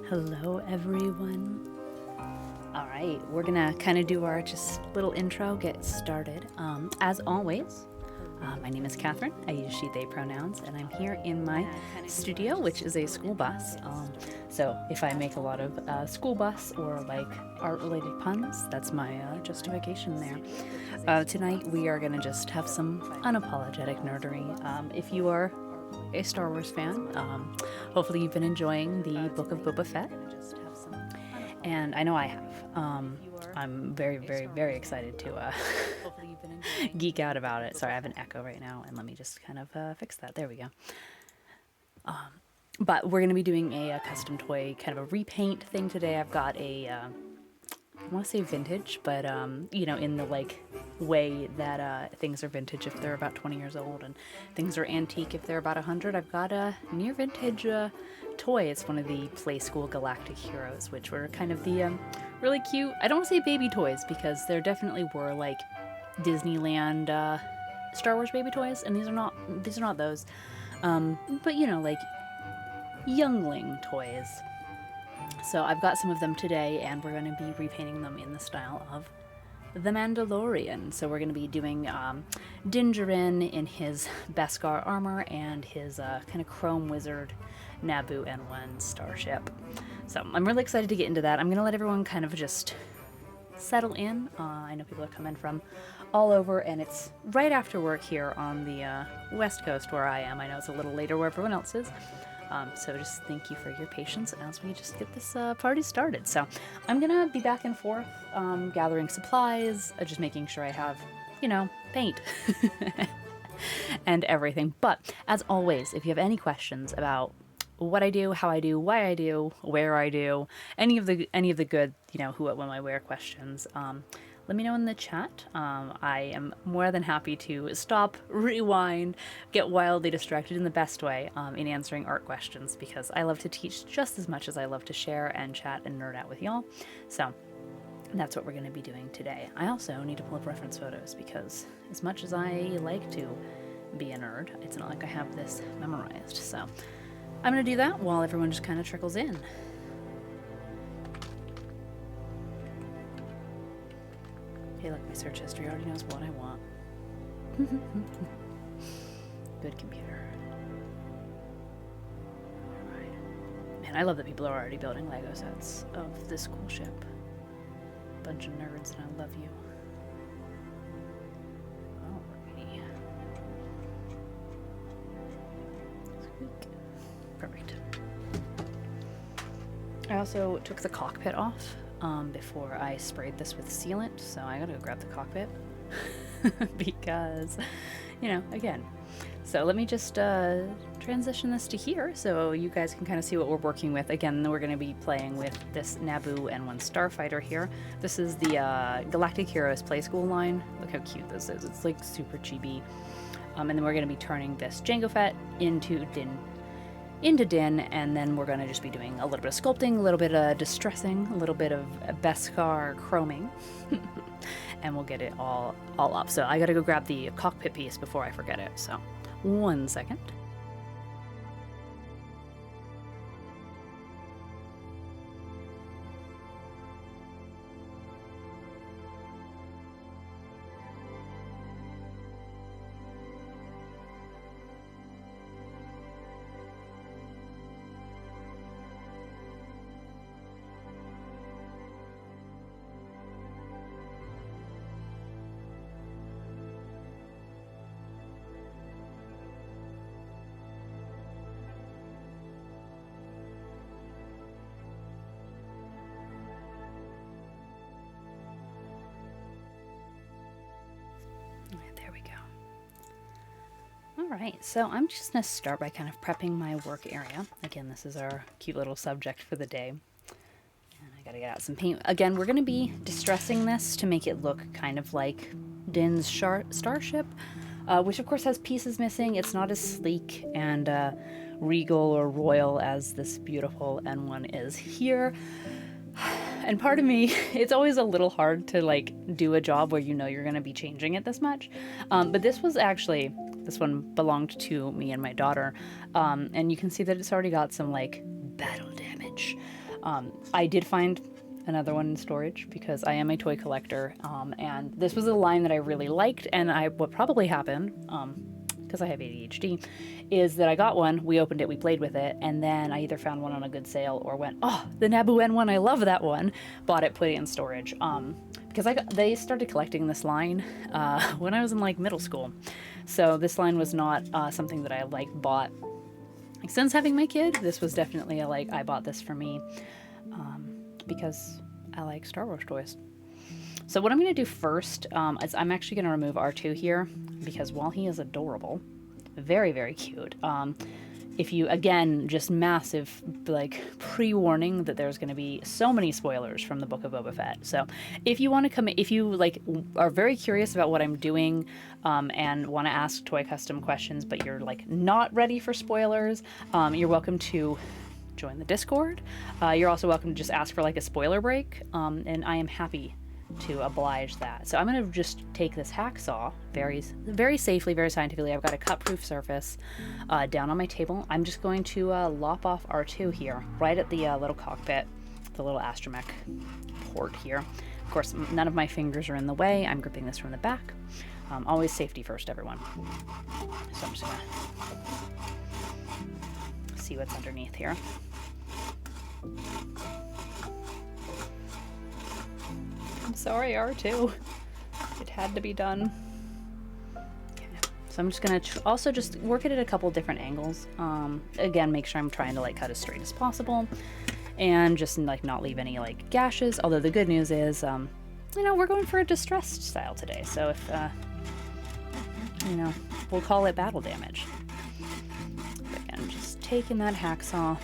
Hello, everyone. All right, we're gonna kind of do our just little intro, get started. As always, my name is Catherine. I use she, they pronouns, and I'm here in my studio, which is a school bus. So if I make a lot of school bus or like art-related puns, that's my justification there. Tonight we are gonna just have some unapologetic nerdery. If you are a Star Wars fan, hopefully you've been enjoying the Book of Boba Fett, and I know I have. I'm very, very, very excited to geek out about it. Sorry, I have an echo right now, and let me just kind of fix that. There we go. But we're going to be doing a custom toy, kind of a repaint thing today. I've got a, I want to say vintage, but, you know, in the, like, way that things are vintage if they're about 20 years old, and things are antique if they're about 100. I've got a near vintage toy. It's one of the Play School Galactic Heroes, which were kind of the really cute, I don't want to say baby toys, because there definitely were, like, Disneyland Star Wars baby toys, and these are not those. But you know, like youngling toys. So I've got some of them today, and we're going to be repainting them in the style of The Mandalorian. So we're going to be doing Din Djarin in his Beskar armor and his kind of chrome wizard Naboo N-1 starship. So I'm really excited to get into that. I'm going to let everyone kind of just settle in. I know people are coming from all over, and it's right after work here on the West Coast where I am. I know it's a little later where everyone else is. So just thank you for your patience as we just get this party started. So I'm going to be back and forth gathering supplies, just making sure I have, you know, paint and everything. But as always, if you have any questions about what I do, how I do, why I do, where I do, any of the good, you know, who, what, when, I, where questions, let me know in the chat. I am more than happy to stop, rewind, get wildly distracted in the best way in answering art questions, because I love to teach just as much as I love to share and chat and nerd out with y'all. So that's what we're going to be doing today. I also need to pull up reference photos, because as much as I like to be a nerd, it's not like I have this memorized. So I'm going to do that while everyone just kind of trickles in. Hey, look, my search history already knows what I want. Good computer. Alright. Man, I love that people are already building Lego sets of this cool ship. Bunch of nerds, and I love you. Alrighty. Squeak. Perfect. I also took the cockpit off before I sprayed this with sealant, so I gotta go grab the cockpit because, you know, again. So let me just transition this to here so you guys can kind of see what we're working with. Again, we're going to be playing with this Naboo N-1 Starfighter here. This is the Galactic Heroes Play School line. Look how cute this is. It's like super chibi. And then we're going to be turning this Jango Fett into Din, and then we're going to just be doing a little bit of sculpting, a little bit of distressing, a little bit of Beskar chroming, and we'll get it all up. So I got to go grab the cockpit piece before I forget it. So 1 second. Alright, so I'm just going to start by kind of prepping my work area. Again, this is our cute little subject for the day. And I gotta get out some paint. Again, we're going to be distressing this to make it look kind of like Din's starship, which of course has pieces missing. It's not as sleek and regal or royal as this beautiful N1 is here. And part of me, it's always a little hard to like do a job where you know you're going to be changing it this much. But this one belonged to me and my daughter. And you can see that it's already got some like battle damage. I did find another one in storage because I am a toy collector. And this was a line that I really liked. And what probably happened, because I have ADHD, is that I got one, we opened it, we played with it, and then I either found one on a good sale or went, oh, the Naboo N1, I love that one, bought it, put it in storage. Because they started collecting this line when I was in like middle school. So this line was not something that I like bought. Like, since having my kid, this was definitely a like, I bought this for me because I like Star Wars toys. So what I'm going to do first is I'm actually going to remove R2 here because while he is adorable, very, very cute, if you, again, just massive, like, pre-warning that there's going to be so many spoilers from the Book of Boba Fett. So if you want to come, if you, like, are very curious about what I'm doing and want to ask Toy Custom questions, but you're, like, not ready for spoilers, you're welcome to join the Discord. You're also welcome to just ask for, like, a spoiler break, and I am happy to oblige that. So I'm going to just take this hacksaw very safely, very scientifically. I've got a cut-proof surface down on my table. I'm just going to lop off R2 here, right at the little cockpit, the little astromech port here. Of course, none of my fingers are in the way. I'm gripping this from the back. Always safety first, everyone. So I'm just going to see what's underneath here. I'm sorry, R2. It had to be done. Okay. So I'm just gonna also just work it at a couple different angles. Again, make sure I'm trying to like cut as straight as possible, and just like not leave any like gashes. Although the good news is, you know, we're going for a distressed style today. So if you know, we'll call it battle damage. But again, just taking that hacksaw,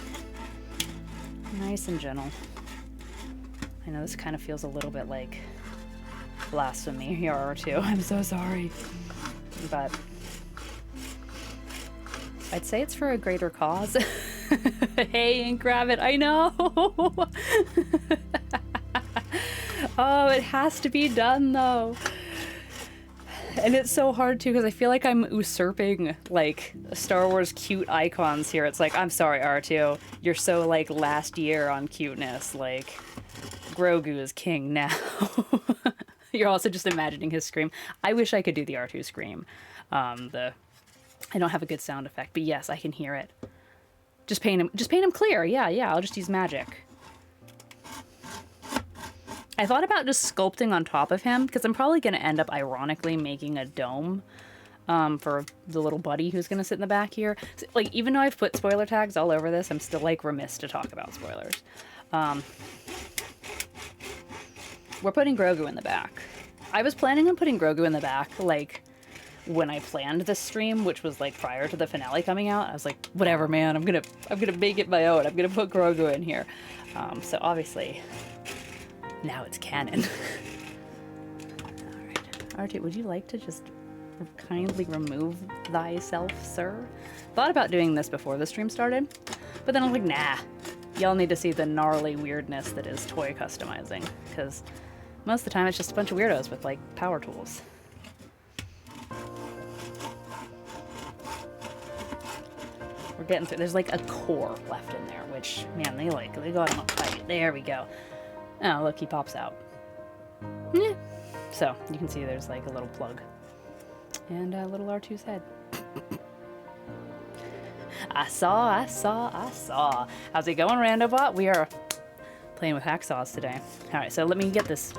nice and gentle. I know this kind of feels a little bit like blasphemy here, R2. I'm so sorry. But I'd say it's for a greater cause. Hey, Ink Rabbit, I know! Oh, it has to be done, though. And it's so hard, too, because I feel like I'm usurping, like, Star Wars cute icons here. It's like, I'm sorry, R2. You're so, like, last year on cuteness. Like, Grogu is king now. You're also just imagining his scream. I wish I could do the R2 scream. I don't have a good sound effect, but yes, I can hear it. Just paint him clear. Yeah, I'll just use magic. I thought about just sculpting on top of him, because I'm probably going to end up ironically making a dome for the little buddy who's going to sit in the back here. So, like, even though I've put spoiler tags all over this, I'm still, like, remiss to talk about spoilers. We're putting Grogu in the back. I was planning on putting Grogu in the back, like, when I planned this stream, which was, like, prior to the finale coming out. I was like, whatever, man, I'm gonna make it my own. I'm gonna put Grogu in here. So obviously, now it's canon. Alright. R2, would you like to just kindly remove thyself, sir? Thought about doing this before the stream started, but then I was like, nah. Y'all need to see the gnarly weirdness that is toy customizing, because most of the time it's just a bunch of weirdos with, like, power tools. We're getting through. There's, like, a core left in there, which, man, they got him up tight. There we go. Oh, look, he pops out. Yeah. So, you can see there's, like, a little plug. And little R2's head. I saw. How's it going, Randobot? We are playing with hacksaws today. Alright, so let me get this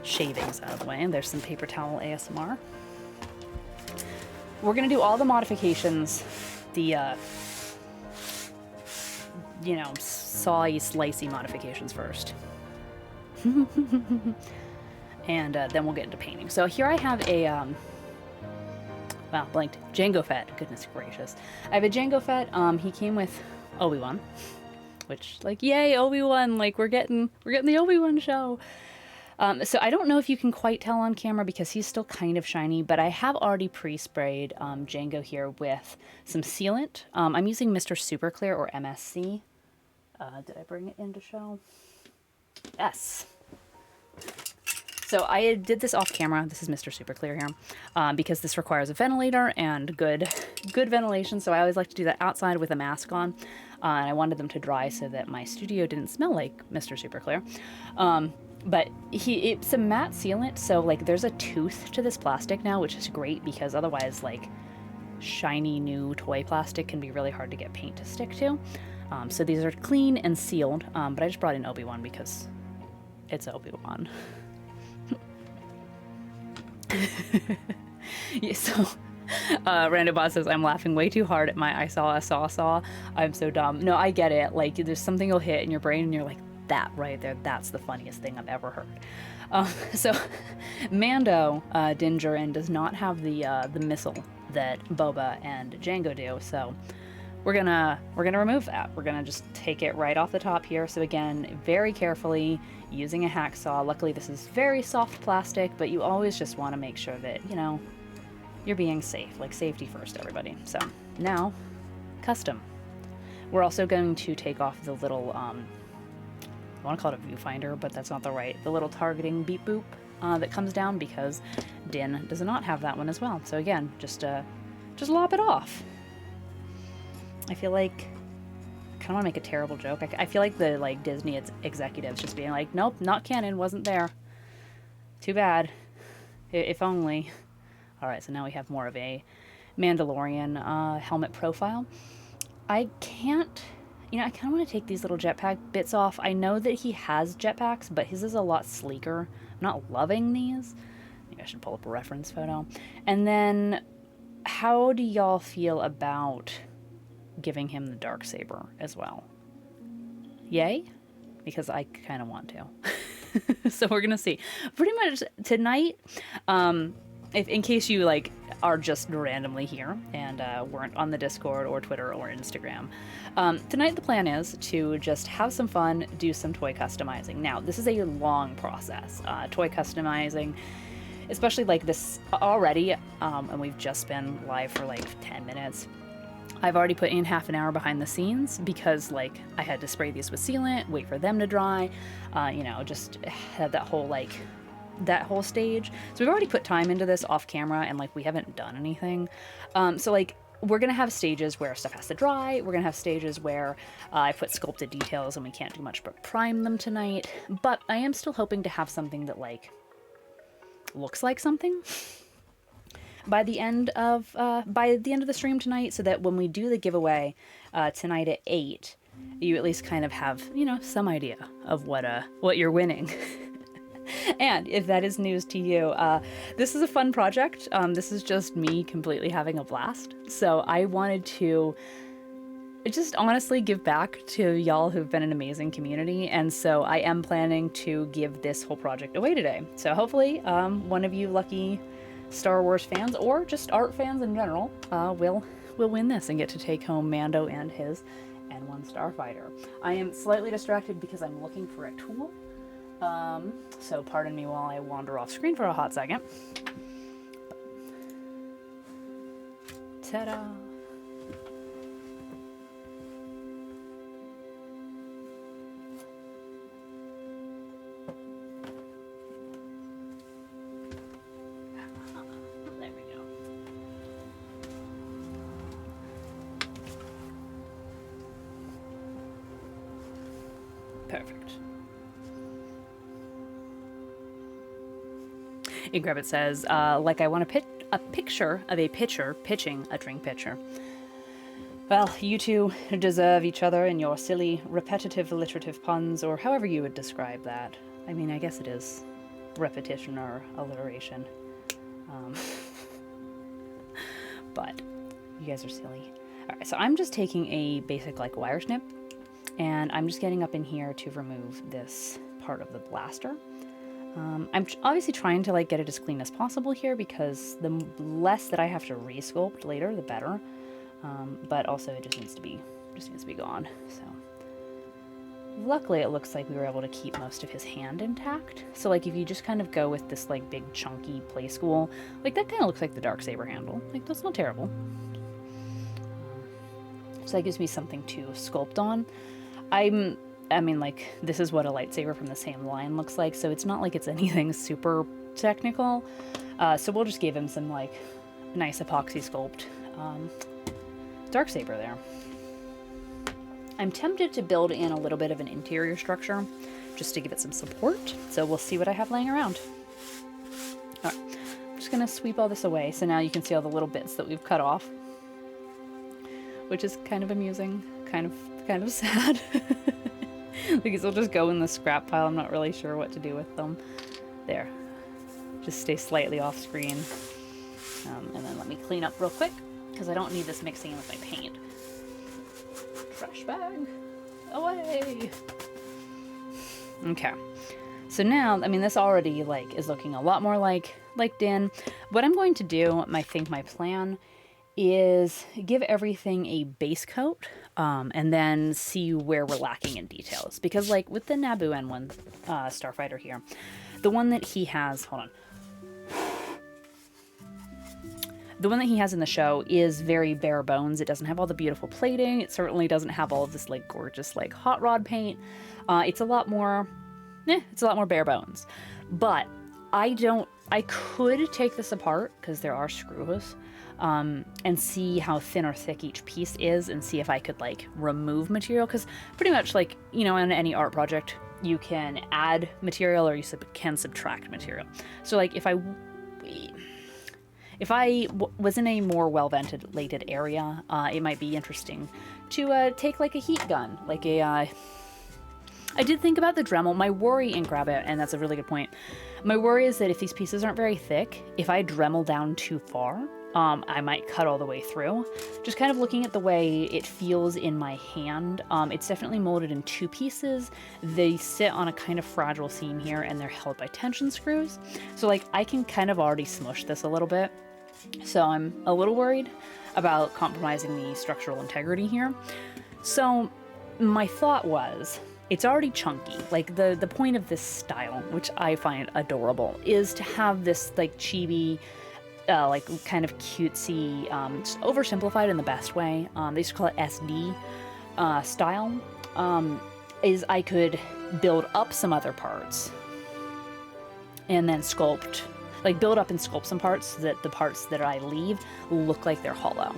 shavings out of the way. And there's some paper towel ASMR. We're going to do all the modifications, the, you know, sawy, slicey modifications first. And then we'll get into painting. So here I have a, wow, blanked. Jango Fett. Goodness gracious. I have a Jango Fett. He came with Obi-Wan. Which, like, yay, Obi-Wan! Like, we're getting the Obi-Wan show! So I don't know if you can quite tell on camera because he's still kind of shiny, but I have already pre-sprayed Jango here with some sealant. I'm using Mr. Super Clear, or MSC. Did I bring it in to show? Yes! So I did this off camera. This is Mr. Super Clear here, because this requires a ventilator and good ventilation. So I always like to do that outside with a mask on, and I wanted them to dry so that my studio didn't smell like Mr. Super Clear. But it's a matte sealant, so like there's a tooth to this plastic now, which is great because otherwise, like, shiny new toy plastic can be really hard to get paint to stick to. So these are clean and sealed, but I just brought in Obi-Wan because it's Obi-Wan. Yeah, so Randobot says, I'm laughing way too hard at my I saw. I'm so dumb. No, I get it. Like, there's something you'll hit in your brain and you're like, that right there, that's the funniest thing I've ever heard. So Mando Din Djarin does not have the missile that Boba and Jango do, so we're gonna remove that. We're gonna just take it right off the top here. So again, very carefully using a hacksaw. Luckily this is very soft plastic, but you always just want to make sure that, you know, you're being safe. Like, safety first, everybody. So now, custom. We're also going to take off the little want to call it a viewfinder, but that's not the little targeting beep boop that comes down, because Din does not have that one as well. So again, just lop it off. I feel like I kind of want to make a terrible joke. I feel like the Disney executives just being like, nope, not canon, wasn't there. Too bad. If only. All right, so now we have more of a Mandalorian helmet profile. I can't, I kind of want to take these little jetpack bits off. I know that he has jetpacks, but his is a lot sleeker. I'm not loving these. Maybe I should pull up a reference photo. And then, how do y'all feel about giving him the Darksaber as well? Yay? Because I kind of want to. So we're gonna see. Pretty much tonight, if in case you are just randomly here and weren't on the Discord or Twitter or Instagram, tonight the plan is to just have some fun, do some toy customizing. Now, this is a long process. Toy customizing, especially this already, and we've just been live for 10 minutes. I've already put in half an hour behind the scenes because I had to spray these with sealant, wait for them to dry, just had that whole stage. So we've already put time into this off camera, and we haven't done anything. So we're gonna have stages where stuff has to dry. We're gonna have stages where I put sculpted details and we can't do much but prime them tonight. But I am still hoping to have something that looks like something by the end of the stream tonight, so that when we do the giveaway tonight at 8, you at least kind of have some idea of what you're winning. And if that is news to you, this is a fun project. This is just me completely having a blast. So I wanted to just honestly give back to y'all who've been an amazing community. And so I am planning to give this whole project away today. So hopefully one of you lucky Star Wars fans, or just art fans in general, will win this and get to take home Mando and his N-1 Starfighter. I am slightly distracted because I'm looking for a tool. So pardon me while I wander off screen for a hot second. Ta-da! There we go. Perfect. Ingrabbit says, I want to a picture of a pitcher pitching a drink pitcher. Well, you two deserve each other in your silly, repetitive, alliterative puns, or however you would describe that. I mean, I guess it is repetition or alliteration. But you guys are silly. Alright, so I'm just taking a basic, wire snip, and I'm just getting up in here to remove this part of the blaster. I'm obviously trying to get it as clean as possible here, because the less that I have to resculpt later, the better. But also it just needs to be gone. So luckily it looks like we were able to keep most of his hand intact. So if you just kind of go with this big chunky play school, that kind of looks like the Darksaber handle. That's not terrible. So that gives me something to sculpt on. I mean, this is what a lightsaber from the same line looks like, so it's not like it's anything super technical. So we'll just give him some, nice epoxy sculpt Darksaber there. I'm tempted to build in a little bit of an interior structure, just to give it some support, so we'll see what I have laying around. Alright, I'm just gonna sweep all this away, so now you can see all the little bits that we've cut off, which is kind of amusing, kind of sad. These will just go in the scrap pile. I'm not really sure what to do with them. There. Just stay slightly off screen. And then let me clean up real quick, because I don't need this mixing in with my paint. Trash bag. Away! Okay. So now, I mean, this already, is looking a lot more like Din. What I'm going to do, I think my plan, is give everything a base coat, and then see where we're lacking in details. Because, with the Naboo N-1 Starfighter here, the one that he has... Hold on. The one that he has in the show is very bare bones. It doesn't have all the beautiful plating. It certainly doesn't have all of this like gorgeous like hot rod paint. It's a lot more bare bones. But I could take this apart because there are screws, and see how thin or thick each piece is and see if I could like remove material, because pretty much like, you know, in any art project you can add material or you can subtract material. So like if I was in a more well-ventilated area, it might be interesting to take like a heat gun, like a I did think about the Dremel. My worry in Grab It, and that's a really good point, my worry is that if these pieces aren't very thick, if I Dremel down too far, I might cut all the way through. Just kind of looking at the way it feels in my hand, it's definitely molded in 2 pieces. They sit on a kind of fragile seam here, and they're held by tension screws. So like I can kind of already smush this a little bit. So I'm a little worried about compromising the structural integrity here. So my thought was, it's already chunky. Like the point of this style, which I find adorable, is to have this like chibi, like kind of cutesy, just oversimplified in the best way. They used to call it SD style. Is I could build up some other parts and then sculpt, like build up and sculpt some parts so that the parts that I leave look like they're hollow.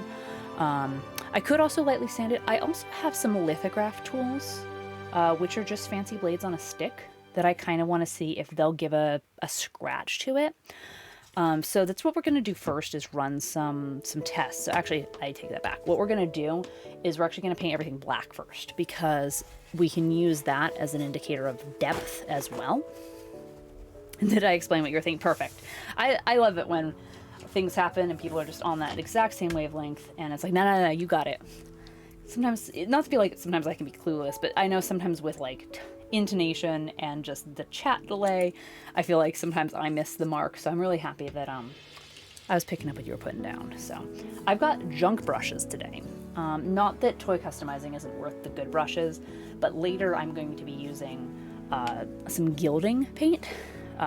I could also lightly sand it. I also have some lithograph tools, which are just fancy blades on a stick that I kind of want to see if they'll give a scratch to it. So that's what we're going to do first, is run some tests. So actually, I take that back. What we're going to do is we're actually going to paint everything black first, because we can use that as an indicator of depth as well. Did I explain what you're thinking? Perfect. I love it when things happen and people are just on that exact same wavelength, and it's like, no, you got it. Sometimes, not to be like, sometimes I can be clueless, but I know sometimes with like intonation and just the chat delay, I feel like sometimes I miss the mark. So I'm really happy that I was picking up what you were putting down. So I've got junk brushes today. Not that toy customizing isn't worth the good brushes, but later I'm going to be using some Gilding paint,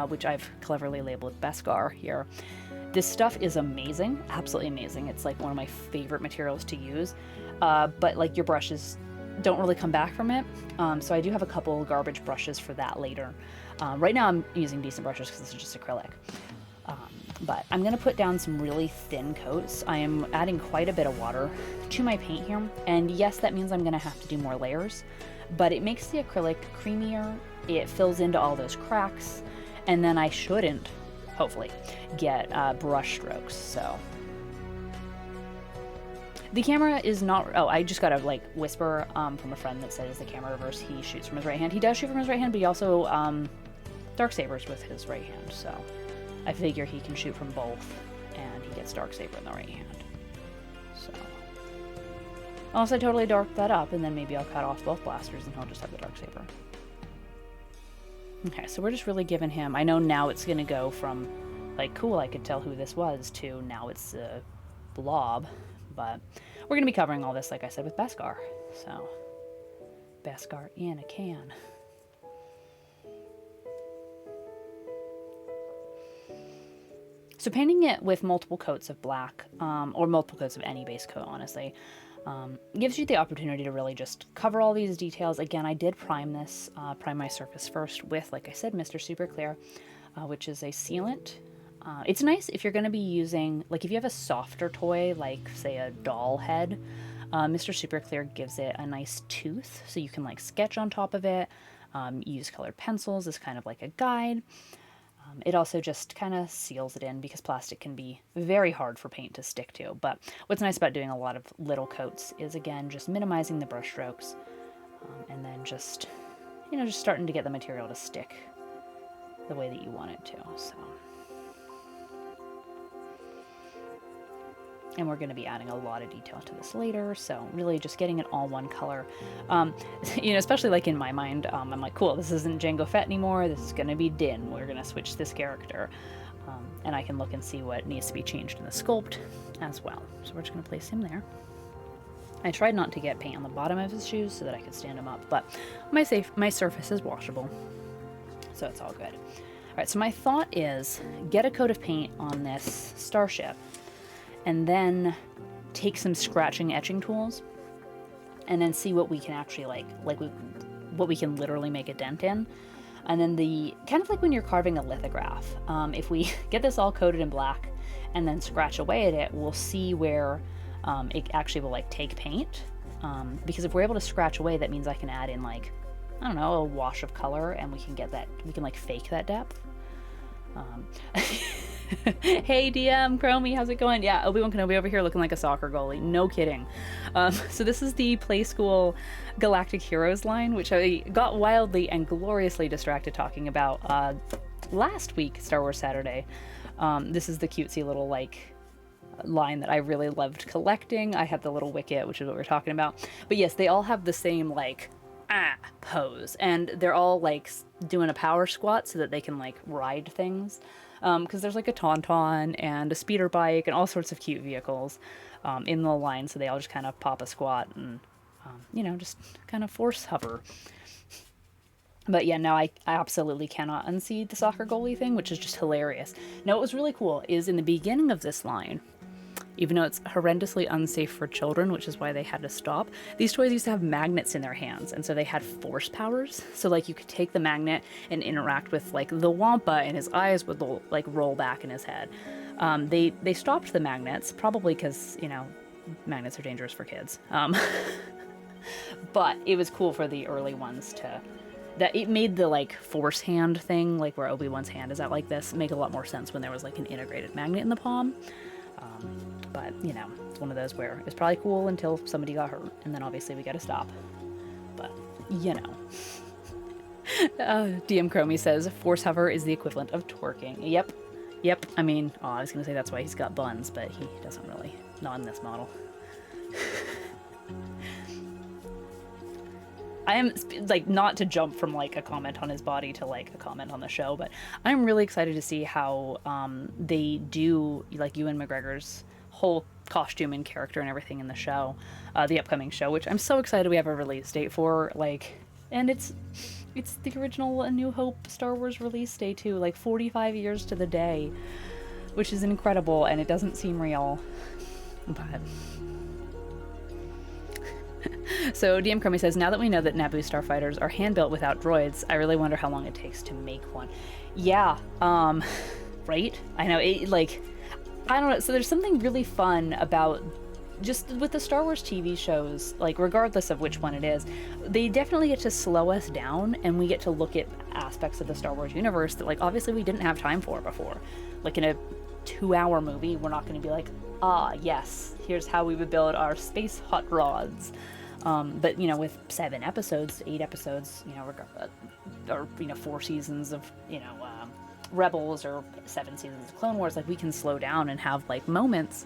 which I've cleverly labeled Beskar here. This stuff is amazing, absolutely amazing. It's like one of my favorite materials to use, but like your brushes don't really come back from it. So I do have a couple garbage brushes for that later. Right now I'm using decent brushes because this is just acrylic. But I'm going to put down some really thin coats. I am adding quite a bit of water to my paint here. And yes, that means I'm going to have to do more layers, but it makes the acrylic creamier. It fills into all those cracks. And then I shouldn't, hopefully, get brush strokes. So the camera is not, oh, I just got a like whisper from a friend that said, is the camera reverse? He shoots from his right hand. He does shoot from his right hand, but he also Darksabers with his right hand. So I figure he can shoot from both, and he gets Darksaber in the right hand. So unless I totally dark that up, and then maybe I'll cut off both blasters and he'll just have the Darksaber. Okay, so we're just really giving him, I know now it's going to go from like, cool, I could tell who this was, to now it's a blob. But we're going to be covering all this, like I said, with Beskar. So Beskar in a can. So painting it with multiple coats of black, or multiple coats of any base coat, honestly, gives you the opportunity to really just cover all these details. Again, I did prime my surface first with, like I said, Mr. Super Clear, which is a sealant. It's nice if you're going to be using, like if you have a softer toy, like say a doll head, Mr. Super Clear gives it a nice tooth, so you can like sketch on top of it, use colored pencils as kind of like a guide. It also just kind of seals it in, because plastic can be very hard for paint to stick to. But what's nice about doing a lot of little coats is, again, just minimizing the brush strokes, and then just, you know, just starting to get the material to stick the way that you want it to. So, and we're going to be adding a lot of detail to this later, so really just getting it all one color. You know, especially like in my mind, I'm like, cool, this isn't Jango Fett anymore, this is going to be Din, we're going to switch this character. And I can look and see what needs to be changed in the sculpt as well. So we're just going to place him there. I tried not to get paint on the bottom of his shoes so that I could stand him up, but my surface is washable, so it's all good. All right, so my thought is get a coat of paint on this starship, and then take some scratching etching tools and then see what we can actually what we can literally make a dent in. And then the kind of like when you're carving a lithograph, if we get this all coated in black and then scratch away at it, we'll see where it actually will like take paint. Because if we're able to scratch away, that means I can add in like, I don't know, a wash of color, and we can like fake that depth. Hey DM Chromie, how's it going? Yeah, Obi-Wan Kenobi over here looking like a soccer goalie. No kidding. So this is the Play School Galactic Heroes line, which I got wildly and gloriously distracted talking about last week, Star Wars Saturday. This is the cutesy little like line that I really loved collecting. I had the little wicket, which is what we're talking about. But yes, they all have the same like pose, and they're all like doing a power squat so that they can like ride things. Because there's like a Tauntaun and a speeder bike and all sorts of cute vehicles in the line, so they all just kind of pop a squat and, just kind of force hover. But yeah, now I absolutely cannot unsee the soccer goalie thing, which is just hilarious. Now, what was really cool is in the beginning of this line, even though it's horrendously unsafe for children, which is why they had to stop, these toys used to have magnets in their hands, and so they had force powers. So like you could take the magnet and interact with like the Wampa, and his eyes would like roll back in his head. They stopped the magnets, probably because, magnets are dangerous for kids. But it was cool for the early ones that it made the like force hand thing, like where Obi-Wan's hand is out like this, make a lot more sense when there was like an integrated magnet in the palm. But, it's one of those where it's probably cool until somebody got hurt, and then obviously we gotta stop. But, DM Chromie says, force hover is the equivalent of twerking. Yep. I mean, I was gonna say that's why he's got buns, but he doesn't really. Not in this model. I am, like, not to jump from, like, a comment on his body to, like, a comment on the show, but I'm really excited to see how they do, like, Ewan McGregor's whole costume and character and everything in the show, the upcoming show, which I'm so excited we have a release date for, like, and it's the original A New Hope Star Wars release day, too, like, 45 years to the day, which is incredible, and it doesn't seem real, but... So DM Chromie says, now that we know that Naboo starfighters are hand-built without droids, I really wonder how long it takes to make one. Yeah, right? I know, I don't know, so there's something really fun about just with the Star Wars TV shows, like, regardless of which one it is, they definitely get to slow us down, and we get to look at aspects of the Star Wars universe that, like, obviously we didn't have time for before. Like, in a 2-hour movie, we're not going to be like, yes, here's how we would build our space hot rods. But, with 7 episodes, 8 episodes, or 4 seasons of, Rebels, or 7 seasons of Clone Wars, like, we can slow down and have, like, moments.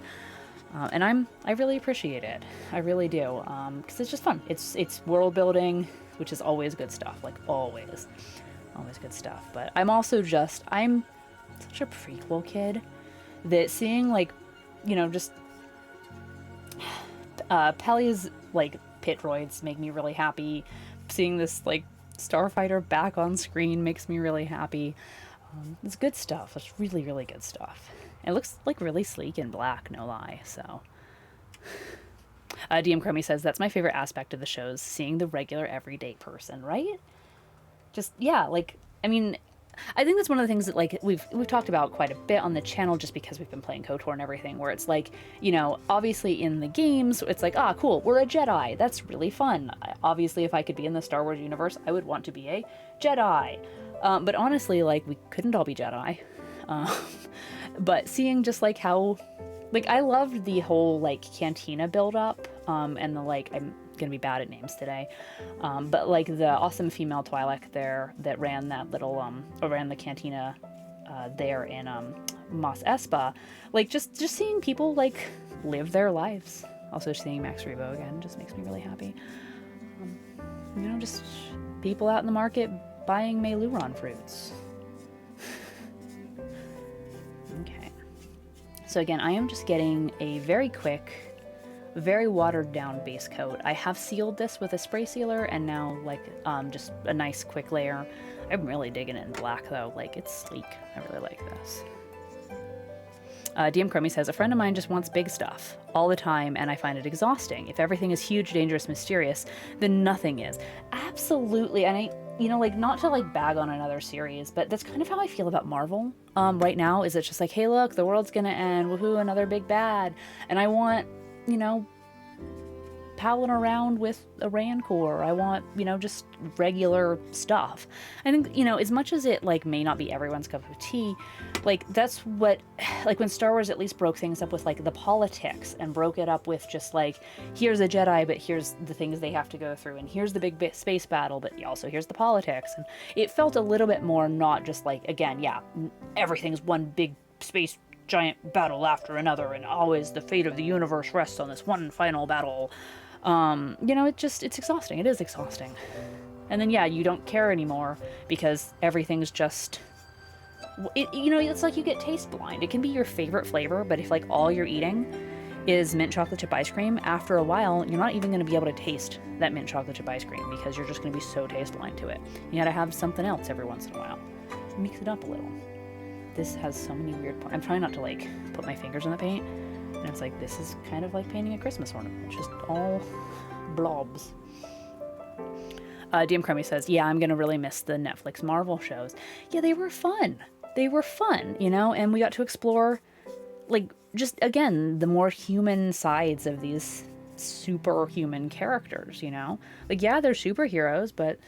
And I really appreciate it. I really do. Because it's just fun. It's world building, which is always good stuff. Like, always. Always good stuff. But I'm such a prequel kid that seeing, like, just Pelly's, like, pit droids make me really happy. Seeing this, like, starfighter back on screen makes me really happy. It's good stuff. It's really, really good stuff. It looks, like, really sleek in black, no lie, so. DM Chromie says, that's my favorite aspect of the shows, seeing the regular, everyday person, right? Just, yeah, like, I mean, I think that's one of the things that, like, we've talked about quite a bit on the channel just because we've been playing KOTOR and everything, where it's like, obviously in the games, it's like, cool, we're a Jedi. That's really fun. Obviously, if I could be in the Star Wars universe, I would want to be a Jedi. But honestly, like, we couldn't all be Jedi. But seeing just, like, how, like, I loved the whole, like, cantina build-up, and the, like, I'm gonna be bad at names today, but, like, the awesome female Twi'lek there that ran that little, ran the cantina, there in, Mos Espa, like, just seeing people, like, live their lives. Also seeing Max Rebo again just makes me really happy. Just people out in the market buying Meiluron fruits. Okay. So again, I am just getting a very quick, very watered down base coat. I have sealed this with a spray sealer, and now, like, just a nice quick layer. I'm really digging it in black though. Like, it's sleek. I really like this. DM Crummy says, a friend of mine just wants big stuff all the time, and I find it exhausting. If everything is huge, dangerous, mysterious, then nothing is. Absolutely. And like, not to like bag on another series, but that's kind of how I feel about Marvel right now. Is it's just like, hey, look, the world's gonna end. Woohoo, another big bad. And I want, palling around with a Rancor. I want, just regular stuff. I think, as much as it like may not be everyone's cup of tea, like that's what, like when Star Wars at least broke things up with like the politics and broke it up with just like, here's a Jedi, but here's the things they have to go through, and here's the big space battle, but also here's the politics. And it felt a little bit more not just like, again, yeah, everything's one big space giant battle after another, and always the fate of the universe rests on this one final battle. It's exhausting. It is exhausting. And then, yeah, you don't care anymore because everything's just, it's like you get taste blind. It can be your favorite flavor, but if like all you're eating is mint chocolate chip ice cream, after a while, you're not even going to be able to taste that mint chocolate chip ice cream because you're just going to be so taste blind to it. You gotta have something else every once in a while. Mix it up a little. This has so many weird I'm trying not to like put my fingers in the paint. And it's like, this is kind of like painting a Christmas ornament. It's just all blobs. DM Crummy says, yeah, I'm going to really miss the Netflix Marvel shows. Yeah, they were fun. And we got to explore, like, just, again, the more human sides of these superhuman characters, Like, yeah, they're superheroes, but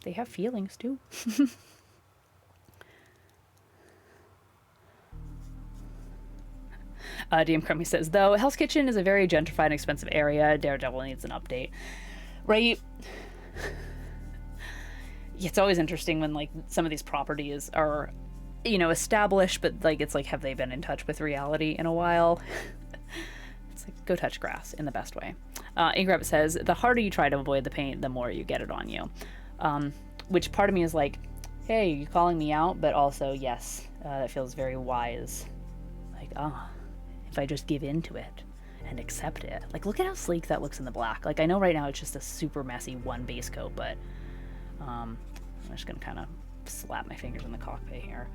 they have feelings, too. DM Crummy says, though Hell's Kitchen is a very gentrified and expensive area, Daredevil needs an update. Right? It's always interesting when, like, some of these properties are, established, but, like, it's like, have they been in touch with reality in a while? It's like, go touch grass in the best way. Ink Rabbit says, the harder you try to avoid the paint, the more you get it on you. Which part of me is like, hey, you calling me out? But also, yes, that feels very wise. Like, if I just give in to it and accept it. Like, look at how sleek that looks in the black. Like, I know right now it's just a super messy one base coat, but I'm just gonna kind of slap my fingers in the cockpit here.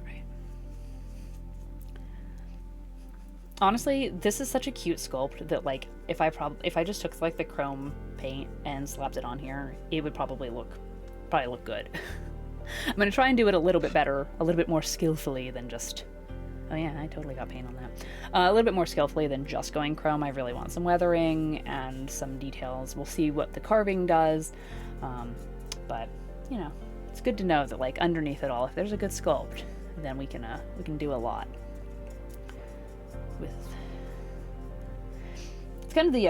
Right. Honestly, this is such a cute sculpt that, like, if I just took like the chrome paint and slapped it on here, it would probably look good. I'm going to try and do it a little bit better, a little bit more skillfully than just... Oh yeah, I totally got paint on that. A little bit more skillfully than just going chrome. I really want some weathering and some details. We'll see what the carving does. But, it's good to know that, like, underneath it all, if there's a good sculpt, then we can do a lot. It's kind of the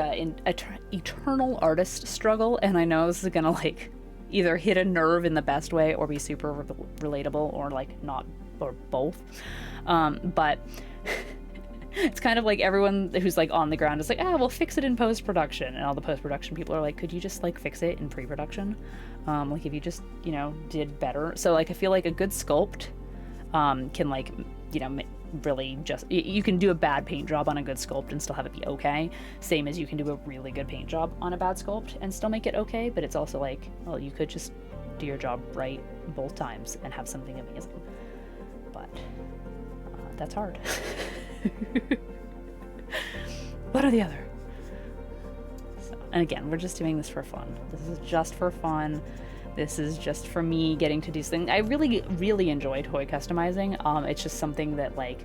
eternal artist struggle, and I know this is going to, like, either hit a nerve in the best way or be super relatable or like not, or both. But it's kind of like everyone who's like on the ground is like, we'll fix it in post-production. And all the post-production people are like, could you just like fix it in pre-production? Like if you just, did better. So like, I feel like a good sculpt can like, really just, you can do a bad paint job on a good sculpt and still have it be okay, same as you can do a really good paint job on a bad sculpt and still make it okay. But it's also like, well, you could just do your job right both times and have something amazing, but that's hard. One or the other. So, and again, we're just doing this for fun. This is just for fun. This is just for me getting to do things. I really, really enjoy toy customizing. It's just something that, like,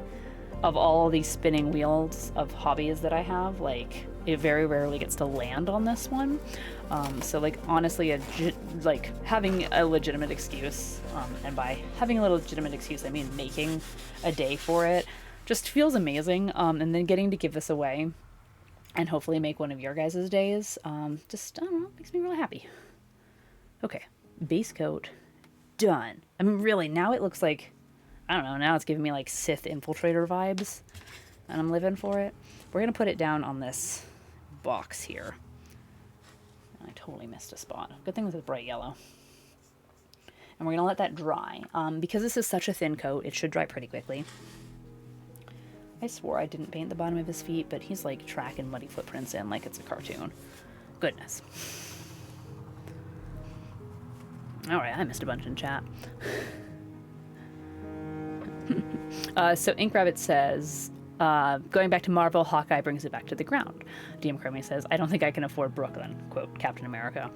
of all these spinning wheels of hobbies that I have, like, it very rarely gets to land on this one. So, like, honestly, like, having a legitimate excuse, and by having a legitimate excuse, I mean making a day for it, just feels amazing. And then getting to give this away and hopefully make one of your guys' days, just, I don't know, makes me really happy. Okay. Base coat done. I mean, really, now it looks like, I don't know, now it's giving me like Sith infiltrator vibes, and I'm living for it. We're gonna put it down on this box here. I totally missed a spot. Good thing this is bright yellow. And we're gonna let that dry. Because this is such a thin coat, it should dry pretty quickly. I swore I didn't paint the bottom of his feet, but he's like tracking muddy footprints in like it's a cartoon. Goodness. Alright, I missed a bunch in chat. So Ink Rabbit says, going back to Marvel, Hawkeye brings it back to the ground. DM Cromie says, I don't think I can afford Brooklyn, quote, Captain America.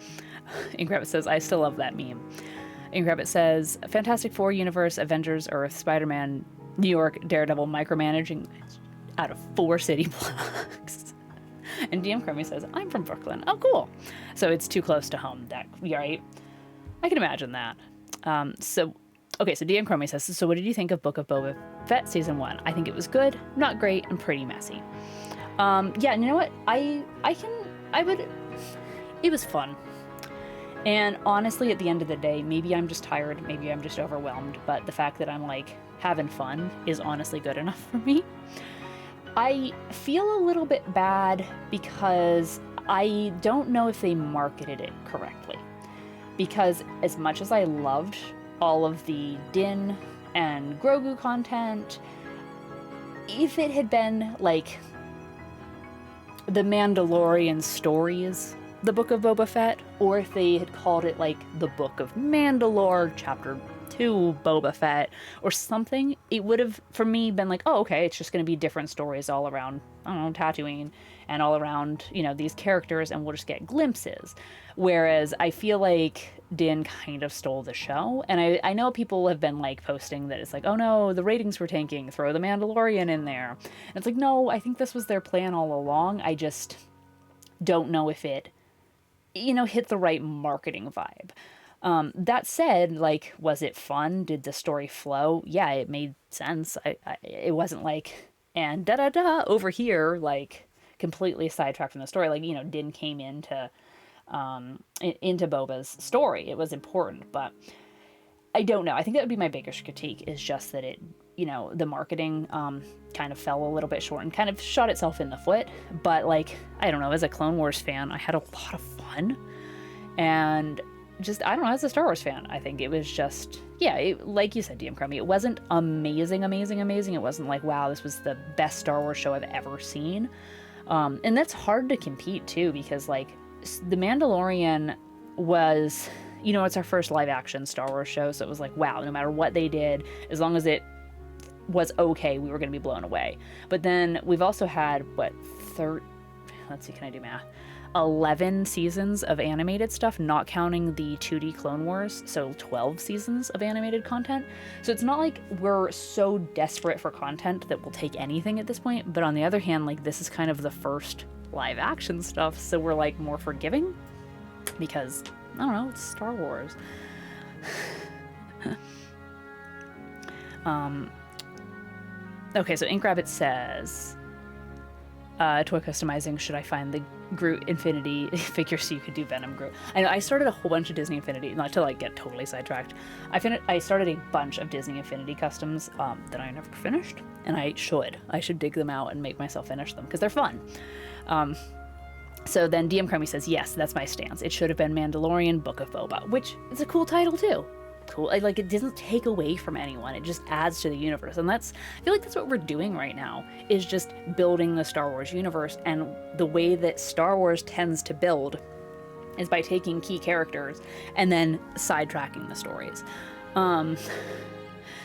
Ink Rabbit says, I still love that meme. Ink Rabbit says, Fantastic Four universe, Avengers, Earth, Spider-Man, New York, Daredevil, micromanaging out of 4 city blocks. And DM Cromie says, I'm from Brooklyn. Oh, cool. So it's too close to home. That, right? I can imagine that. So DM Cromie says, so what did you think of Book of Boba Fett Season 1? I think it was good, not great, and pretty messy. Yeah, and you know what? It was fun. And honestly, at the end of the day, maybe I'm just tired, maybe I'm just overwhelmed, but the fact that I'm, like, having fun is honestly good enough for me. I feel a little bit bad because I don't know if they marketed it correctly. Because as much as I loved all of the Din and Grogu content, if it had been, like, the Mandalorian stories, the Book of Boba Fett, or if they had called it, like, the Book of Mandalore, Chapter 2 Boba Fett, or something, it would have, for me, been like, oh, okay, it's just going to be different stories all around, I don't know, Tatooine, and all around, you know, these characters, and we'll just get glimpses. Whereas I feel like Din kind of stole the show, and I know people have been, like, posting that it's like, oh no, the ratings were tanking, throw the Mandalorian in there. And it's like, no, I think this was their plan all along. I just don't know if it, you know, hit the right marketing vibe. That said, like, was it fun? Did the story flow? Yeah, it made sense. It wasn't like, and da-da-da, over here, like, completely sidetracked from the story. Like, you know, Din came into Boba's story. It was important, but I don't know. I think that would be my biggest critique, is just that it, you know, the marketing kind of fell a little bit short and kind of shot itself in the foot. But, like, I don't know, as a Clone Wars fan, I had a lot of fun. And just, I don't know, as a Star Wars fan, I think it was just, yeah, like you said, DM Crummy, it wasn't amazing. It wasn't like, wow, this was the best Star Wars show I've ever seen. And that's hard to compete, too, because, like, The Mandalorian was, you know, it's our first live-action Star Wars show, so it was like, wow, no matter what they did, as long as it was okay, we were going to be blown away. But then we've also had, let's see, can I do math? 11 seasons of animated stuff, not counting the 2D Clone Wars, so 12 seasons of animated content. So it's not like we're so desperate for content that we'll take anything at this point, but on the other hand, like, this is kind of the first live action stuff, so we're, like, more forgiving, because, I don't know, it's Star Wars. Okay, so Ink Rabbit says, toy customizing, should I find the Groot Infinity figure so you could do Venom Groot? I know I started a whole bunch of Disney Infinity, not to, like, get totally sidetracked. I started a bunch of Disney Infinity customs that I never finished, and I should dig them out and make myself finish them, because they're fun. So then DM Crummy says, yes, that's my stance. It should have been Mandalorian Book of Boba, which is a cool title too. Cool. Like, it doesn't take away from anyone. It just adds to the universe. And I feel like that's what we're doing right now, is just building the Star Wars universe. And the way that Star Wars tends to build is by taking key characters and then sidetracking the stories.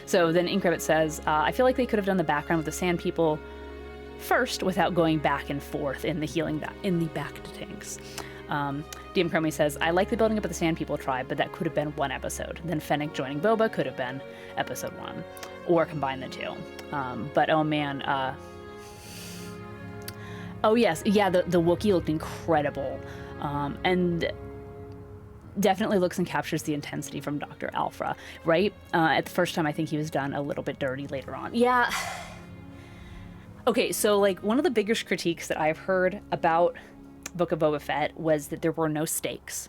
So then Ink Rabbit says, I feel like they could have done the background with the Sand People first without going back and forth in the back to tanks. DM Crummy says, I like the building up of the Sand People tribe, but that could have been one episode. Then Fennec joining Boba could have been episode 1, or combine the two. But oh man, oh yes, yeah, the Wookiee looked incredible, and definitely looks and captures the intensity from Dr. Alpha, right? At the first time, I think he was done a little bit dirty later on. Yeah. Okay, so, like, one of the biggest critiques that I've heard about Book of Boba Fett was that there were no stakes.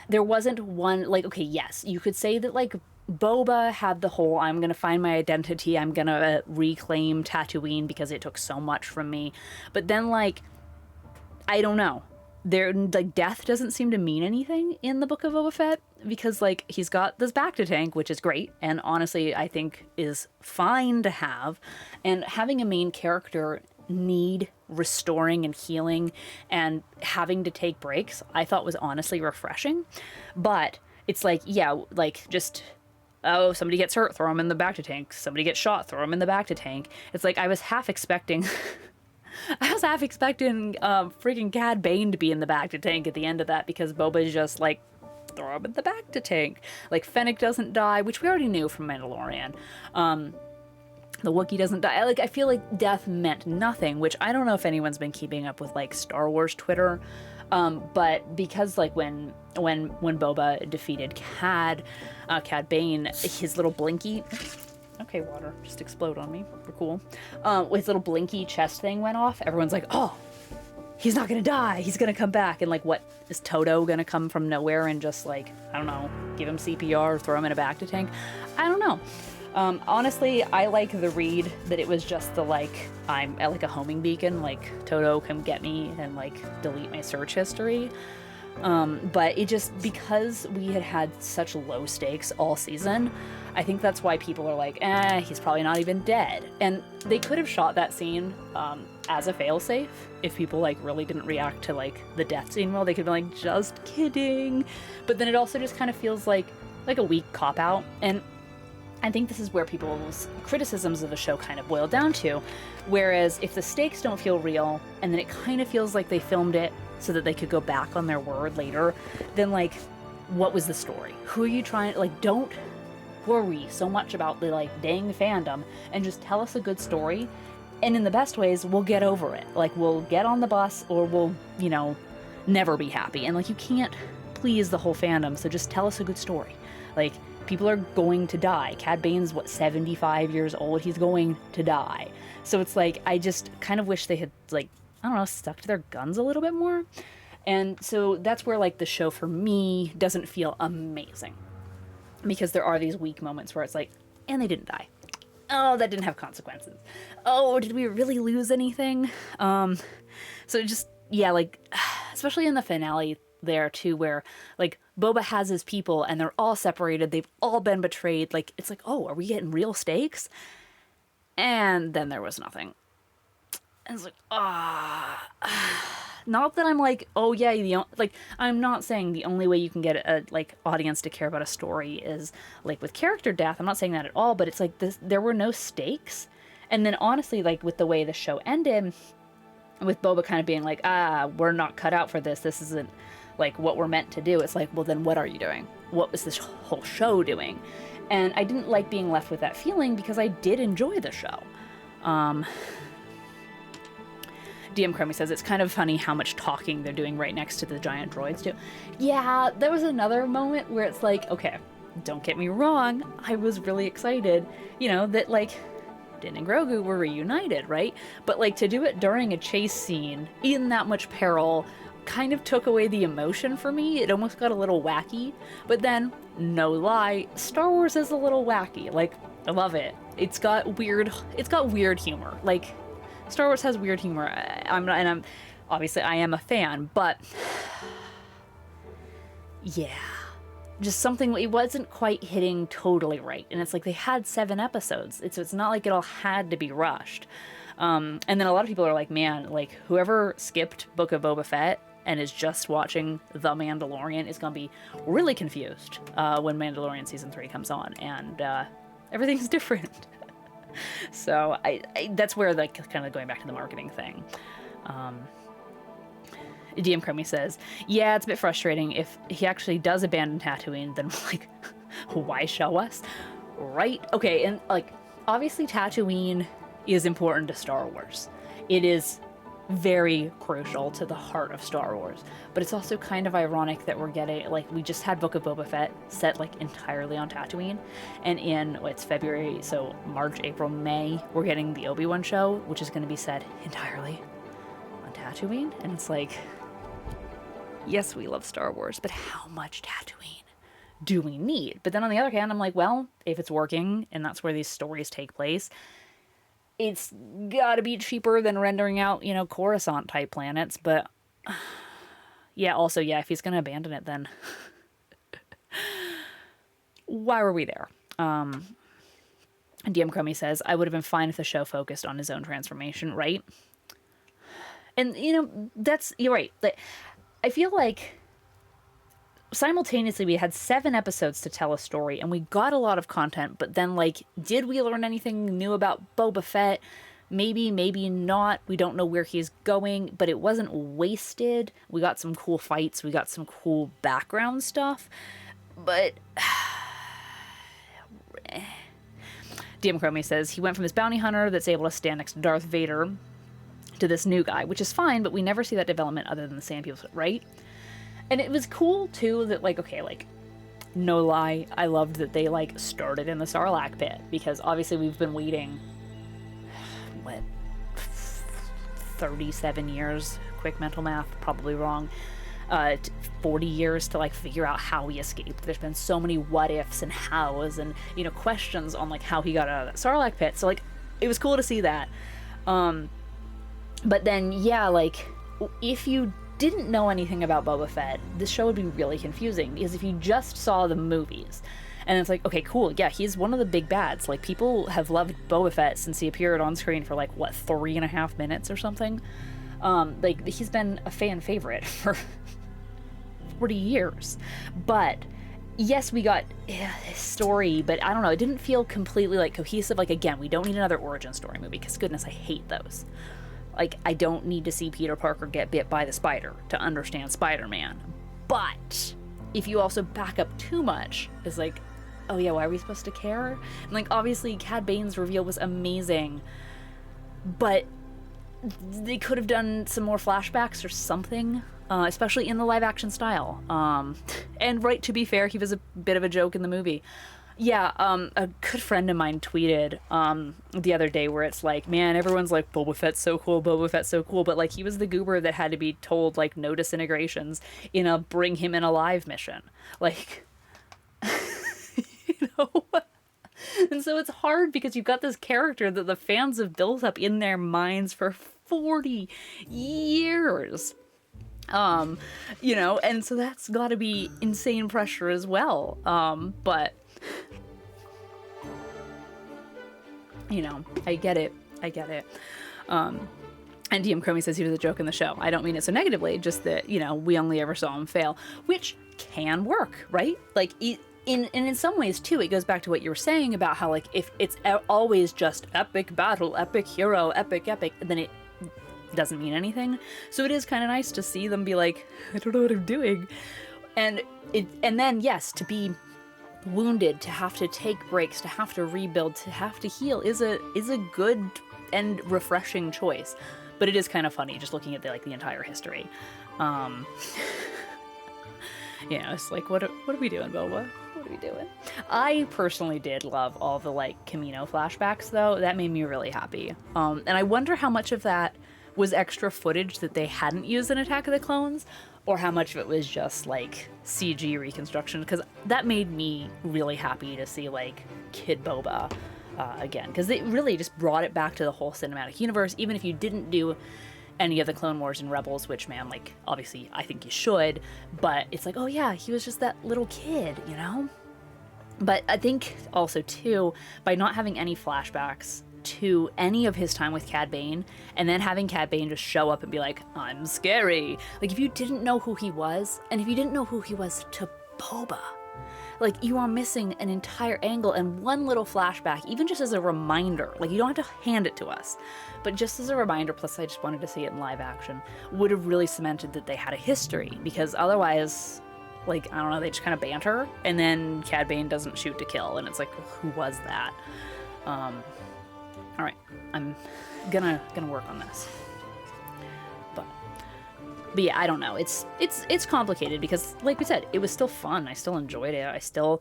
There wasn't one, like, okay, yes, you could say that, like, Boba had the whole, I'm gonna find my identity, I'm gonna reclaim Tatooine because it took so much from me. But then, like, I don't know. Like, death doesn't seem to mean anything in the Book of Boba Fett, because, like, he's got this back to tank, which is great, and honestly, I think is fine to have. And having a main character need restoring and healing and having to take breaks, I thought was honestly refreshing. But it's like, yeah, like, just oh, somebody gets hurt, throw him in the back to tank. Somebody gets shot, throw him in the back to tank. It's like I was half expecting freaking Cad Bane to be in the back to tank at the end of that, because Boba's just like, throw him in the back to tank. Like, Fennec doesn't die, which we already knew from Mandalorian. The Wookiee doesn't die. Like, I feel like death meant nothing, which I don't know if anyone's been keeping up with, like, Star Wars Twitter. But because, like, when Boba defeated Cad Bane, his little blinky... Okay, water, just explode on me. We're cool. His little blinky chest thing went off. Everyone's like, oh, he's not gonna die. He's gonna come back. And, like, what, is Toto gonna come from nowhere and just, like, I don't know, give him CPR, throw him in a back to tank? I don't know. Honestly, I like the read that it was just the, like, I'm at, like, a homing beacon, like, Toto, come get me, and, like, delete my search history. But it just, because we had such low stakes all season, I think that's why people are like, he's probably not even dead. And they could have shot that scene as a failsafe if people, like, really didn't react to, like, the death scene well. They could be like, just kidding. But then it also just kind of feels like a weak cop-out. And I think this is where people's criticisms of the show kind of boil down to. Whereas if the stakes don't feel real, and then it kind of feels like they filmed it so that they could go back on their word later, then, like, what was the story? Who are you trying to, like, don't worry so much about the, like, dang fandom, and just tell us a good story, and in the best ways, we'll get over it. Like, we'll get on the bus, or we'll, you know, never be happy. And, like, you can't please the whole fandom, so just tell us a good story. Like, people are going to die. Cad Bane's, 75 years old? He's going to die. So it's like, I just kind of wish they had, like, I don't know, stuck to their guns a little bit more. And so that's where, like, the show for me doesn't feel amazing. Because there are these weak moments where it's like, and they didn't die. Oh, that didn't have consequences. Oh, did we really lose anything? So just, yeah, like, especially in the finale there too, where, like, Boba has his people and they're all separated. They've all been betrayed. Like, it's like, oh, are we getting real stakes? And then there was nothing. And it's like, not that I'm like, oh yeah, like, I'm not saying the only way you can get a, like, audience to care about a story is, like, with character death. I'm not saying that at all, but it's like there were no stakes. And then honestly, like, with the way the show ended, with Boba kind of being like, we're not cut out for this. This isn't, like, what we're meant to do. It's like, well, then what are you doing? What was this whole show doing? And I didn't like being left with that feeling, because I did enjoy the show. DM Crummy says, it's kind of funny how much talking they're doing right next to the giant droids too. Yeah, there was another moment where it's like, okay, don't get me wrong, I was really excited, you know, that, like, Din and Grogu were reunited, right? But, like, to do it during a chase scene in that much peril kind of took away the emotion for me. It almost got a little wacky. But then, no lie, Star Wars is a little wacky. Like, I love it. It's got weird humor. Like, Star Wars has weird humor. I'm obviously I am a fan, but yeah, just something, it wasn't quite hitting totally right. And it's like, they had 7 episodes. It's not like it all had to be rushed. And then a lot of people are like, man, like, whoever skipped Book of Boba Fett and is just watching The Mandalorian is gonna be really confused when Mandalorian season 3 comes on, and everything's different. So I that's where, like, kind of going back to the marketing thing. DM Crummy says, yeah, it's a bit frustrating. If he actually does abandon Tatooine, then, like, why show us? Right? Okay, and, like, obviously Tatooine is important to Star Wars. It is very crucial to the heart of Star Wars. But it's also kind of ironic that we're getting, like, we just had Book of Boba Fett set, like, entirely on Tatooine. And it's February, so March, April, May, we're getting the Obi-Wan show, which is going to be set entirely on Tatooine. And it's like, yes, we love Star Wars, but how much Tatooine do we need? But then on the other hand, I'm like, well, if it's working and that's where these stories take place, it's gotta be cheaper than rendering out, you know, Coruscant type planets. But yeah, also, yeah, if he's gonna abandon it, then why were we there? DM Crummy says, I would have been fine if the show focused on his own transformation, right? And, you know, you're right. Like, I feel like simultaneously we had 7 episodes to tell a story, and we got a lot of content, but then, like, did we learn anything new about Boba Fett? Maybe, maybe not. We don't know where he's going, but it wasn't wasted. We got some cool fights, we got some cool background stuff, but DM Chromie says he went from his bounty hunter that's able to stand next to Darth Vader to this new guy, which is fine, but we never see that development other than the Sand People, right? And it was cool, too, that, like, okay, like, no lie, I loved that they, like, started in the Sarlacc pit, because obviously we've been waiting, what, 37 years, quick mental math, probably wrong, 40 years to, like, figure out how he escaped. There's been so many what ifs and hows and, you know, questions on, like, how he got out of that Sarlacc pit, so, like, it was cool to see that. But then, yeah, like, if you didn't know anything about Boba Fett, this show would be really confusing, because if you just saw the movies, and it's like, okay, cool, yeah, he's one of the big bads. Like, people have loved Boba Fett since he appeared on screen for, like, what, 3.5 minutes or something? Like, he's been a fan favorite for 40 years. But, yes, we got his story, but I don't know, it didn't feel completely, like, cohesive. Like, again, we don't need another origin story movie, because, goodness, I hate those. Like, I don't need to see Peter Parker get bit by the spider to understand Spider-Man. But if you also back up too much, it's like, oh yeah, why are we supposed to care? And, like, obviously Cad Bane's reveal was amazing, but they could have done some more flashbacks or something, especially in the live-action style. And right, to be fair, he was a bit of a joke in the movie. Yeah, a good friend of mine tweeted the other day where it's like, man, everyone's like, Boba Fett's so cool, Boba Fett's so cool, but, like, he was the goober that had to be told, like, no disintegrations in a bring him in alive mission. Like, you know? And so it's hard because you've got this character that the fans have built up in their minds for 40 years. You know, and so that's got to be insane pressure as well. But you know, I get it. And DM Chromie says he was a joke in the show. I don't mean it so negatively, just that, you know, we only ever saw him fail, which can work, right? Like, in some ways, too, it goes back to what you were saying about how, like, if it's always just epic battle, epic hero, epic, then it doesn't mean anything. So it is kind of nice to see them be like, I don't know what I'm doing. And then, yes, to be wounded, to have to take breaks, to have to rebuild, to have to heal is a good and refreshing choice. But it is kind of funny just looking at the entire history. You know, it's like, what are we doing, Boba? What are we doing? I personally did love all the, like, Camino flashbacks, though. That made me really happy. And I wonder how much of that was extra footage that they hadn't used in Attack of the Clones, or how much of it was just, like, CG reconstruction, because that made me really happy to see, like, Kid Boba again, because they really just brought it back to the whole cinematic universe, even if you didn't do any of the Clone Wars and Rebels, which, man, like, obviously I think you should, but it's like, oh yeah, he was just that little kid, you know? But I think also, too, by not having any flashbacks to any of his time with Cad Bane, and then having Cad Bane just show up and be like, I'm scary. Like, if you didn't know who he was, and if you didn't know who he was to Boba, like, you are missing an entire angle and one little flashback, even just as a reminder. Like, you don't have to hand it to us, but just as a reminder, plus I just wanted to see it in live action, would have really cemented that they had a history, because otherwise, like, I don't know, they just kind of banter, and then Cad Bane doesn't shoot to kill, and it's like, who was that? All right, I'm gonna work on this. But yeah, I don't know. It's complicated because, like we said, it was still fun. I still enjoyed it. I still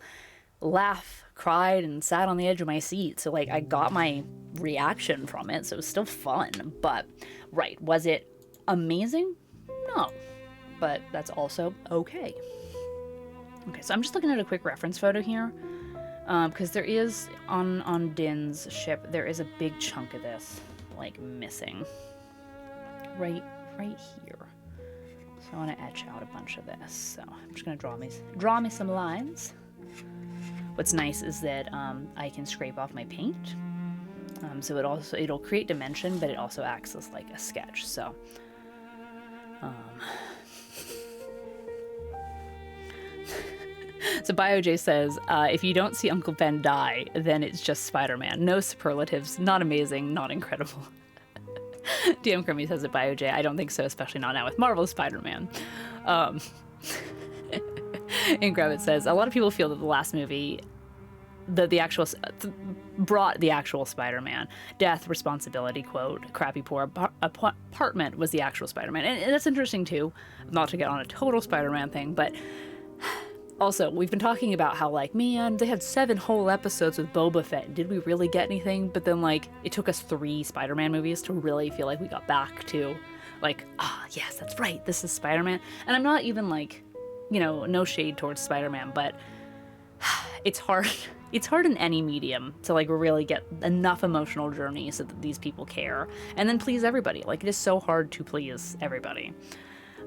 laughed, cried, and sat on the edge of my seat. So, like, I got my reaction from it. So it was still fun. But, right, was it amazing? No. But that's also okay. Okay, so I'm just looking at a quick reference photo here. Because there is, on Din's ship, there is a big chunk of this, like, missing. Right here. So I want to etch out a bunch of this. So I'm just going to draw me some lines. What's nice is that I can scrape off my paint. So it'll create dimension, but it also acts as, like, a sketch. So So BioJ says, if you don't see Uncle Ben die, then it's just Spider-Man. No superlatives, not amazing, not incredible. DM Crummy says at BioJ, I don't think so, especially not now with Marvel's Spider-Man. And Gravit says, a lot of people feel that the last movie, the actual brought the actual Spider-Man. Death, responsibility, quote, crappy poor apartment was the actual Spider-Man. And that's interesting too, not to get on a total Spider-Man thing, but also, we've been talking about how, like, man, they had 7 whole episodes with Boba Fett. Did we really get anything? But then, like, it took us 3 Spider-Man movies to really feel like we got back to, like, yes, that's right, this is Spider-Man. And I'm not even, like, you know, no shade towards Spider-Man, but it's hard. It's hard in any medium to, like, really get enough emotional journey so that these people care. And then please everybody. Like, it is so hard to please everybody.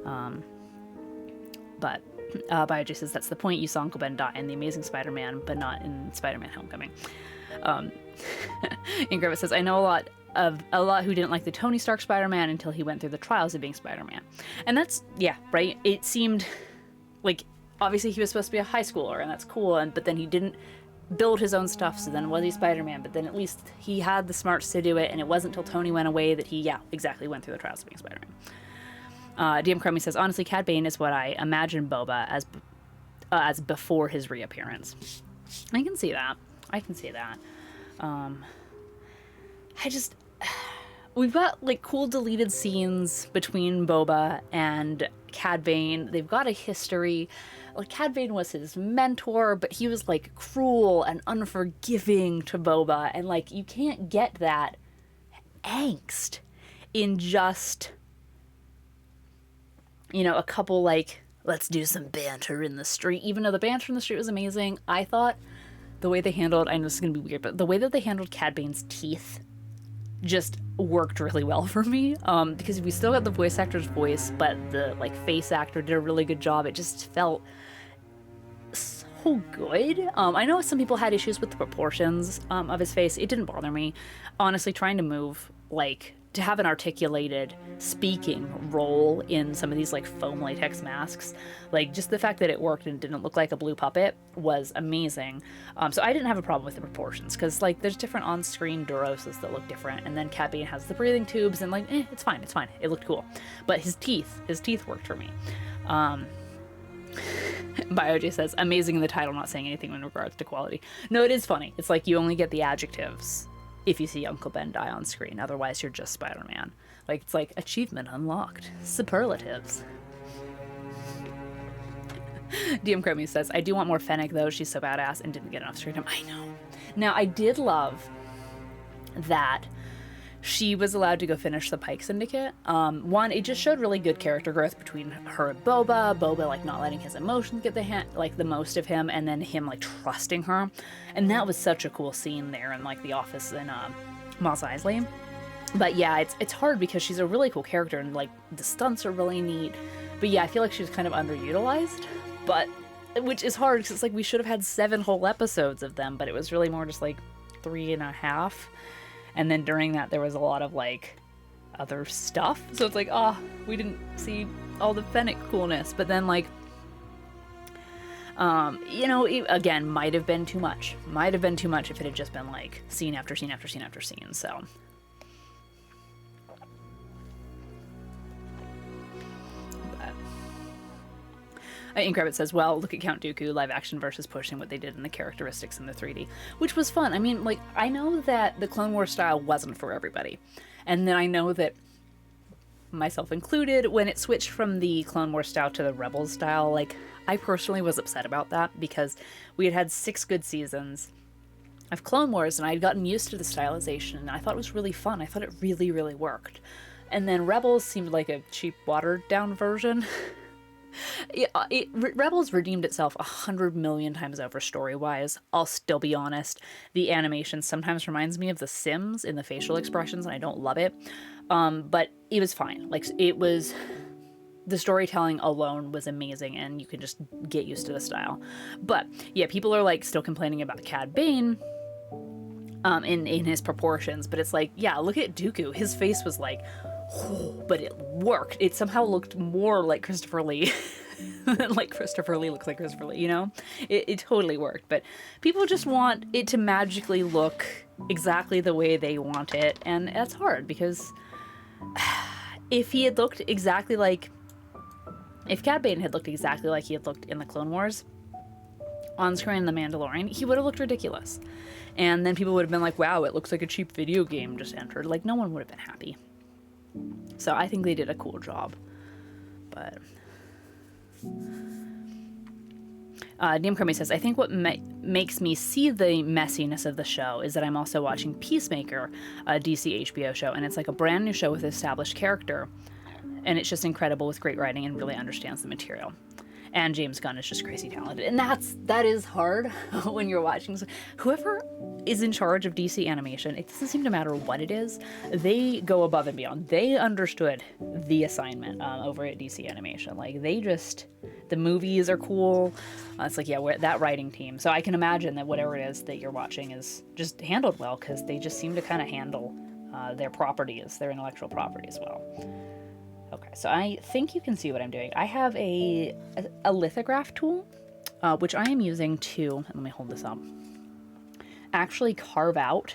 But... BioJ says that's the point. You saw Uncle Ben die in The Amazing Spider-Man, but not in Spider-Man Homecoming. Ingrid says, I know a lot who didn't like the Tony Stark Spider-Man until he went through the trials of being Spider-Man. And that's, yeah, right? It seemed like, obviously he was supposed to be a high schooler, and that's cool, but then he didn't build his own stuff, so then was he Spider-Man? But then at least he had the smarts to do it, and it wasn't until Tony went away that he, yeah, exactly went through the trials of being Spider-Man. DM Crummy says, honestly, Cad Bane is what I imagine Boba as before his reappearance. I can see that. We've got, like, cool deleted scenes between Boba and Cad Bane. They've got a history. Like, Cad Bane was his mentor, but he was, like, cruel and unforgiving to Boba. And, like, you can't get that angst in just... you know, a couple, like, let's do some banter in the street. Even though the banter in the street was amazing, I thought the way they handled, I know this is going to be weird, but the way that they handled Cad Bane's teeth just worked really well for me. Because we still got the voice actor's voice, but the, like, face actor did a really good job. It just felt so good. I know some people had issues with the proportions of his face. It didn't bother me. Honestly, trying to move, like... to have an articulated speaking role in some of these, like, foam latex masks, like, just the fact that it worked and didn't look like a blue puppet was amazing. So I didn't have a problem with the proportions, because, like, there's different on-screen Duroses that look different, and then Cad Bane has the breathing tubes, and, like, it's fine, it looked cool. But his teeth worked for me. BioJ says, amazing in the title, not saying anything in regards to quality. No, it is funny. It's like you only get the adjectives if you see Uncle Ben die on screen. Otherwise, you're just Spider-Man. Like, it's like, achievement unlocked. Superlatives. DM Crummy says, I do want more Fennec, though. She's so badass and didn't get enough screen time. I know. Now, I did love that she was allowed to go finish the Pike Syndicate. One, it just showed really good character growth between her and Boba, like, not letting his emotions get the most of him, and then him, like, trusting her. And that was such a cool scene there in, like, the office in Mos Eisley. But yeah, it's hard because she's a really cool character, and, like, the stunts are really neat. But yeah, I feel like she was kind of underutilized, but which is hard because it's like we should have had 7 whole episodes of them, but it was really more just like 3.5. And then during that, there was a lot of, like, other stuff. So it's like, we didn't see all the Fennec coolness. But then, like, you know, again, might have been too much. Might have been too much if it had just been, like, scene after scene after scene after scene. So. Incredible says, well, look at Count Dooku live action versus pushing what they did in the characteristics in the 3D, which was fun. I mean, like, I know that the Clone Wars style wasn't for everybody. And then I know that, myself included, when it switched from the Clone Wars style to the Rebels style, like, I personally was upset about that because we had 6 good seasons of Clone Wars and I had gotten used to the stylization and I thought it was really fun. I thought it really, really worked. And then Rebels seemed like a cheap, watered-down version. Rebels redeemed itself 100 million times over story-wise. I'll still be honest. The animation sometimes reminds me of The Sims in the facial expressions, and I don't love it. But it was fine. Like, it was... The storytelling alone was amazing, and you can just get used to the style. But, yeah, people are, like, still complaining about Cad Bane in his proportions. But it's like, yeah, look at Dooku. His face was like... but it worked. It somehow looked more like Christopher Lee like Christopher Lee looks like Christopher Lee, you know? It totally worked. But people just want it to magically look exactly the way they want it. And that's hard because if he had looked exactly like... If Cad Bane had looked exactly like he had looked in the Clone Wars on screen in The Mandalorian, he would have looked ridiculous. And then people would have been like, wow, it looks like a cheap video game just entered. Like, no one would have been happy. So I think they did a cool job. But... DM Crummy says, I think what makes me see the messiness of the show is that I'm also watching Peacemaker, a DC HBO show, and it's like a brand new show with an established character. And it's just incredible with great writing and really understands the material. And James Gunn is just crazy talented. And that is hard when you're watching. Whoever is in charge of DC animation, it doesn't seem to matter what it is. They go above and beyond. They understood the assignment over at DC Animation. Like, the movies are cool. It's like, yeah, we're that writing team. So I can imagine that whatever it is that you're watching is just handled well, because they just seem to kind of handle their properties, their intellectual property as well. Okay, so I think you can see what I'm doing. I have a lithograph tool, which I am using to, let me hold this up, actually carve out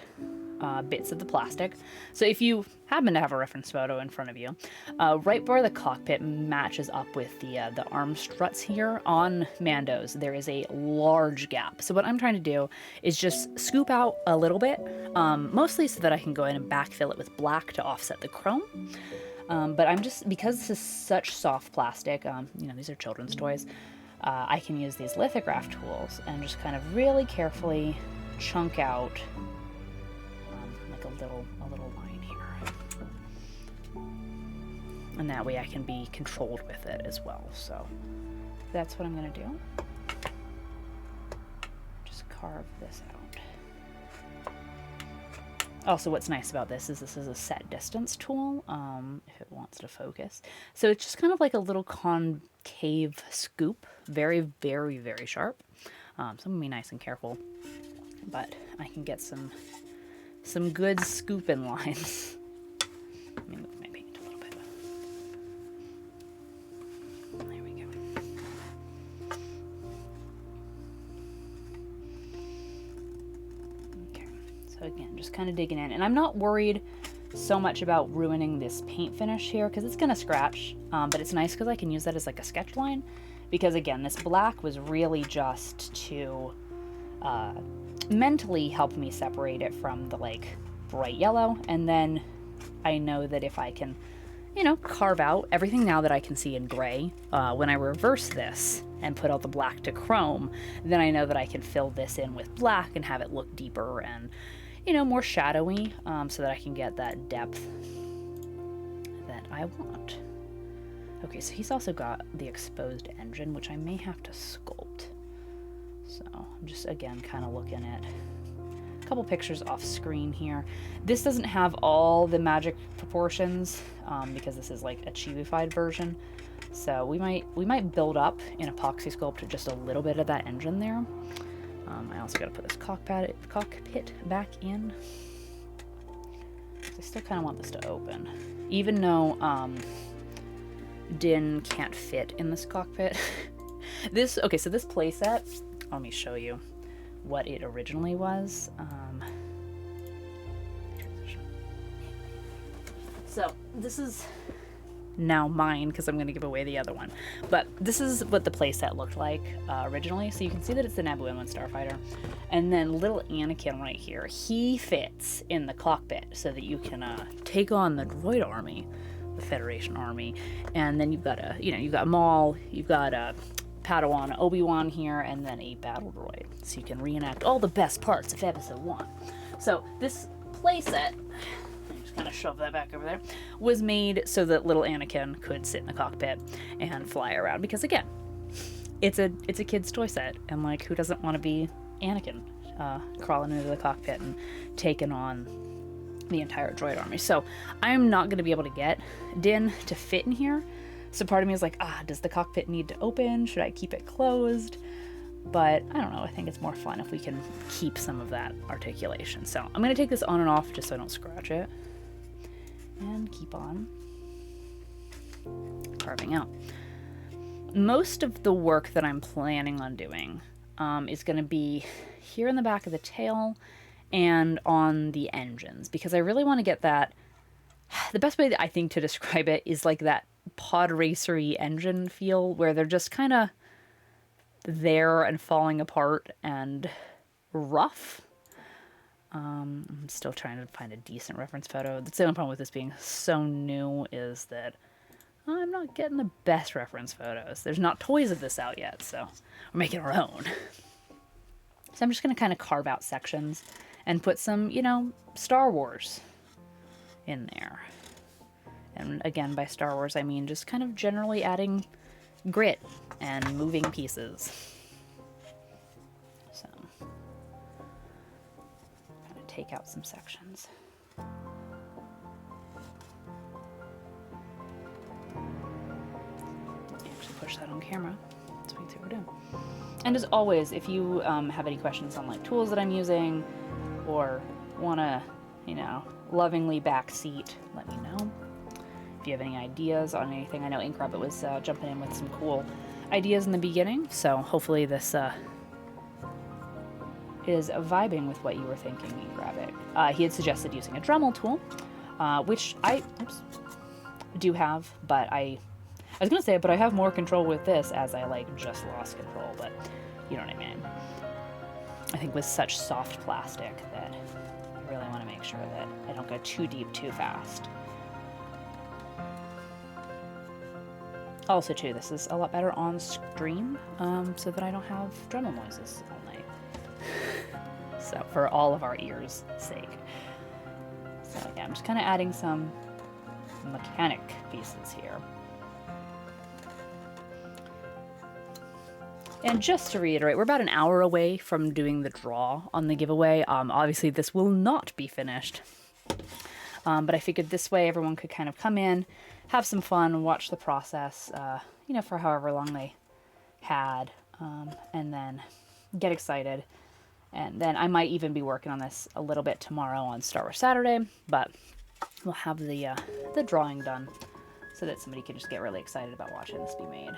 bits of the plastic. So if you happen to have a reference photo in front of you, right where the cockpit matches up with the arm struts here on Mando's, there is a large gap. So what I'm trying to do is just scoop out a little bit, mostly so that I can go in and backfill it with black to offset the chrome. But I'm just, because this is such soft plastic, you know, these are children's toys, I can use these lithograph tools and just kind of really carefully chunk out like a little line here. And that way I can be controlled with it as well. So that's what I'm going to do. Just carve this out. Also, what's nice about this is a set distance tool, if it wants to focus. So it's just kind of like a little concave scoop, very, very, very sharp. So I'm gonna be nice and careful, but I can get some good scooping lines. Let me move my paint a little bit. There we go. So again, just kind of digging in. And I'm not worried so much about ruining this paint finish here, because it's going to scratch. But it's nice because I can use that as like a sketch line. Because again, this black was really just to mentally help me separate it from the like bright yellow. And then I know that if I can, you know, carve out everything now that I can see in gray, when I reverse this and put out the black to chrome, then I know that I can fill this in with black and have it look deeper and, you know, more shadowy, so that I can get that depth that I want. Okay, so he's also got the exposed engine, which I may have to sculpt. So I'm just, again, kind of looking at a couple pictures off screen here. This doesn't have all the magic proportions, because this is like a chibified version. So we might build up in epoxy sculpt just a little bit of that engine there. I also got to put this cockpit back in. I still kind of want this to open, even though Din can't fit in this cockpit. So this playset, let me show you what it originally was. So this is now mine because I'm going to give away the other one. But this is what the playset looked like originally. So you can see that it's the Naboo N-1 Starfighter. And then little Anakin right here, he fits in the cockpit so that you can take on the droid army, the Federation army. And then you've got you've got Maul, you've got Padawan Obi-Wan here, and then a battle droid. So you can reenact all the best parts of Episode 1. So this playset, kind of shove that back over there, was made so that little Anakin could sit in the cockpit and fly around, because again, it's a kid's toy set, and like, who doesn't want to be Anakin crawling into the cockpit and taking on the entire droid army? So I'm not going to be able to get Din to fit in here, so part of me is like, does the cockpit need to open? Should I keep it closed? But I don't know, I think it's more fun if we can keep some of that articulation. So I'm going to take this on and off just so I don't scratch it. And keep on carving out. most of the work that I'm planning on doing is going to be here in the back of the tail and on the engines, because I really want to get that. The best way that I think to describe it is like that pod racery engine feel where they're just kind of there and falling apart and rough. I'm still trying to find a decent reference photo. That's the only problem with this being so new, is that I'm not getting the best reference photos. There's not toys of this out yet, so we're making our own. So I'm just going to kind of carve out sections and put some, you know, Star Wars in there. And again, by Star Wars, I mean just kind of generally adding grit and moving pieces. So, I'm going to take out some sections. Actually push that on camera so we can see what we're doing. And as always, if you have any questions on like tools that I'm using, or want to, you know, lovingly backseat, let me know. If you have any ideas on anything, I know Ink Rabbit was jumping in with some cool ideas in the beginning, so hopefully this is vibing with what you were thinking, Ink Rabbit. He had suggested using a Dremel tool, which I do have, but I was gonna say, but I have more control with this, as I like just lost control, but you know what I mean. I think with such soft plastic that I really want to make sure that I don't go too deep too fast. Also too, this is a lot better on stream, so that I don't have Dremel noises all night. So for all of our ears' sake. So yeah, I'm just kind of adding some mechanic pieces here. And just to reiterate, we're about an hour away from doing the draw on the giveaway. Obviously this will not be finished, but I figured this way everyone could kind of come in, have some fun, watch the process, you know, for however long they had, and then get excited. And then I might even be working on this a little bit tomorrow on Star Wars Saturday, but we'll have the drawing done so that somebody can just get really excited about watching this be made.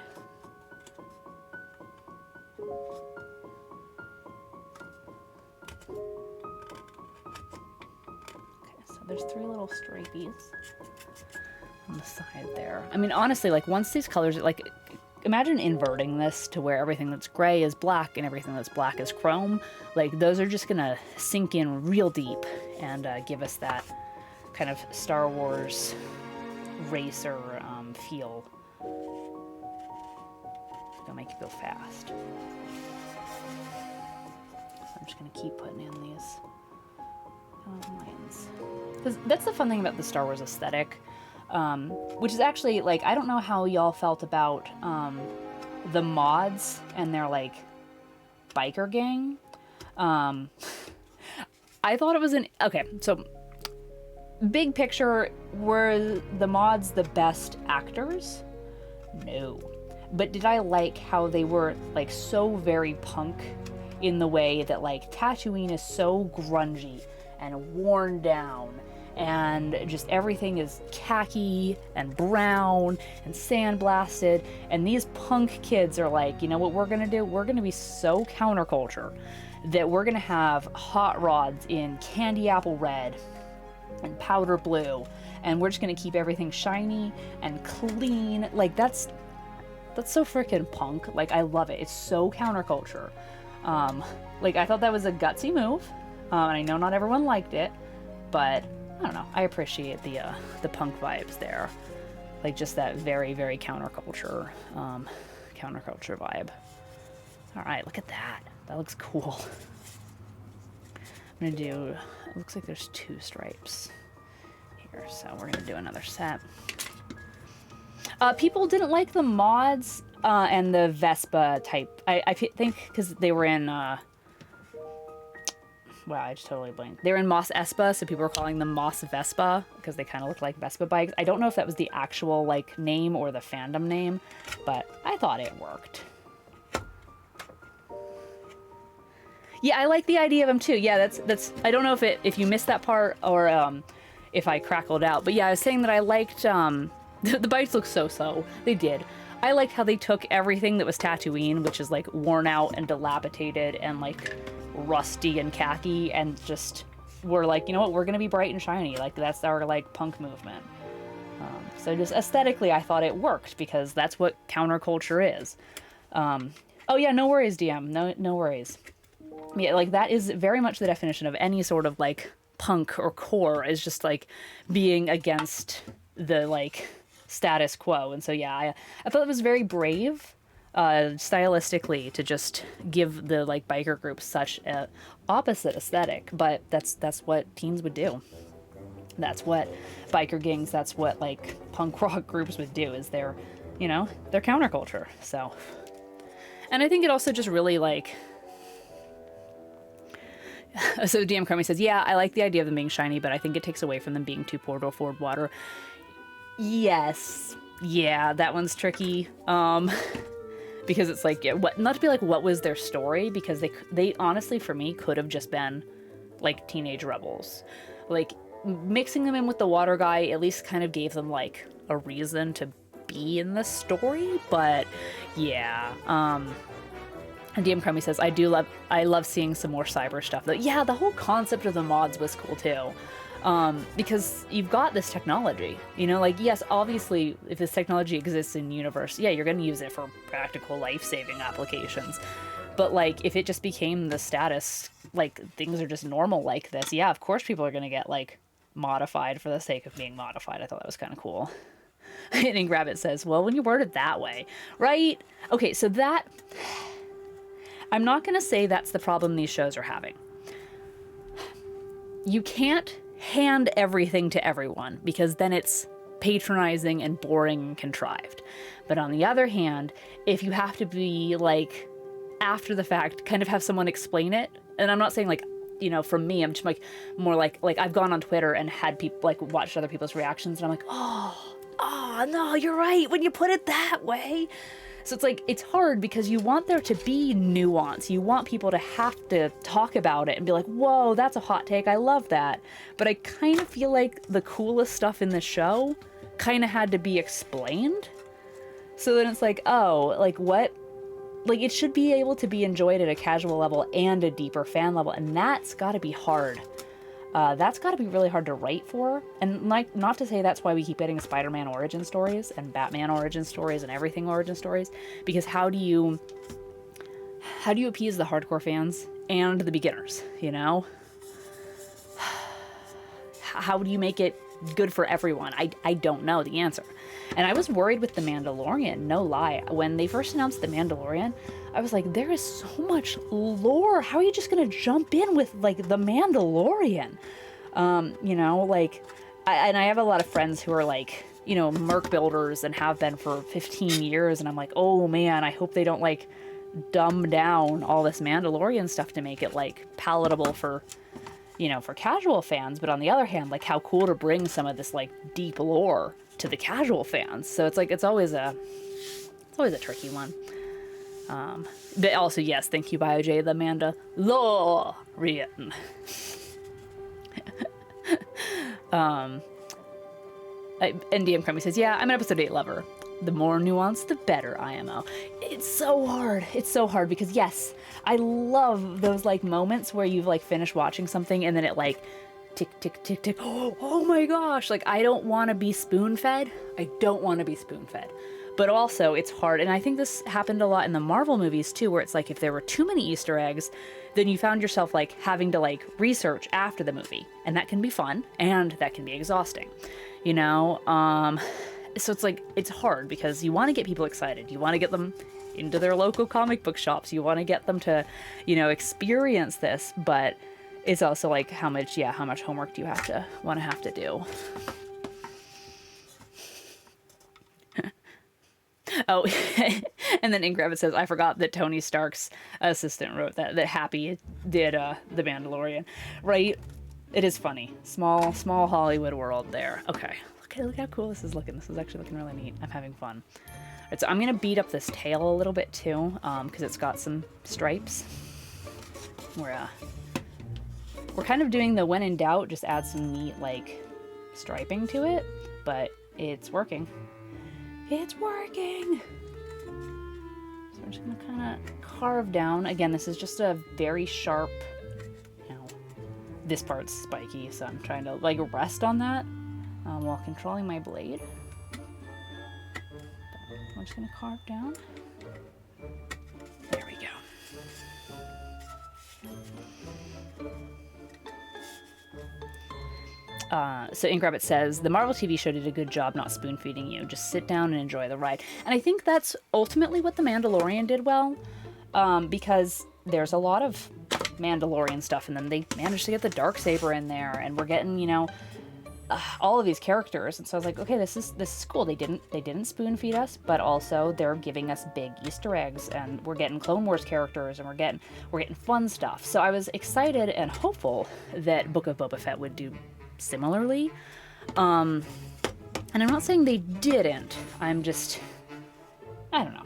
There's 3 little stripies on the side there. I mean, honestly, like once these colors, like imagine inverting this to where everything that's gray is black and everything that's black is chrome. Like those are just gonna sink in real deep and give us that kind of Star Wars racer feel. It's gonna make you go fast. So I'm just gonna keep putting in these lines. Because that's the fun thing about the Star Wars aesthetic, which is actually, like, I don't know how y'all felt about the mods and their, like, biker gang. I thought it was okay, so big picture, were the mods the best actors? No. But did I like how they were, like, so very punk in the way that, like, Tatooine is so grungy and worn down, and just everything is khaki and brown and sandblasted, and these punk kids are like, you know what we're gonna do? We're gonna be so counterculture that we're gonna have hot rods in candy apple red and powder blue, and we're just gonna keep everything shiny and clean. Like that's so freaking punk. Like I love it. It's so counterculture. Like I thought that was a gutsy move. And I know not everyone liked it, but I don't know. I appreciate the punk vibes there, like just that very, very counterculture vibe. All right, look at that. That looks cool. I'm gonna do. It looks like there's 2 stripes here, so we're gonna do another set. People didn't like the mods and the Vespa type. I think because they were in. Wow, I just totally blanked. They're in Moss Espa, so people were calling them Moss Vespa because they kind of look like Vespa bikes. I don't know if that was the actual like name or the fandom name, but I thought it worked. Yeah, I like the idea of them too. Yeah, that's. I don't know if you missed that part or if I crackled out, but yeah, I was saying that I liked the bikes look so. They did. I liked how they took everything that was Tatooine, which is like worn out and dilapidated and like rusty and khaki, and just were like, you know what, we're gonna be bright and shiny. Like that's our like punk movement. So just aesthetically, I thought it worked because that's what counterculture is. Oh yeah, no worries, DM. No worries. Yeah, like that is very much the definition of any sort of like punk or core, is just like being against the like status quo. And so yeah, I thought it was very brave stylistically to just give the like biker group such a opposite aesthetic, but that's what teens would do. That's what biker gangs, that's what like punk rock groups would do, is they're, you know, they're counterculture. So, and I think it also just really like, so DM Crummy says, yeah, I like the idea of them being shiny, but I think it takes away from them being too poor to afford water. Yes. Yeah, that one's tricky. Because it's like, what, not to be like, what was their story? Because they honestly, for me, could have just been like teenage rebels. Like, mixing them in with the water guy at least kind of gave them like a reason to be in the story. But yeah, and DM Crummy says, I love seeing some more cyber stuff. Yeah, the whole concept of the mods was cool too. Because you've got this technology, you know, like, yes, obviously if this technology exists in universe, yeah, you're going to use it for practical life-saving applications. But like, if it just became the status, like things are just normal like this, yeah, of course people are going to get like modified for the sake of being modified. I thought that was kind of cool. And Ink Rabbit says, well, when you word it that way, right? Okay, so that, I'm not going to say that's the problem these shows are having. You can't hand everything to everyone, because then it's patronizing and boring and contrived. But on the other hand, if you have to be like, after the fact, kind of have someone explain it, and I'm not saying like, you know, from me, I'm just like more like I've gone on Twitter and had people like watched other people's reactions, and I'm like, oh no, you're right when you put it that way. So it's like, it's hard because you want there to be nuance. You want people to have to talk about it and be like, whoa, that's a hot take. I love that. But I kind of feel like the coolest stuff in the show kind of had to be explained. So then it's like, oh, like what? Like, it should be able to be enjoyed at a casual level and a deeper fan level, and that's got to be hard. That's got to be really hard to write for. And like, not to say that's why we keep getting Spider-Man origin stories and Batman origin stories and everything origin stories, because how do you appease the hardcore fans and the beginners, you know? How do you make it good for everyone? I don't know the answer. And I was worried with The Mandalorian, no lie. When they first announced The Mandalorian, I was like, there is so much lore. How are you just going to jump in with, like, The Mandalorian? You know, like, I have a lot of friends who are, like, you know, merc builders and have been for 15 years. And I'm like, oh, man, I hope they don't, like, dumb down all this Mandalorian stuff to make it, like, palatable for, you know, for casual fans. But on the other hand, like, how cool to bring some of this, like, deep lore to the casual fans. So it's like, it's always a tricky one. But also, yes, thank you, BioJ, the Mandalorian. NDM Crummy says, yeah, I'm an episode 8 lover. The more nuanced, the better, IMO. It's so hard. It's so hard because, yes, I love those, like, moments where you've, like, finished watching something and then it, like, tick, tick, tick, tick. Oh my gosh. Like, I don't want to be spoon-fed. I don't want to be spoon-fed. But also, it's hard. And I think this happened a lot in the Marvel movies, too, where it's like, if there were too many Easter eggs, then you found yourself, like, having to, like, research after the movie. And that can be fun, and that can be exhausting. You know? So it's like, it's hard because you want to get people excited. You want to get them into their local comic book shops. You want to get them to, you know, experience this, but it's also like, how much homework do you have to do? Oh, and then Ink Rabbit says, I forgot that Tony Stark's assistant wrote that Happy did The Mandalorian, right? It is funny. Small Hollywood world there. Okay, look how cool this is looking. This is actually looking really neat. I'm having fun. All right, so I'm gonna beat up this tail a little bit too, because it's got some stripes. We're kind of doing the when in doubt, just add some neat, like, striping to it, but it's working. It's working! just gonna kind of carve down. Again, this is just a very sharp, this part's spiky, so I'm trying to like rest on that while controlling my blade. I'm just gonna carve down. There we go. So Ink Rabbit says, the Marvel TV show did a good job not spoon-feeding you. Just sit down and enjoy the ride. And I think that's ultimately what The Mandalorian did well, because there's a lot of Mandalorian stuff, and then they managed to get the Darksaber in there, and we're getting, all of these characters. And so I was like, okay, this is cool. They didn't spoon-feed us, but also they're giving us big Easter eggs, and we're getting Clone Wars characters, and we're getting fun stuff. So I was excited and hopeful that Book of Boba Fett would do similarly, and I'm not saying they didn't. I'm just, I don't know.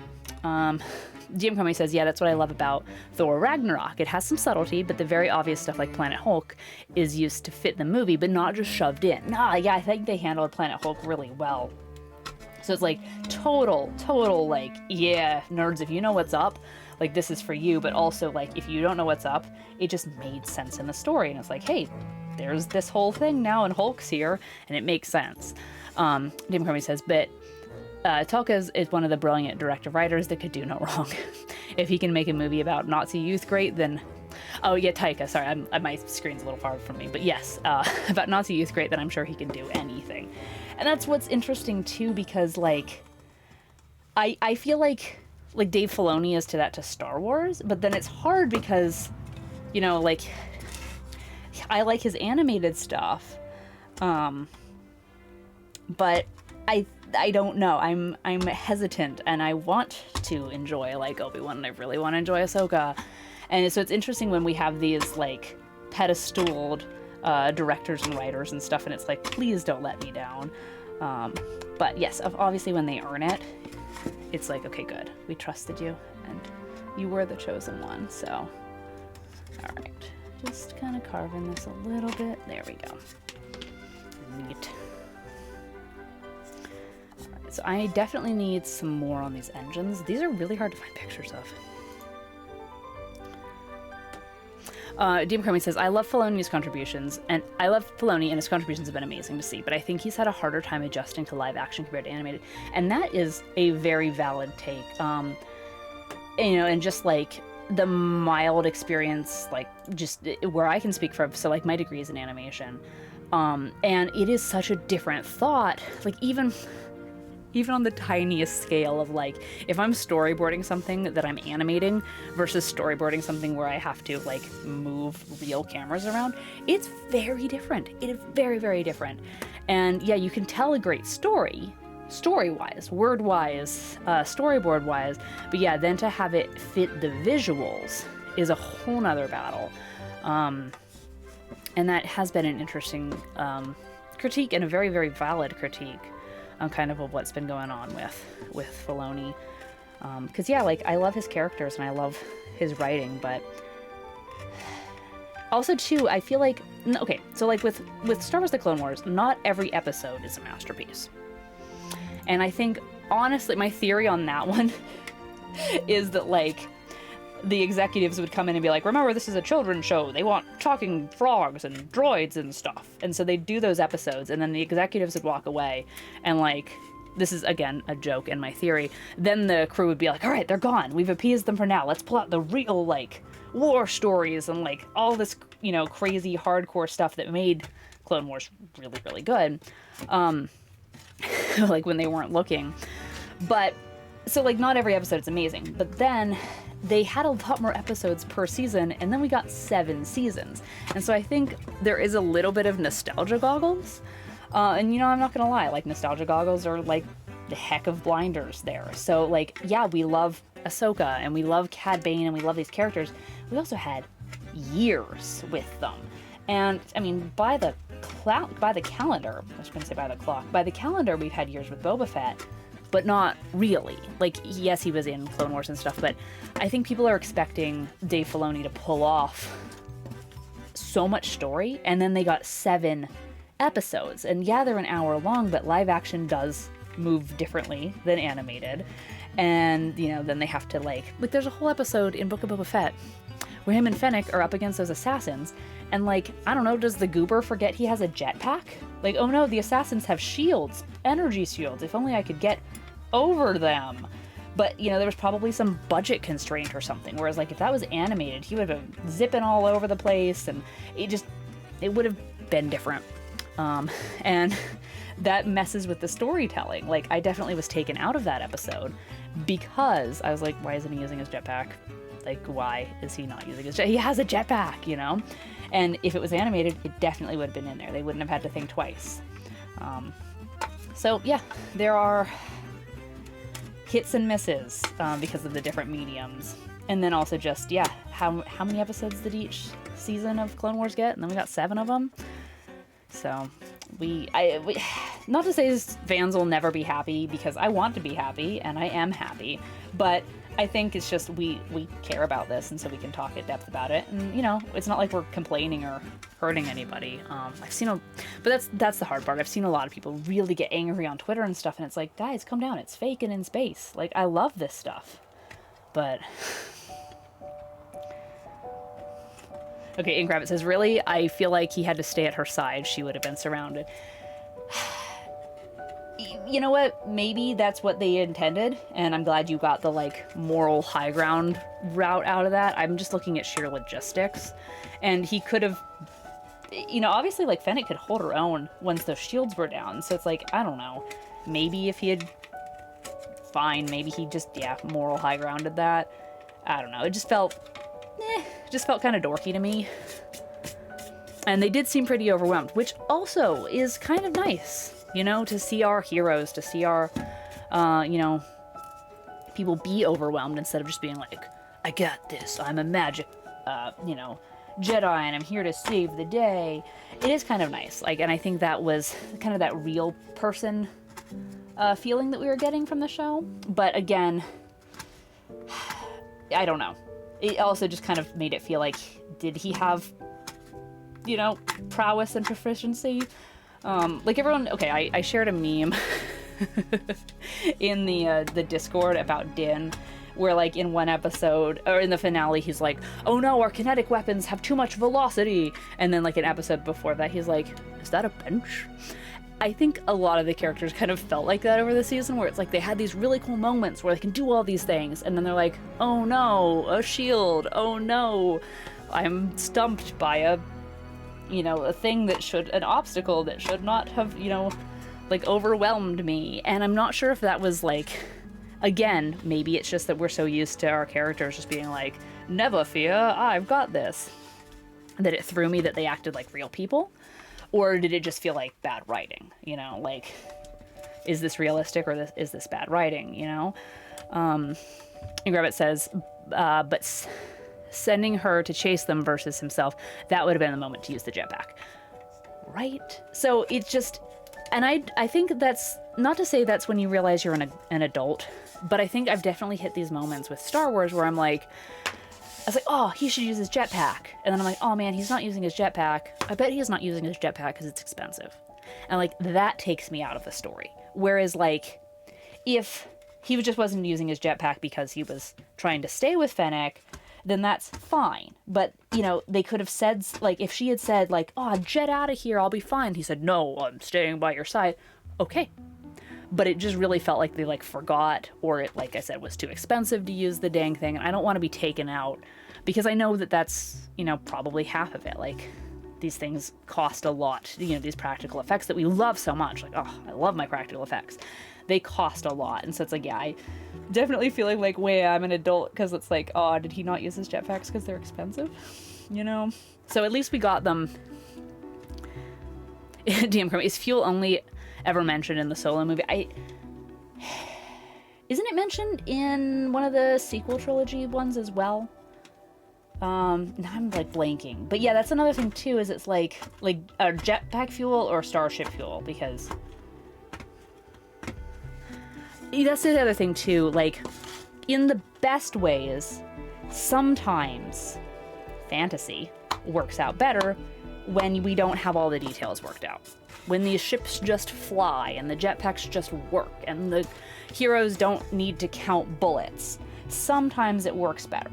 DM Comey says, yeah, that's what I love about Thor Ragnarok. It has some subtlety, but the very obvious stuff like Planet Hulk is used to fit the movie, but not just shoved in. Nah, yeah, I think they handled Planet Hulk really well. So it's like total, like, yeah, nerds, if you know what's up, like, this is for you, but also, like, if you don't know what's up, it just made sense in the story, and it's like, hey, there's this whole thing now, and Hulk's here, and it makes sense. DM Comey says, but Tolka is one of the brilliant director-writers that could do no wrong. If he can make a movie about Nazi youth, great, then... Oh, yeah, Taika, sorry, my screen's a little far from me, but yes, about Nazi youth, great, then I'm sure he can do anything. And that's what's interesting, too, because, like, I feel like Dave Filoni is to that to Star Wars, but then it's hard because, like, I like his animated stuff, but I don't know. I'm hesitant, and I want to enjoy like Obi-Wan, and I really want to enjoy Ahsoka, and so it's interesting when we have these like pedestaled directors and writers and stuff, and it's like, please don't let me down. But yes, obviously when they earn it, it's like, okay, good, we trusted you, and you were the chosen one. So, all right. Just kind of carving this a little bit. There we go. Neat. Alright, so I definitely need some more on these engines. These are really hard to find pictures of. DM Crummy says, I love Filoni's contributions, and his contributions have been amazing to see, but I think he's had a harder time adjusting to live action compared to animated. And that is a very valid take. And just like the mild experience, like just where I can speak from, so like my degree is in animation, and it is such a different thought, like even on the tiniest scale of like, if I'm storyboarding something that I'm animating versus storyboarding something where I have to like move real cameras around, it's very different. It is very, very different. And yeah, you can tell a great story-wise, word-wise, storyboard-wise, but yeah, then to have it fit the visuals is a whole nother battle. And that has been an interesting critique, and a very, very valid critique kind of what's been going on with Filoni. Because yeah, like, I love his characters and I love his writing, but also too, I feel like, okay, so like with Star Wars The Clone Wars, not every episode is a masterpiece. And I think, honestly, my theory on that one is that, like, the executives would come in and be like, remember, this is a children's show. They want talking frogs and droids and stuff. And so they'd do those episodes, and then the executives would walk away. And, like, this is, again, a joke in my theory. Then the crew would be like, all right, they're gone. We've appeased them for now. Let's pull out the real, like, war stories and, like, all this, crazy hardcore stuff that made Clone Wars really, really good. Like, when they weren't looking. But, so, like, not every episode is amazing. But then they had a lot more episodes per season, and then we got 7 seasons. And so I think there is a little bit of nostalgia goggles. And, I'm not gonna lie, like, nostalgia goggles are, like, the heck of blinders there. So, like, yeah, we love Ahsoka, and we love Cad Bane, and we love these characters. We also had years with them. And, I mean, by the calendar, I was going to say by the clock, by the calendar, we've had years with Boba Fett, but not really. Like, yes, he was in Clone Wars and stuff, but I think people are expecting Dave Filoni to pull off so much story, and then they got 7 episodes. And yeah, they're an hour long, but live action does move differently than animated. And, you know, then they have to, like, there's a whole episode in Book of Boba Fett where him and Fennec are up against those assassins. And, like, I don't know, does the goober forget he has a jetpack? Like, oh no, the assassins have shields, energy shields. If only I could get over them. But, you know, there was probably some budget constraint or something. Whereas, like, if that was animated, he would have been zipping all over the place. And it would have been different. And that messes with the storytelling. Like, I definitely was taken out of that episode because I was like, why isn't he using his jetpack? Like, why is he not using his jetpack? He has a jetpack, you know? And if it was animated, it definitely would have been in there. They wouldn't have had to think twice. So, yeah, there are hits and misses because of the different mediums. And then also just, yeah, how many episodes did each season of Clone Wars get? And then we got 7 of them. So, we not to say fans will never be happy, because I want to be happy, and I am happy. But I think it's just we care about this, and so we can talk at depth about it. And, you know, it's not like we're complaining or hurting anybody. But that's the hard part. I've seen a lot of people really get angry on Twitter and stuff, and it's like, guys, calm down. It's fake and in space. Like, I love this stuff. But... Okay, Ingrabbit says, really? I feel like he had to stay at her side. She would have been surrounded. You know what? Maybe that's what they intended, and I'm glad you got the, like, moral high ground route out of that. I'm just looking at sheer logistics. And he could have... You know, obviously, like, Fennec could hold her own once those shields were down. So it's like, I don't know. Maybe if he had... Fine, maybe he just, moral high grounded that. I don't know. It just felt kind of dorky to me. And they did seem pretty overwhelmed, which also is kind of nice, you know, to see our heroes, to see our, you know, people be overwhelmed instead of just being like, I got this, I'm a magic, you know, Jedi, and I'm here to save the day. It is kind of nice. Like, and I think that was kind of that real person feeling that we were getting from the show. But again, I don't know. It also just kind of made it feel like, did he have, you know, prowess and proficiency? Like everyone, okay, I shared a meme in the Discord about Din, where like in one episode, or in the finale, he's like, oh no, our kinetic weapons have too much velocity. And then like an episode before that, he's like, is that a bench? I think a lot of the characters kind of felt like that over the season, where it's like they had these really cool moments where they can do all these things, and then they're like, oh no, a shield, oh no, I'm stumped by an obstacle that should not have, you know, like overwhelmed me. And I'm not sure if that was like, again, maybe it's just that we're so used to our characters just being like, never fear, I've got this, that it threw me that they acted like real people. Or did it just feel like bad writing? You know, like, is this realistic, or is this bad writing, you know? Ingrabbit says, but sending her to chase them versus himself, that would have been the moment to use the jetpack. Right? So it's just, and I think that's, not to say that's when you realize you're an adult, but I think I've definitely hit these moments with Star Wars where I'm like, I was like, oh, he should use his jetpack. And then I'm like, oh man, he's not using his jetpack. I bet he's not using his jetpack because it's expensive. And like, that takes me out of the story. Whereas like, if he just wasn't using his jetpack because he was trying to stay with Fennec, then that's fine. But, you know, they could have said, like, if she had said like, oh, jet out of here, I'll be fine. He said, no, I'm staying by your side. Okay. But it just really felt like they like forgot, or it, like I said, was too expensive to use the dang thing. And I don't want to be taken out, because I know that that's, you know, probably half of it. Like, these things cost a lot, you know, these practical effects that we love so much. Like, oh, I love my practical effects. They cost a lot. And so it's like, yeah, I definitely feeling like, wait, I'm an adult, because it's like, oh, did he not use his jetpacks because they're expensive? You know? So at least we got them. DM Chrome, is fuel only ever mentioned in the Solo movie? Isn't it mentioned in one of the sequel trilogy ones as well? Now I'm like blanking, but yeah, that's another thing too, is it's like a jetpack fuel or starship fuel, because that's the other thing too, like, in the best ways, sometimes fantasy works out better when we don't have all the details worked out. When these ships just fly and the jetpacks just work and the heroes don't need to count bullets, sometimes it works better.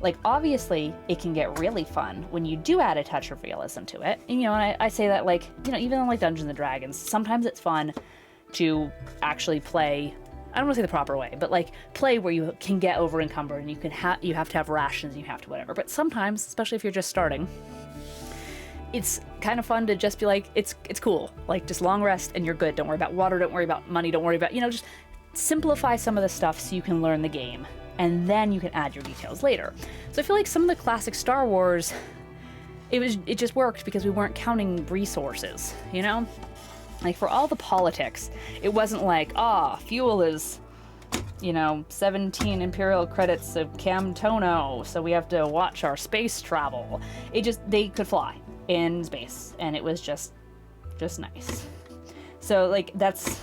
Like, obviously, it can get really fun when you do add a touch of realism to it. And, and I say that, like, even in, like, Dungeons & Dragons, sometimes it's fun to actually play, I don't want to say the proper way, but, like, play where you can get over encumbered and you have to have rations and you have to whatever. But sometimes, especially if you're just starting, it's kind of fun to just be like, it's cool. Like, just long rest and you're good. Don't worry about water, don't worry about money, don't worry about, just simplify some of the stuff so you can learn the game. And then you can add your details later. So I feel like some of the classic Star Wars, it just worked because we weren't counting resources, Like, for all the politics, it wasn't like, fuel is, 17 Imperial credits of Camtono, so we have to watch our space travel. They could fly in space, and it was just nice. So, like, that's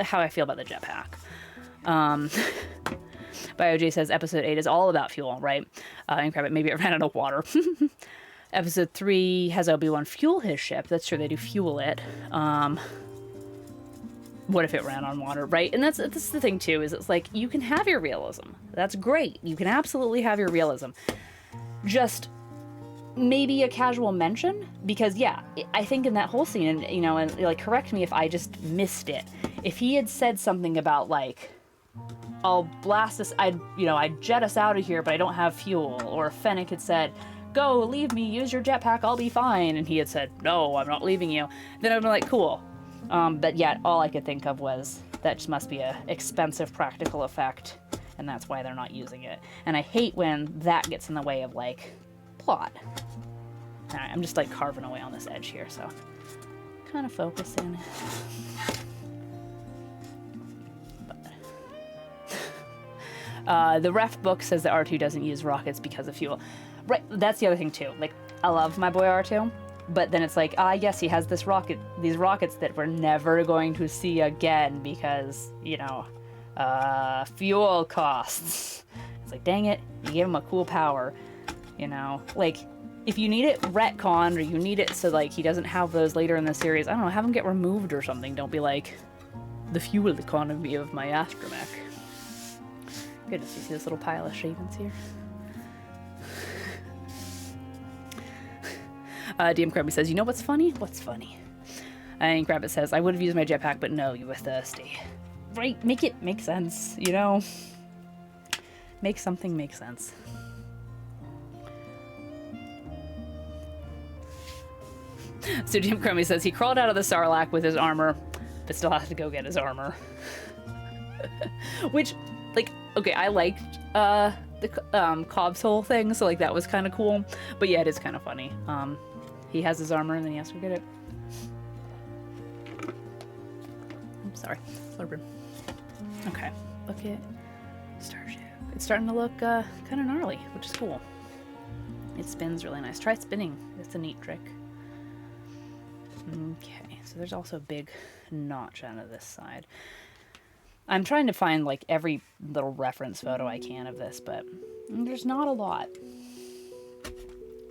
how I feel about the jetpack. BioJ says episode 8 is all about fuel, right? And Crabbit, maybe it ran out of water. Episode 3 has Obi-Wan fuel his ship. That's true, they do fuel it. What if it ran on water, right? And that's the thing, too, is it's like, you can have your realism. That's great. You can absolutely have your realism. Just maybe a casual mention, because, yeah, I think in that whole scene, and, like, correct me if I just missed it. If he had said something about, like, I'll blast this, I'd jet us out of here, but I don't have fuel. Or Fennec had said, go, leave me, use your jetpack, I'll be fine. And he had said, no, I'm not leaving you. Then I'd be like, cool. But yet, all I could think of was, that just must be a expensive practical effect, and that's why they're not using it. And I hate when that gets in the way of, like, plot. Alright, I'm just, like, carving away on this edge here, so kind of focusing. The ref book says that R2 doesn't use rockets because of fuel. Right, that's the other thing too. Like, I love my boy R2, but then it's like, yes, he has these rockets that we're never going to see again because, fuel costs. It's like, dang it, you gave him a cool power, Like, if you need it retconned or you need it so, like, he doesn't have those later in the series, I don't know, have him get removed or something. Don't be like, the fuel economy of my astromech. Goodness, you see this little pile of shavings here? DM Krabby says, you know what's funny? What's funny? And Grabbit says, I would have used my jetpack, but no, you were thirsty. Right, make it make sense, Make something make sense. So DM Crummy says, he crawled out of the Sarlacc with his armor, but still has to go get his armor. Which, like, okay, I liked the Cobb's whole thing, so, like, that was kind of cool. But yeah, it is kind of funny. He has his armor and then he has to go get it. I'm sorry. Slurping. Okay, look at Starship. It's starting to look kind of gnarly, which is cool. It spins really nice. Try spinning. It's a neat trick. Okay, so there's also a big notch out of this side. I'm trying to find, like, every little reference photo I can of this, but there's not a lot.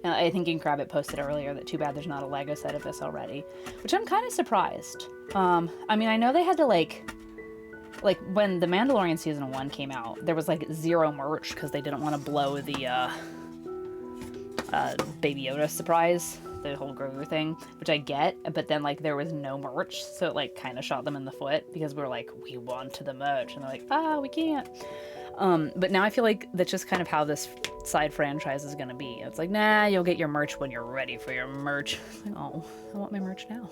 I think Inkrabbit posted earlier that too bad there's not a Lego set of this already, which I'm kind of surprised. I mean, I know they had to, like, when The Mandalorian Season 1 came out, there was, like, zero merch because they didn't want to blow the Baby Yoda surprise, the whole Grogu thing, which I get, but then, like, there was no merch, so it, like, kind of shot them in the foot because we were like, we want the merch, and they're like, we can't. But now I feel like that's just kind of how this side franchise is gonna be. It's like, nah, you'll get your merch when you're ready for your merch. Like, oh, I want my merch now.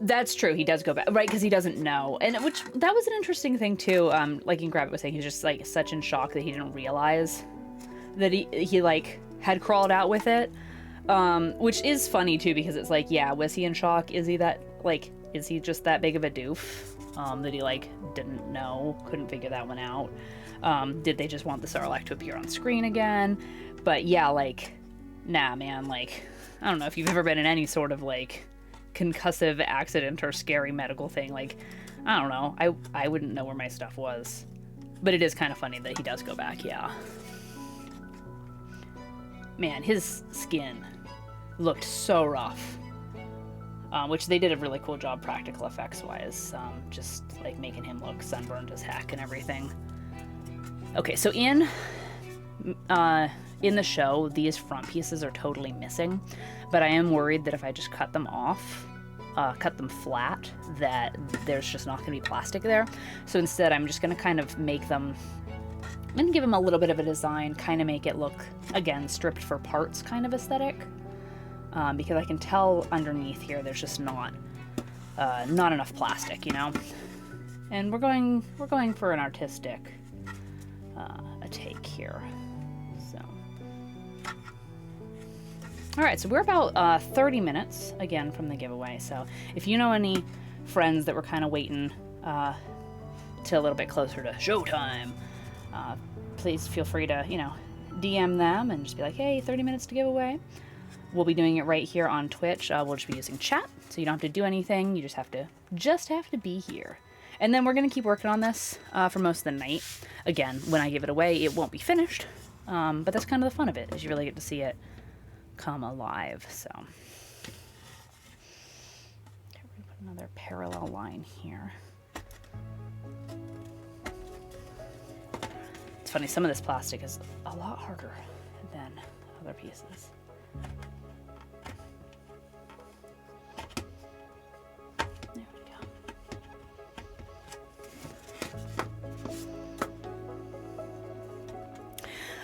That's true. He does go back, right? Because he doesn't know, and that was an interesting thing too. Like Ingrabbit was saying, he was just, like, such in shock that he didn't realize that he like had crawled out with it, which is funny too, because it's like, yeah, was he in shock? Is he just that big of a doof that he, like, didn't know, couldn't figure that one out? Did they just want the Sarlacc to appear on screen again? But yeah, like, nah, man, like, I don't know if you've ever been in any sort of, like, concussive accident or scary medical thing, like, I don't know, I wouldn't know where my stuff was. But it is kind of funny that he does go back, yeah. Man, his skin looked so rough. Which they did a really cool job practical effects-wise. Just, like, making him look sunburned as heck and everything. Okay, so in the show, these front pieces are totally missing. But I am worried that if I just cut them off, cut them flat, that there's just not going to be plastic there. So instead, I'm just going to kind of make them... I'm going to give them a little bit of a design, kind of make it look, again, stripped for parts kind of aesthetic. Because I can tell underneath here there's just not enough plastic, you know? And we're going for an artistic a take here. So... Alright, so we're about 30 minutes, again, from the giveaway. So if you know any friends that were kind of waiting till a little bit closer to showtime, please feel free to, you know, DM them and just be like, hey, 30 minutes to give away. We'll be doing it right here on Twitch. We'll just be using chat, so you don't have to do anything. You just have to be here. And then we're going to keep working on this for most of the night. Again, when I give it away, it won't be finished. But that's kind of the fun of it, is you really get to see it come alive. So, okay, we're going to put another parallel line here. It's funny, some of this plastic is a lot harder than other pieces. There we go.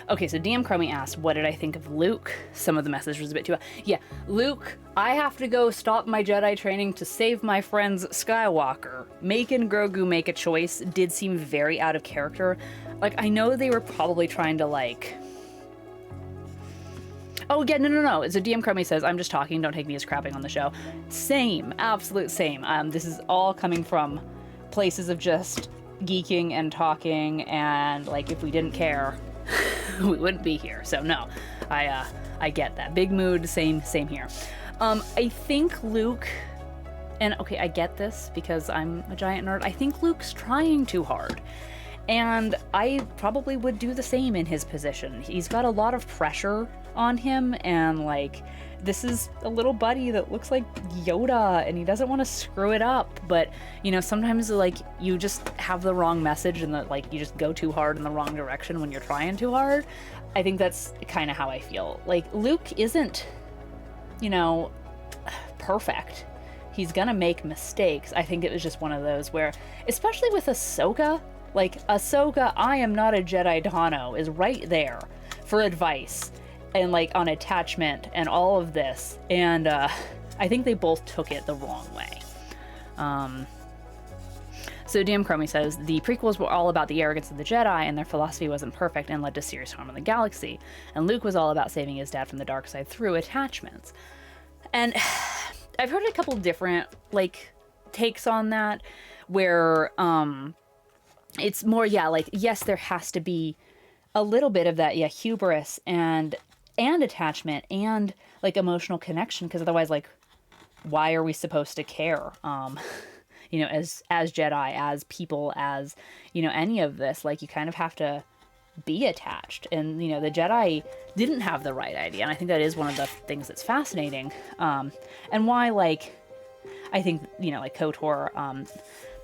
Okay, so DM Chromie asked, what did I think of Luke? Some of the message was a bit too... Yeah, Luke, I have to go stop my Jedi training to save my friends Skywalker. Making Grogu make a choice did seem very out of character. Like, I know they were probably trying to, like... Oh, yeah, no. So DM Chromie says, I'm just talking, don't take me as crapping on the show. Same, absolute same. This is all coming from places of just geeking and talking, and, like, if we didn't care... we wouldn't be here. So no, I get that. Big mood, same here. I think Luke, and okay, I get this because I'm a giant nerd. I think Luke's trying too hard. And I probably would do the same in his position. He's got a lot of pressure on him, and like, this is a little buddy that looks like Yoda, and he doesn't want to screw it up. But, you know, sometimes like you just have the wrong message, and like you just go too hard in the wrong direction when you're trying too hard. I think that's kind of how I feel. Like, Luke isn't, you know, perfect. He's gonna make mistakes. I think it was just one of those where, especially with Ahsoka, like, Ahsoka, I am not a Jedi Dano, is right there for advice and, like, on attachment and all of this. And I think they both took it the wrong way. So DM Chromie says, the prequels were all about the arrogance of the Jedi, and their philosophy wasn't perfect and led to serious harm in the galaxy. And Luke was all about saving his dad from the dark side through attachments. And I've heard a couple different, like, takes on that, where, it's more, yeah, like, yes, there has to be a little bit of that, yeah, hubris and attachment and, like, emotional connection, because otherwise, like, why are we supposed to care? You know, as Jedi, as people, as, you know, any of this, like, you kind of have to be attached. And, you know, the Jedi didn't have the right idea, and I think that is one of the things that's fascinating. And why, like, I think, you know, like, KOTOR,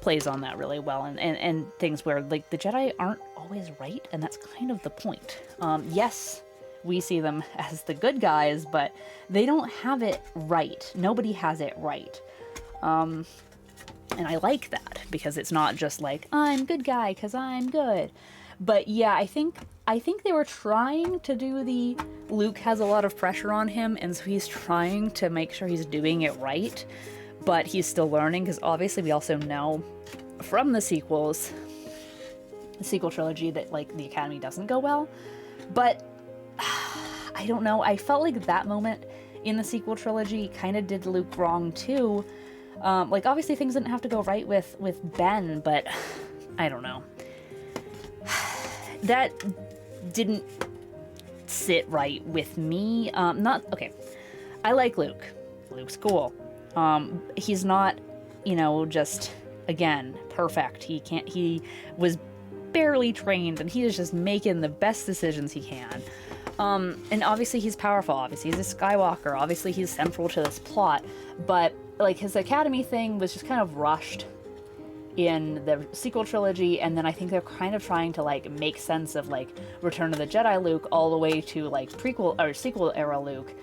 plays on that really well, and things where, like, the Jedi aren't always right, and that's kind of the point. Yes, we see them as the good guys, but they don't have it right. Nobody has it right. And I like that, because it's not just like, I'm good guy because I'm good. But yeah, I think they were trying to do the Luke has a lot of pressure on him, and so he's trying to make sure he's doing it right. But he's still learning, because obviously we also know from the sequel trilogy, that, like, the Academy doesn't go well. But I don't know. I felt like that moment in the sequel trilogy kind of did Luke wrong too. Like, obviously things didn't have to go right with Ben, but I don't know. That didn't sit right with me. Okay. I like Luke. Luke's cool. He's not, you know, just, again, perfect. He was barely trained, and he is just making the best decisions he can. And obviously he's powerful, obviously he's a Skywalker, obviously he's central to this plot, but like his academy thing was just kind of rushed in the sequel trilogy, and then I think they're kind of trying to like make sense of like Return of the Jedi Luke all the way to like prequel or sequel era Luke,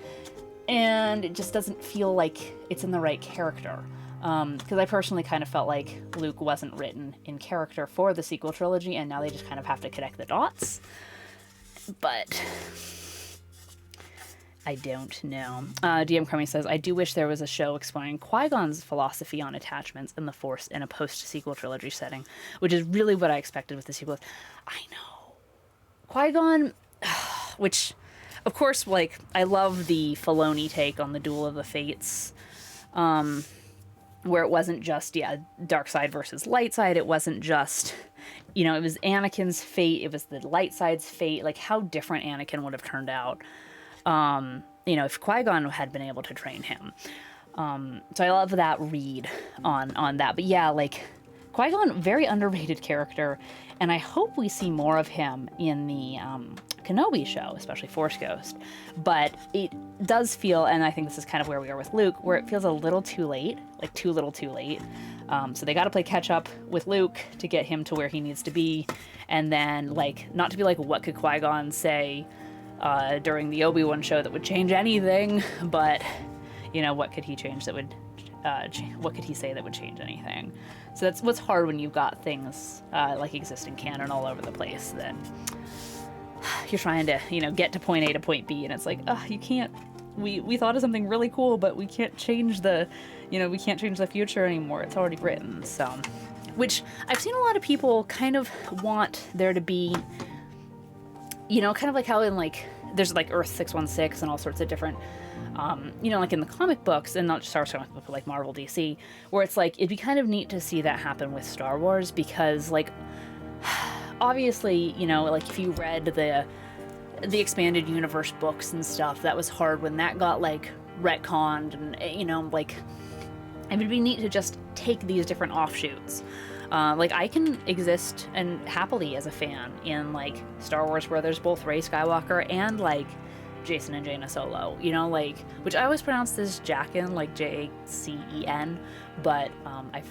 and it just doesn't feel like it's in the right character. Because I personally kind of felt like Luke wasn't written in character for the sequel trilogy, and now they just kind of have to connect the dots. But I don't know. DM Crummy says, I do wish there was a show exploring Qui-Gon's philosophy on attachments and the Force in a post-sequel trilogy setting, which is really what I expected with the sequel. I know. Qui-Gon, which, of course, like, I love the Filoni take on the Duel of the Fates, where it wasn't just, dark side versus light side. It wasn't just, it was Anakin's fate. It was the light side's fate. Like, how different Anakin would have turned out, if Qui-Gon had been able to train him. So I love that read on that. But yeah, like, Qui-Gon, very underrated character, and I hope we see more of him in the Kenobi show, especially Force Ghost. But it does feel, and I think this is kind of where we are with Luke, where it feels a little too late, like too little too late. So they got to play catch up with Luke to get him to where he needs to be, and then like not to be like, what could Qui-Gon say during the Obi-Wan show that would change anything? But what could he change that would what could he say that would change anything? So that's what's hard when you've got things like existing canon all over the place. Then you're trying to get to point A to point B, and it's like, you can't. We thought of something really cool, but we can't change the future anymore. It's already written. So, which I've seen a lot of people kind of want there to be, kind of like how in like there's like Earth 616 and all sorts of different. Like in the comic books, and not just Star Wars comic books, but like Marvel, DC, where it's like, it'd be kind of neat to see that happen with Star Wars, because like, obviously, like if you read the expanded universe books and stuff, that was hard when that got like retconned, and like, it would be neat to just take these different offshoots. Like I can exist and happily as a fan in like Star Wars, where there's both Rey Skywalker and like Jason and Jaina Solo, like, which I always pronounce this Jaqen, like Jacen, but I've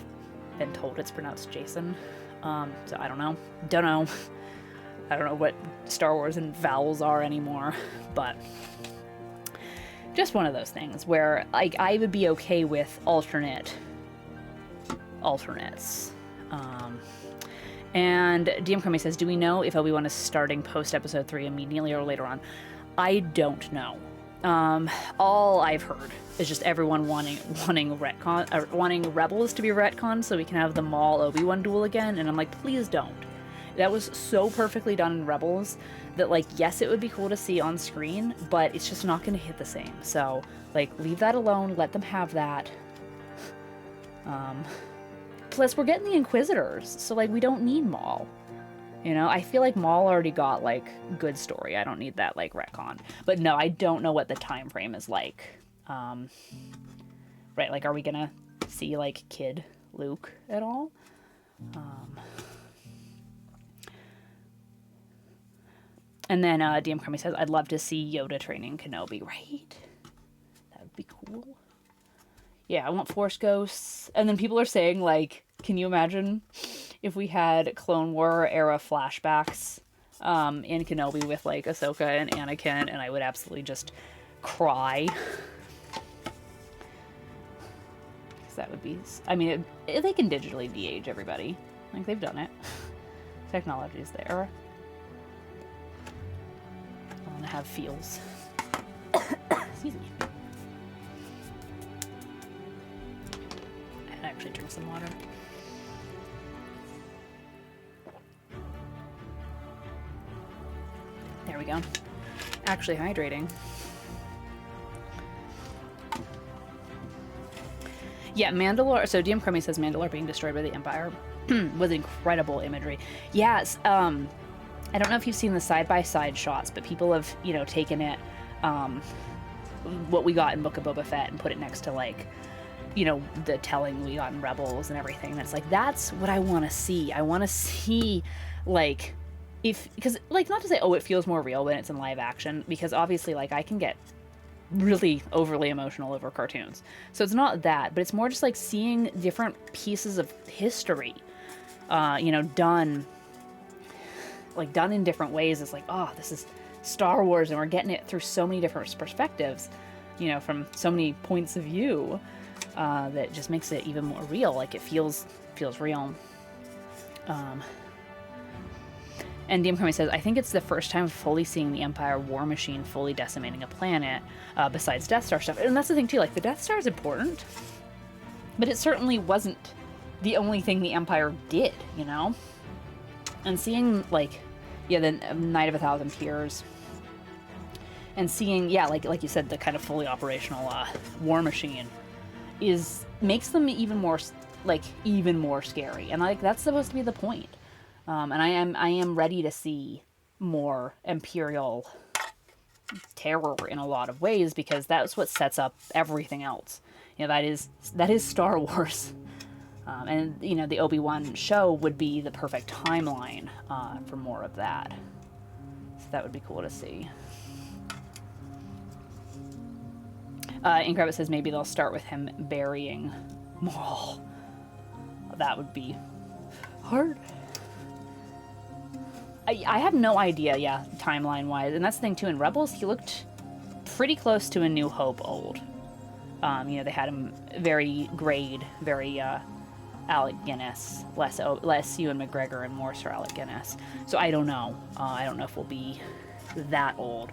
been told it's pronounced Jason, so I don't know. I don't know what Star Wars and vowels are anymore, but just one of those things where like I would be okay with alternates. And DM Crummy says, do we know if Obi-Wan is starting post episode 3 immediately or later on? I don't know. All I've heard is just everyone wanting retcon, or wanting Rebels to be retconned so we can have the Maul Obi-Wan duel again, and I'm like, please don't. That was so perfectly done in Rebels that, like, yes, it would be cool to see on screen, but it's just not going to hit the same. So, like, leave that alone. Let them have that. Plus, we're getting the Inquisitors, so, like, we don't need Maul. I feel like Maul already got, like, good story. I don't need that, like, retcon. But no, I don't know what the time frame is like. Right, like, are we gonna see, like, Kid Luke at all? And then DM Crummy says, I'd love to see Yoda training Kenobi. Right? That would be cool. Yeah, I want Force Ghosts. And then people are saying, like, can you imagine if we had Clone War era flashbacks in Kenobi with, like, Ahsoka and Anakin, and I would absolutely just cry. Because that would be... I mean, they can digitally de-age everybody. Like, they've done it. Technology's there. I want to have feels. Excuse me. I actually drink some water. There we go. Actually hydrating. Yeah, Mandalore. So DM Crummy says Mandalore being destroyed by the Empire was incredible imagery. Yes. I don't know if you've seen the side-by-side shots, but people have, taken it, what we got in Book of Boba Fett and put it next to, like, the telling we got in Rebels and everything. That's like, that's what I want to see. I want to see, like, because, like, not to say, oh, it feels more real when it's in live action, because obviously, like, I can get really overly emotional over cartoons. So it's not that, but it's more just, like, seeing different pieces of history, done in different ways. It's like, oh, this is Star Wars, and we're getting it through so many different perspectives, from so many points of view, that just makes it even more real. Like, it feels real. And DM Comey says, I think it's the first time fully seeing the Empire war machine fully decimating a planet, besides Death Star stuff. And that's the thing, too. Like, the Death Star is important, but it certainly wasn't the only thing the Empire did, And seeing, like, the Night of a Thousand Tears, and seeing, like you said, the kind of fully operational war machine makes them even more scary. And, like, that's supposed to be the point. And I am ready to see more Imperial terror in a lot of ways, because that's what sets up everything else. That is Star Wars. And the Obi-Wan show would be the perfect timeline for more of that. So that would be cool to see. Inkrabbit says maybe they'll start with him burying Maul. That would be hard. I have no idea, timeline-wise. And that's the thing, too. In Rebels, he looked pretty close to A New Hope old. They had him very grayed, very Alec Guinness, less Ewan McGregor and more Sir Alec Guinness. So I don't know. I don't know if we'll be that old.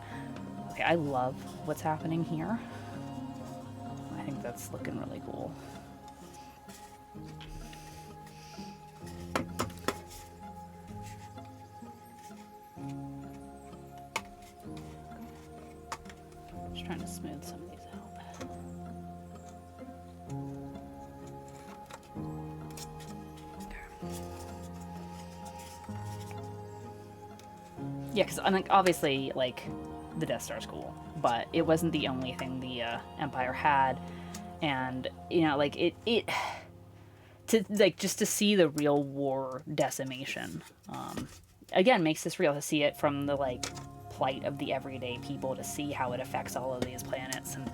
Okay, I love what's happening here. I think that's looking really cool. Just trying to smooth some of these out. Yeah, because obviously, like, the Death Star's cool, but it wasn't the only thing the Empire had, and just to see the real war decimation, again, makes this real. To see it from the plight of the everyday people, to see how it affects all of these planets, and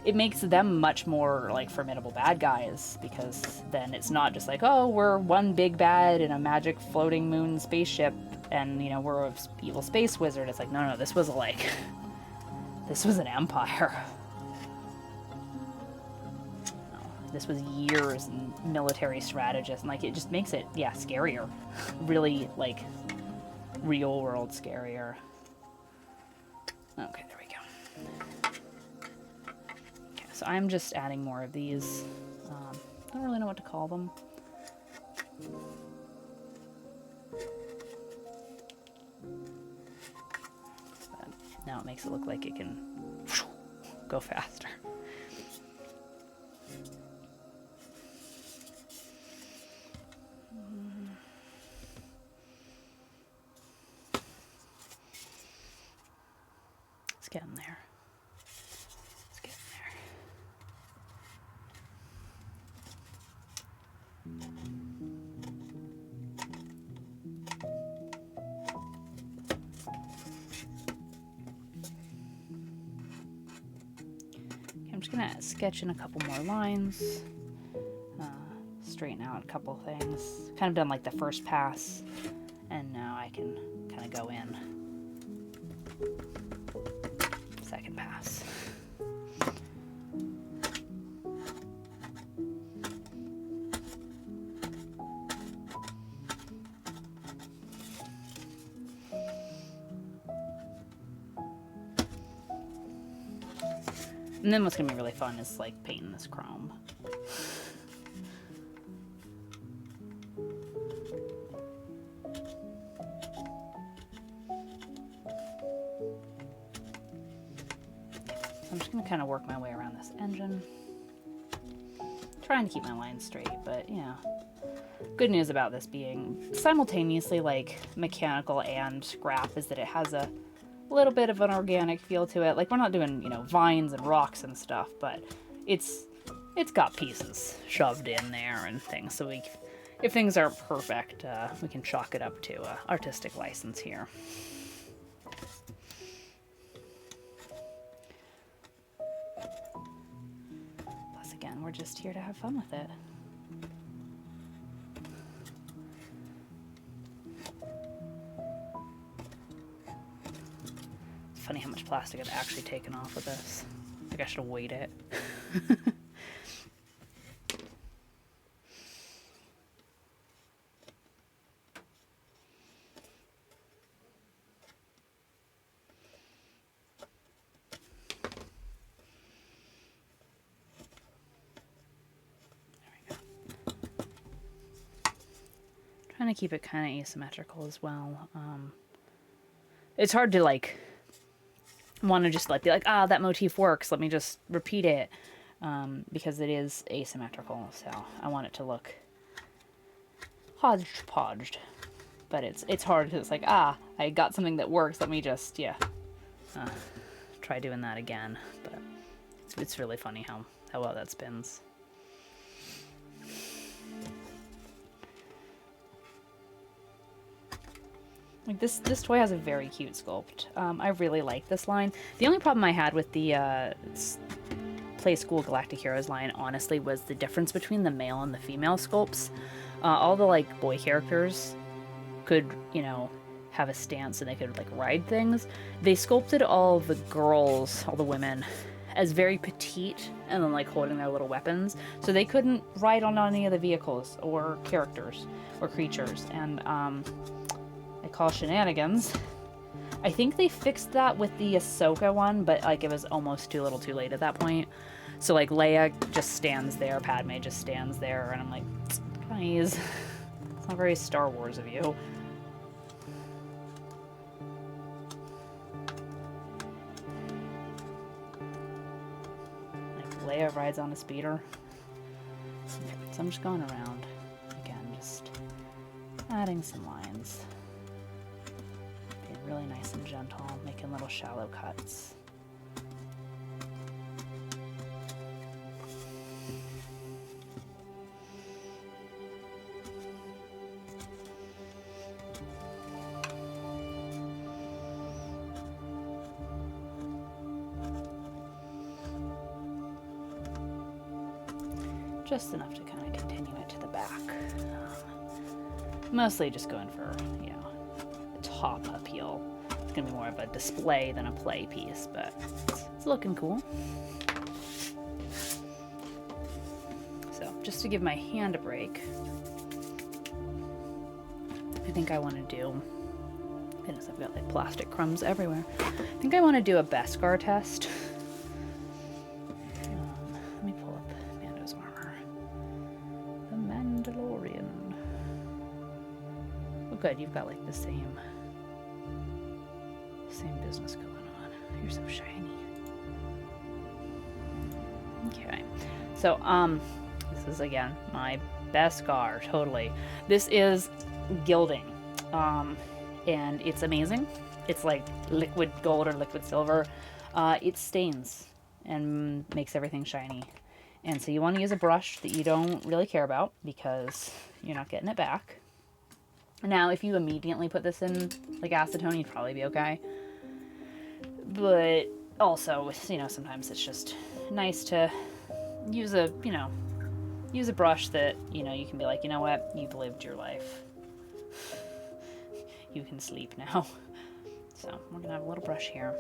it makes them much more formidable bad guys, because then it's not just like, oh, we're one big bad in a magic floating moon spaceship, and we're an evil space wizard. It's like, no, this was this was an empire. No, this was years and military strategists, and it just makes it scarier, really real world scarier. Okay, there we go. Okay, so I'm just adding more of these. I don't really know what to call them. Now it makes it look like it can go faster. Let's get in there. Let's get in there. I'm just gonna sketch in a couple more lines, straighten out a couple things. Kind of done the first pass, and now I can kind of go in second pass. And then what's gonna be really fun is painting this chrome. So I'm just gonna kind of work my way around this engine. Trying to keep my lines straight, but good news about this being simultaneously mechanical and scrap is that it has a little bit of an organic feel to it. We're not doing, vines and rocks and stuff, but it's got pieces shoved in there and things, so we if things aren't perfect, we can chalk it up to artistic license here. Plus, again, we're just here to have fun with it. It's funny how much plastic I've actually taken off of this. I think I should have weighed it. Trying to keep it kind of asymmetrical as well. It's hard to like want to just like be like, ah, that motif works, let me just repeat it, because it is asymmetrical, so I want it to look hodgepodged. But it's hard because it's like, ah, I got something that works, let me just try doing that again. But it's really funny how well that spins. Like this toy has a very cute sculpt. I really like this line. The only problem I had with the Play School Galactic Heroes line, honestly, was the difference between the male and the female sculpts. All the like boy characters could, you know, have a stance and they could like ride things. They sculpted all the girls, all the women, as very petite and then like holding their little weapons, so they couldn't ride on any of the vehicles or characters or creatures. And I call shenanigans. I think they fixed that with the Ahsoka one, but like it was almost too little too late at that point. So like Leia just stands there, Padme just stands there, and I'm like, guys, it's not very Star Wars of you. Like Leia rides on a speeder. So I'm just going around again, just adding some lines. Really nice and gentle, making little shallow cuts. Just enough to kind of continue it to the back. Mostly just going for, you know, top appeal. It's gonna be more of a display than a play piece, but it's looking cool. So just to give my hand a break, I think I want to do, goodness, I've got like plastic crumbs everywhere. I think I want to do a Beskar test. Let me pull up Mando's armor. The Mandalorian. Oh good, you've got like the same business going on. You're so shiny. Okay, so this is again my Beskar, totally. This is Gilding, and it's amazing. It's like liquid gold or liquid silver. It stains and makes everything shiny, and so you want to use a brush that you don't really care about because you're not getting it back. Now, if you immediately put this in like acetone, you'd probably be okay. But also, you know, sometimes it's just nice to use a brush that, you know, you can be like, you know what, you've lived your life. You can sleep now. So we're gonna have a little brush here.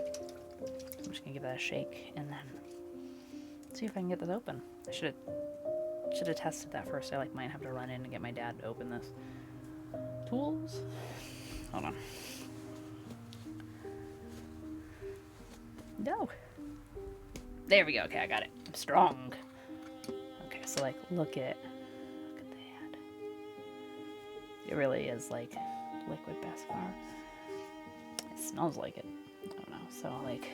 I'm just gonna give that a shake and then see if I can get this open. I should have tested that first. I like might have to run in and get my dad to open this. Tools. Hold on. No. There we go. Okay, I got it. I'm strong. Okay, so like look at the head. It really is like liquid Beskar. It smells like it. I don't know. So like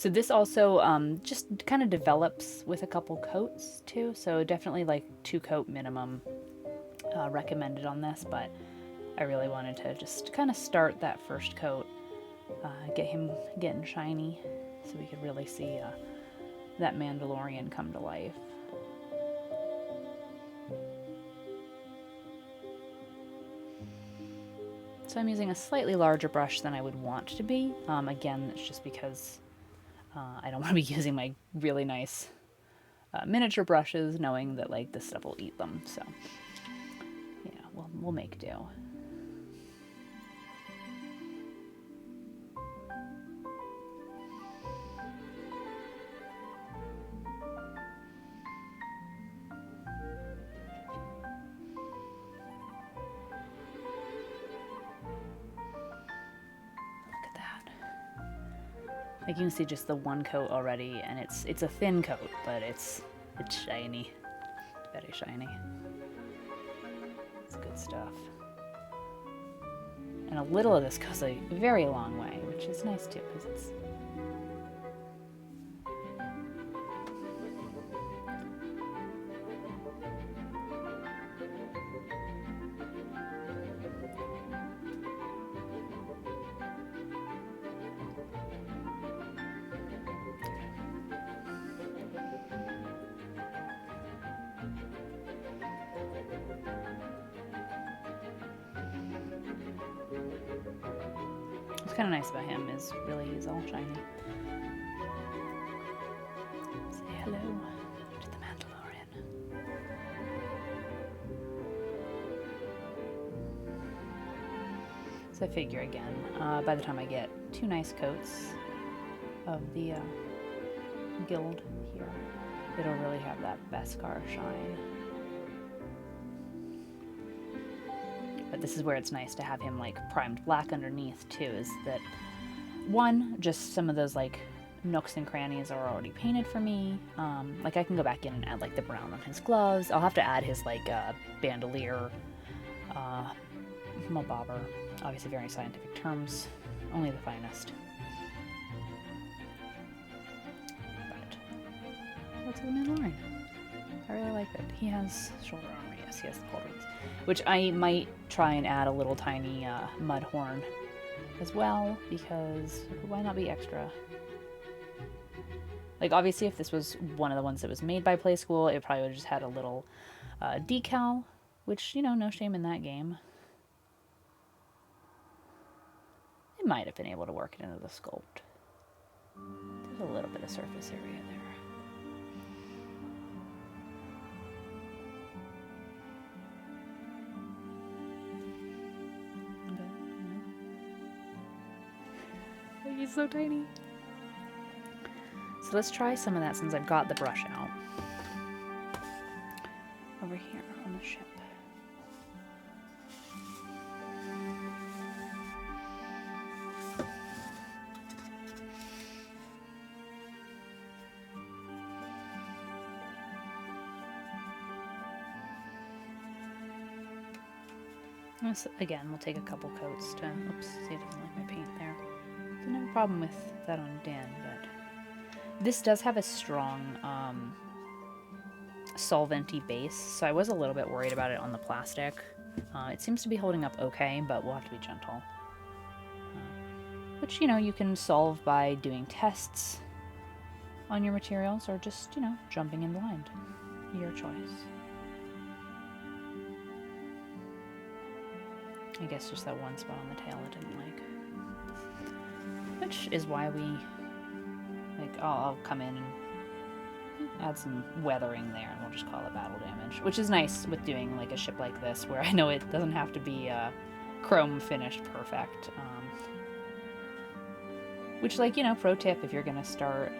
So this also just kind of develops with a couple coats too. So definitely like 2 coat minimum recommended on this, but I really wanted to just kind of start that first coat, get him getting shiny so we could really see that Mandalorian come to life. So I'm using a slightly larger brush than I would want to be. Again, it's just because I don't want to be using my really nice miniature brushes, knowing that like this stuff will eat them. So yeah, we'll make do. Like you can see just the one coat already, and it's a thin coat, but it's shiny. Very shiny. It's good stuff. And a little of this goes a very long way, which is nice too, because it's... What's kind of nice about him is really he's all shiny. Say hello to the Mandalorian. So I figure again, by the time I get 2 nice coats of the Gild here, it'll really have that Beskar shine. But this is where it's nice to have him like primed black underneath too, is that one, just some of those like nooks and crannies are already painted for me. Like I can go back in and add like the brown on his gloves. I'll have to add his like bandolier, mobobber, obviously very scientific terms, only the finest. But what's the Mandalorian? I really like that. He has shoulder armor. Yes, he has the pauldrons. Which I might try and add a little tiny mud horn as well, because why not be extra? Like, obviously, if this was one of the ones that was made by Playskool, it probably would have just had a little decal, which, you know, no shame in that game. It might have been able to work it into the sculpt. There's a little bit of surface area there. He's so tiny. So let's try some of that since I've got the brush out. Over here on the ship. This, again, we'll take a couple coats to... Oops, see, it doesn't like my paint there. Didn't have a problem with that on Dan, but this does have a strong solventy base, so I was a little bit worried about it on the plastic. It seems to be holding up okay, but we'll have to be gentle. Which, you know, you can solve by doing tests on your materials or just, you know, jumping in blind. Your choice. I guess just that one spot on the tail I didn't like. Which is why we, like, I'll come in and add some weathering there, and we'll just call it battle damage. Which is nice with doing, like, a ship like this, where I know it doesn't have to be chrome finished perfect. Which, like, you know, pro tip, if you're going to start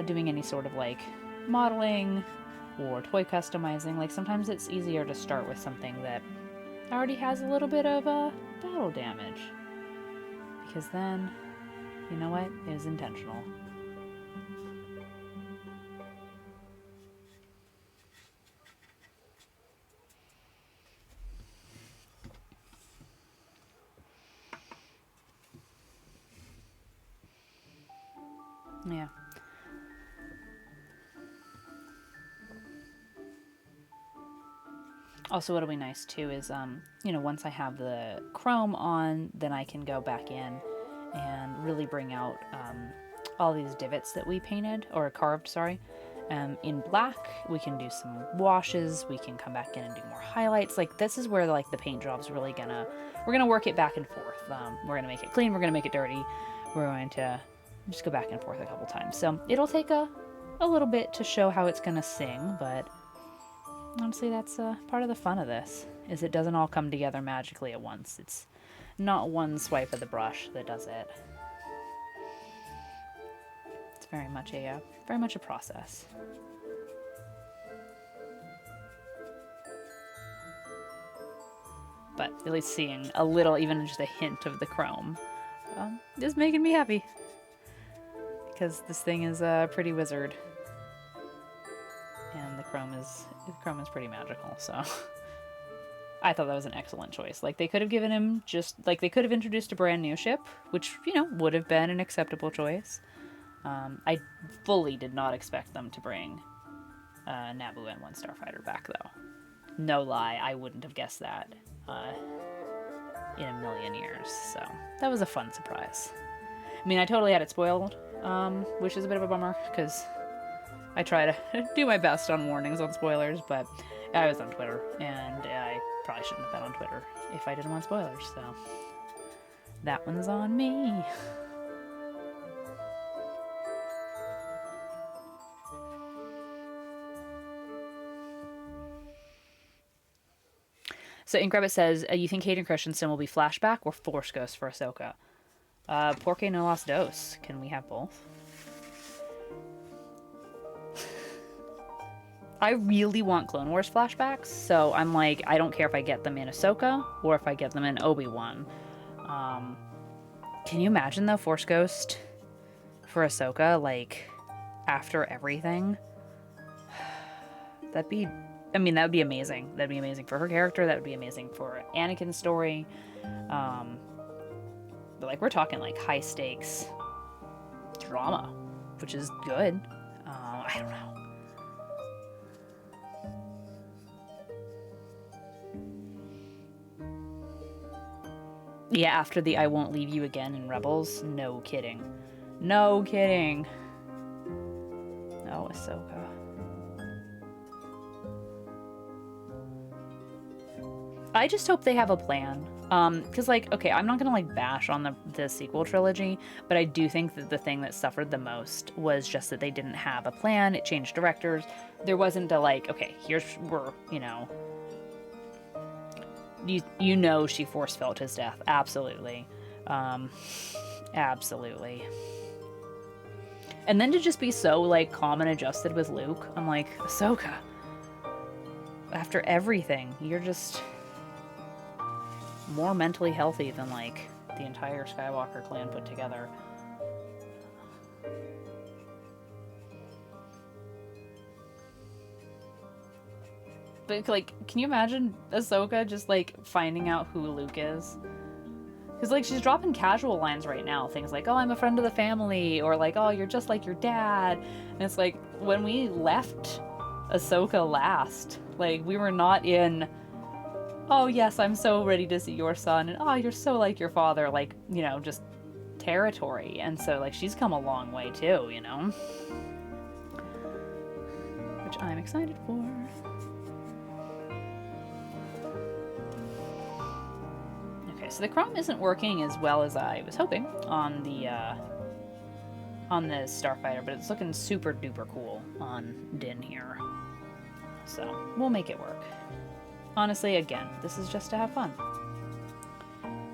doing any sort of, like, modeling or toy customizing, like, sometimes it's easier to start with something that already has a little bit of battle damage. Because then... you know what? It was intentional. Yeah. Also, what'll be nice too is, you know, once I have the chrome on, then I can go back in and really bring out all these divots that we painted, or carved, sorry. In black, we can do some washes, we can come back in and do more highlights. Like, this is where, like, the paint job's really we're gonna work it back and forth. We're gonna make it clean, we're gonna make it dirty, we're going to just go back and forth a couple times. So it'll take a little bit to show how it's gonna sing, but honestly, that's part of the fun of this, is it doesn't all come together magically at once. It's not one swipe of the brush that does it. It's very much a process. But at least seeing a little, even just a hint of the chrome, is making me happy. Because this thing is a pretty wizard. And the chrome is pretty magical, so I thought that was an excellent choice. Like, they could have given him they could have introduced a brand new ship, which, you know, would have been an acceptable choice. I fully did not expect them to bring Naboo N-1 Starfighter back, though. No lie, I wouldn't have guessed that in a million years, so that was a fun surprise. I mean, I totally had it spoiled, which is a bit of a bummer, because I try to do my best on warnings on spoilers, but I was on Twitter, and I probably shouldn't have been on Twitter if I didn't want spoilers, so that one's on me. So Inkrabbit says, you think Hayden Christensen will be flashback or Force Ghost for Ahsoka? Porque no las dos. Can we have both? I really want Clone Wars flashbacks, so I'm like, I don't care if I get them in Ahsoka or if I get them in Obi-Wan. Can you imagine, though, Force Ghost for Ahsoka, like, after everything? That would be amazing. That'd be amazing for her character. That would be amazing for Anakin's story. But, like, we're talking, like, high-stakes drama, which is good. I don't know. Yeah, after the I Won't Leave You Again in Rebels. No kidding. No kidding. Oh, Ahsoka. I just hope they have a plan. Because, like, okay, I'm not gonna, like, bash on the sequel trilogy, but I do think that the thing that suffered the most was just that they didn't have a plan. It changed directors. There wasn't a, like, okay, you know, you know she force felt his death. Absolutely. Absolutely. And then to just be so, like, calm and adjusted with Luke, I'm like, Ahsoka, after everything, you're just more mentally healthy than, like, the entire Skywalker clan put together. But, like, can you imagine Ahsoka just, like, finding out who Luke is? Because, like, she's dropping casual lines right now. Things like, oh, I'm a friend of the family, or, like, oh, you're just like your dad. And it's like, when we left Ahsoka last, like, we were not in, oh, yes, I'm so ready to see your son, and oh, you're so like your father, like, you know, just territory. And so, like, she's come a long way, too, you know? Which I'm excited for. Okay, so the chrome isn't working as well as I was hoping on the Starfighter, but it's looking super duper cool on Din here. So, we'll make it work. Honestly, again, this is just to have fun.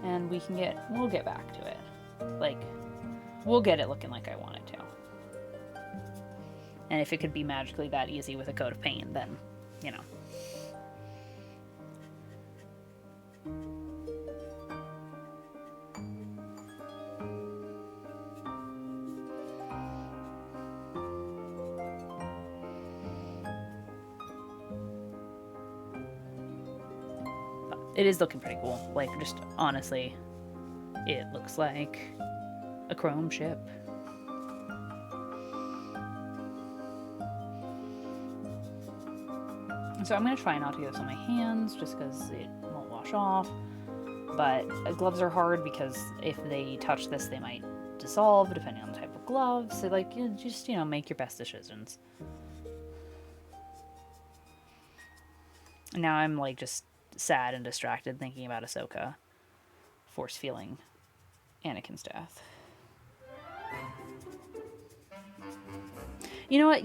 And we'll get back to it. Like, we'll get it looking like I want it to. And if it could be magically that easy with a coat of paint, then, you know. It is looking pretty cool. Like, just honestly, it looks like a chrome ship. So I'm going to try not to get this on my hands just because it won't wash off. But gloves are hard because if they touch this, they might dissolve depending on the type of gloves. So, like, you just, make your best decisions. Now I'm, like, just sad and distracted thinking about Ahsoka force feeling Anakin's death. You know what?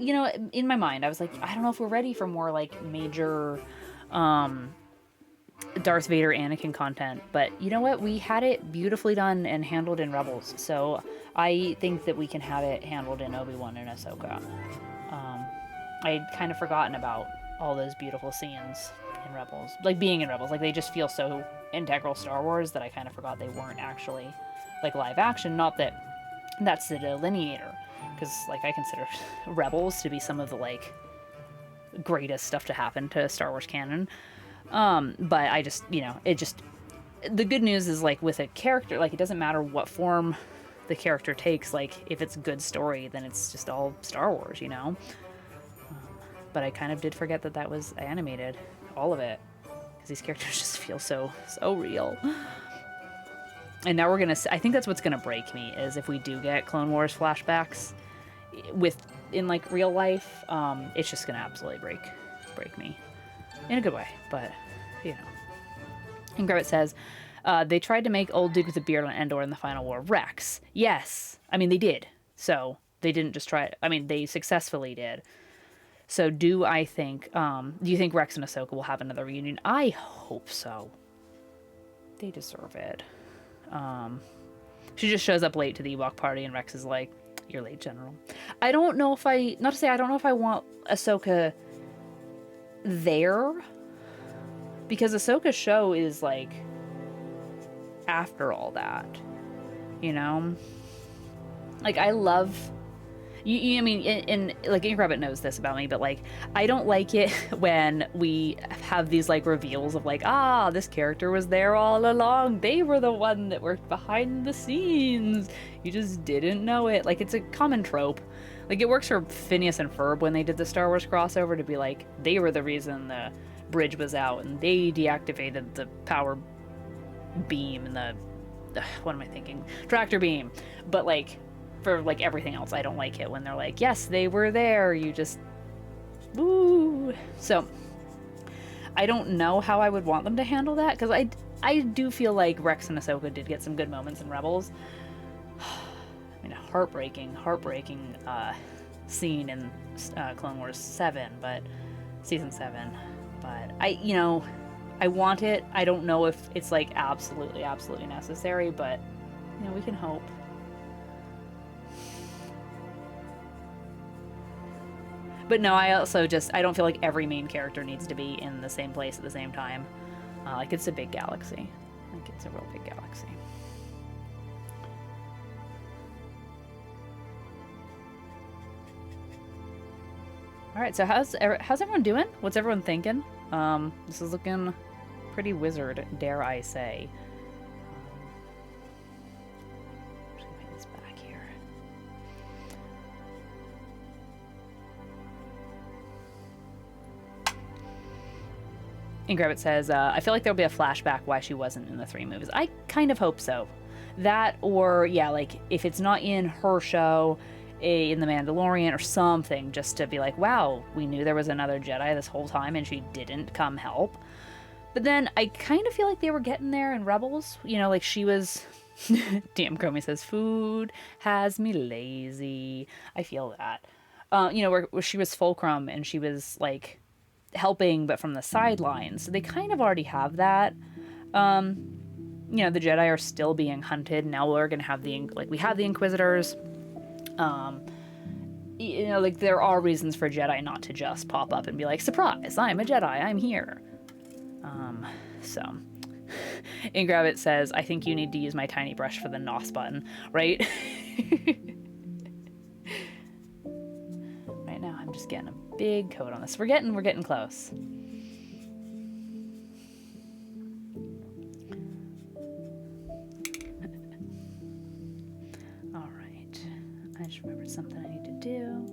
In my mind, I was like, I don't know if we're ready for more, like, major Darth Vader Anakin content. But you know what? We had it beautifully done and handled in Rebels. So I think that we can have it handled in Obi-Wan and Ahsoka. I'd kind of forgotten about all those beautiful scenes in Rebels. Like, being in Rebels. Like, they just feel so integral Star Wars that I kind of forgot they weren't actually, like, live action. Not that that's the delineator. Because, like, I consider Rebels to be some of the, like, greatest stuff to happen to Star Wars canon. But I just, the good news is, like, with a character, like, it doesn't matter what form the character takes. Like, if it's a good story, then it's just all Star Wars, But I kind of did forget that was animated. All of it. Because these characters just feel so real. And now I think that's what's gonna break me, is if we do get Clone Wars flashbacks in like real life, it's just gonna absolutely break me. In a good way, but, And Gravett says, they tried to make old dude with a beard on Endor in the final war Rex. Yes. I mean, they did. So, they didn't just try it. I mean, they successfully did. So do you think Rex and Ahsoka will have another reunion? I hope so. They deserve it. She just shows up late to the Ewok party and Rex is like, "You're late, General." I don't know if I want Ahsoka there, because Ahsoka's show is, like, after all that, Like, I love... I mean, like, Ink Rabbit knows this about me, but, like, I don't like it when we have these, like, reveals of, like, this character was there all along. They were the one that worked behind the scenes. You just didn't know it. Like, it's a common trope. Like, it works for Phineas and Ferb when they did the Star Wars crossover to be like, they were the reason the bridge was out, and they deactivated the power beam and what am I thinking? Tractor beam. But, like... for, like, everything else, I don't like it when they're like, yes, they were there, you just... Woo! So, I don't know how I would want them to handle that, because I do feel like Rex and Ahsoka did get some good moments in Rebels. I mean, a heartbreaking scene in Clone Wars 7, but... Season 7. But, I want it. I don't know if it's, like, absolutely necessary, but, we can hope. But no, I don't feel like every main character needs to be in the same place at the same time. Like, it's a big galaxy. Like, it's a real big galaxy. Alright, so how's everyone doing? What's everyone thinking? This is looking pretty wizard, dare I say. And Grabbit says, I feel like there'll be a flashback why she wasn't in the 3 movies. I kind of hope so. That, or, yeah, like, if it's not in her show, in The Mandalorian or something, just to be like, wow, we knew there was another Jedi this whole time and she didn't come help. But then I kind of feel like they were getting there in Rebels. Like, she was... Damn, Chromie says, food has me lazy. I feel that. Where she was Fulcrum and she was, like... helping but from the sidelines, so they kind of already have that. The Jedi are still being hunted. Now we're gonna have we have the Inquisitors. Like, there are reasons for Jedi not to just pop up and be like, surprise, I'm a Jedi, I'm here. So Ingrabbit says, I think you need to use my tiny brush for the NOS button, right? Right now I'm just getting a big coat on this. We're getting close. All right. I just remembered something I need to do.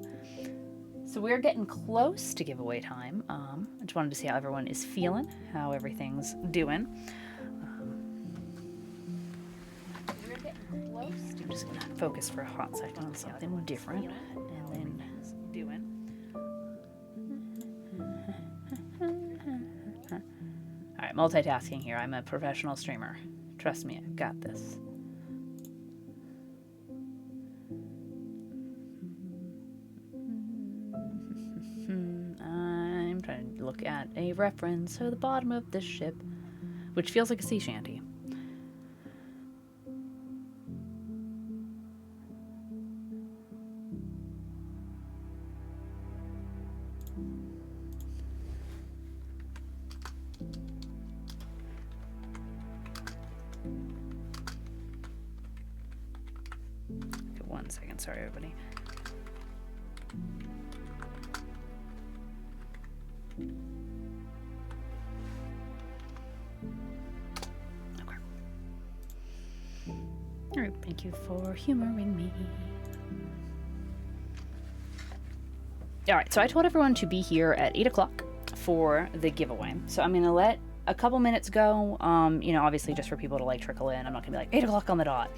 So we're getting close to giveaway time. I just wanted to see how everyone is feeling, how everything's doing. We're getting close. I'm just gonna focus for a hot second on something different, and then doing. All right, multitasking here. I'm a professional streamer. Trust me, I've got this. I'm trying to look at a reference to the bottom of this ship, which feels like a sea shanty. Okay, 1 second, sorry everybody. Okay. All right, thank you for humoring me. All right, so I told everyone to be here at 8 o'clock for the giveaway. So I'm gonna let a couple minutes go, you know, obviously just for people to like trickle in. I'm not gonna be like 8 o'clock on the dot.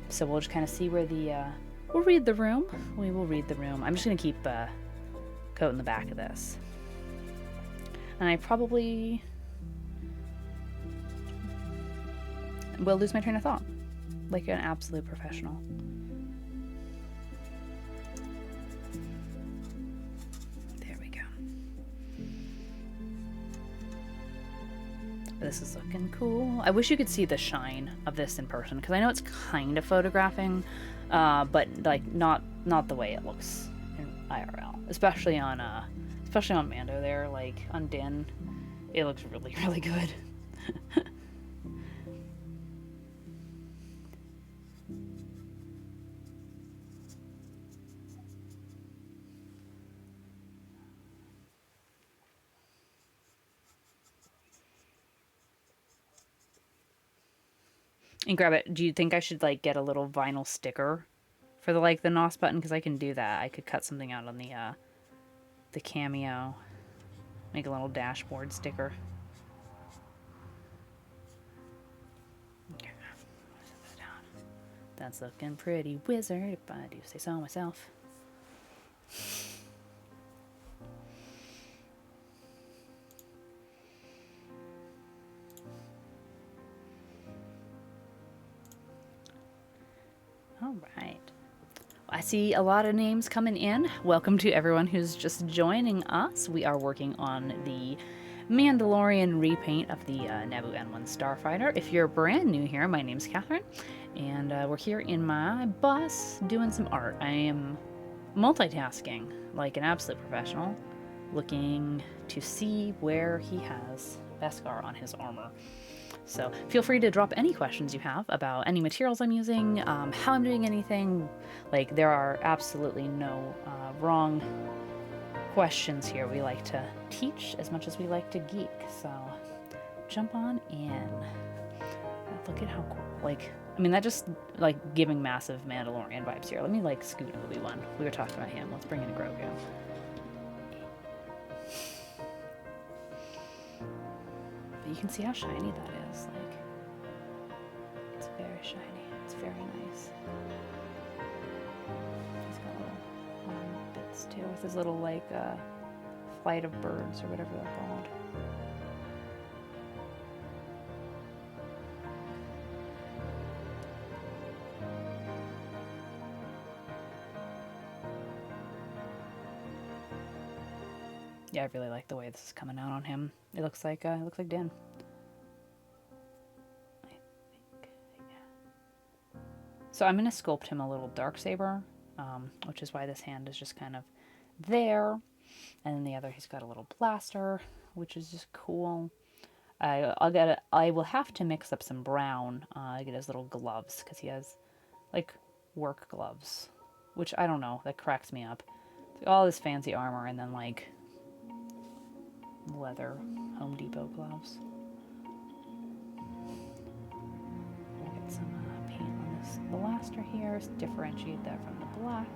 So we'll just kind of see where the, we'll read the room. We will read the room. I'm just gonna keep coat in the back of this. And I probably will lose my train of thought, like an absolute professional. There we go. This is looking cool. I wish you could see the shine of this in person, because I know it's kind of photographing, but like not the way it looks in IRL, especially on Mando there, like on Din, it looks really, really good. And grab it. Do you think I should like get a little vinyl sticker for the like the NOS button? Because I can do that. I could cut something out on the cameo. Make a little dashboard sticker. Okay. That's looking pretty wizard, if I do say so myself. All right. I see a lot of names coming in. Welcome to everyone who's just joining us. We are working on the Mandalorian repaint of the Naboo N-1 Starfighter. If you're brand new here, my name's Catherine, and we're here in my bus doing some art. I am multitasking like an absolute professional, looking to see where he has Beskar on his armor. So feel free to drop any questions you have about any materials I'm using, how I'm doing anything. Like, there are absolutely no wrong questions here. We like to teach as much as we like to geek. So jump on in. Look at how cool. Like, I mean, that just like giving massive Mandalorian vibes here. Let me like scoot Obi-Wan. We were talking about him. Let's bring in Grogu. You can see how shiny that is. Like, it's very shiny. It's very nice. He's got little bits too, with his little like flight of birds or whatever they're called. Yeah, I really like the way this is coming out on him. It looks like Din. I think, yeah. So I'm gonna sculpt him a little Darksaber, which is why this hand is just kind of there, and then the other he's got a little blaster, which is just cool. I will have to mix up some brown. Get his little gloves because he has like work gloves, which I don't know. That cracks me up. All this fancy armor and then like leather Home Depot gloves. Get some paint on this blaster here, differentiate that from the black.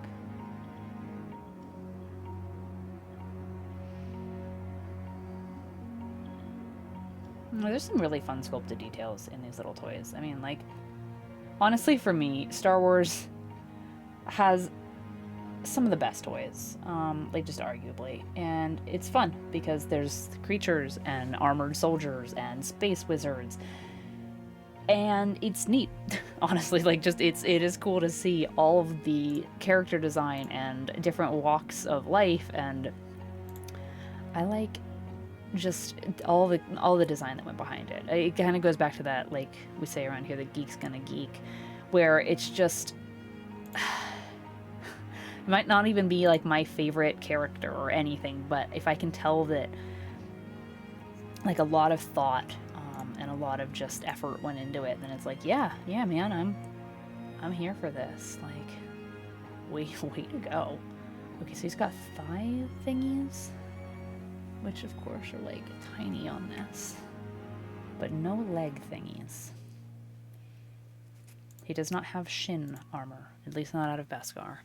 There's some really fun sculpted details in these little toys. I mean, like, honestly, for me, Star Wars has some of the best toys, like just arguably, and it's fun because there's creatures and armored soldiers and space wizards, and it's neat. Honestly, like, just it is cool to see all of the character design and different walks of life, and I like just all the design that went behind it. It kind of goes back to that, like we say around here, the geek's gonna geek, where it's just it might not even be like my favorite character or anything, but if I can tell that like a lot of thought and a lot of just effort went into it, then it's like, yeah, man, I'm here for this. Like, way to go. Okay, so he's got thigh thingies, which of course are like tiny on this, but no leg thingies. He does not have shin armor, at least not out of Beskar.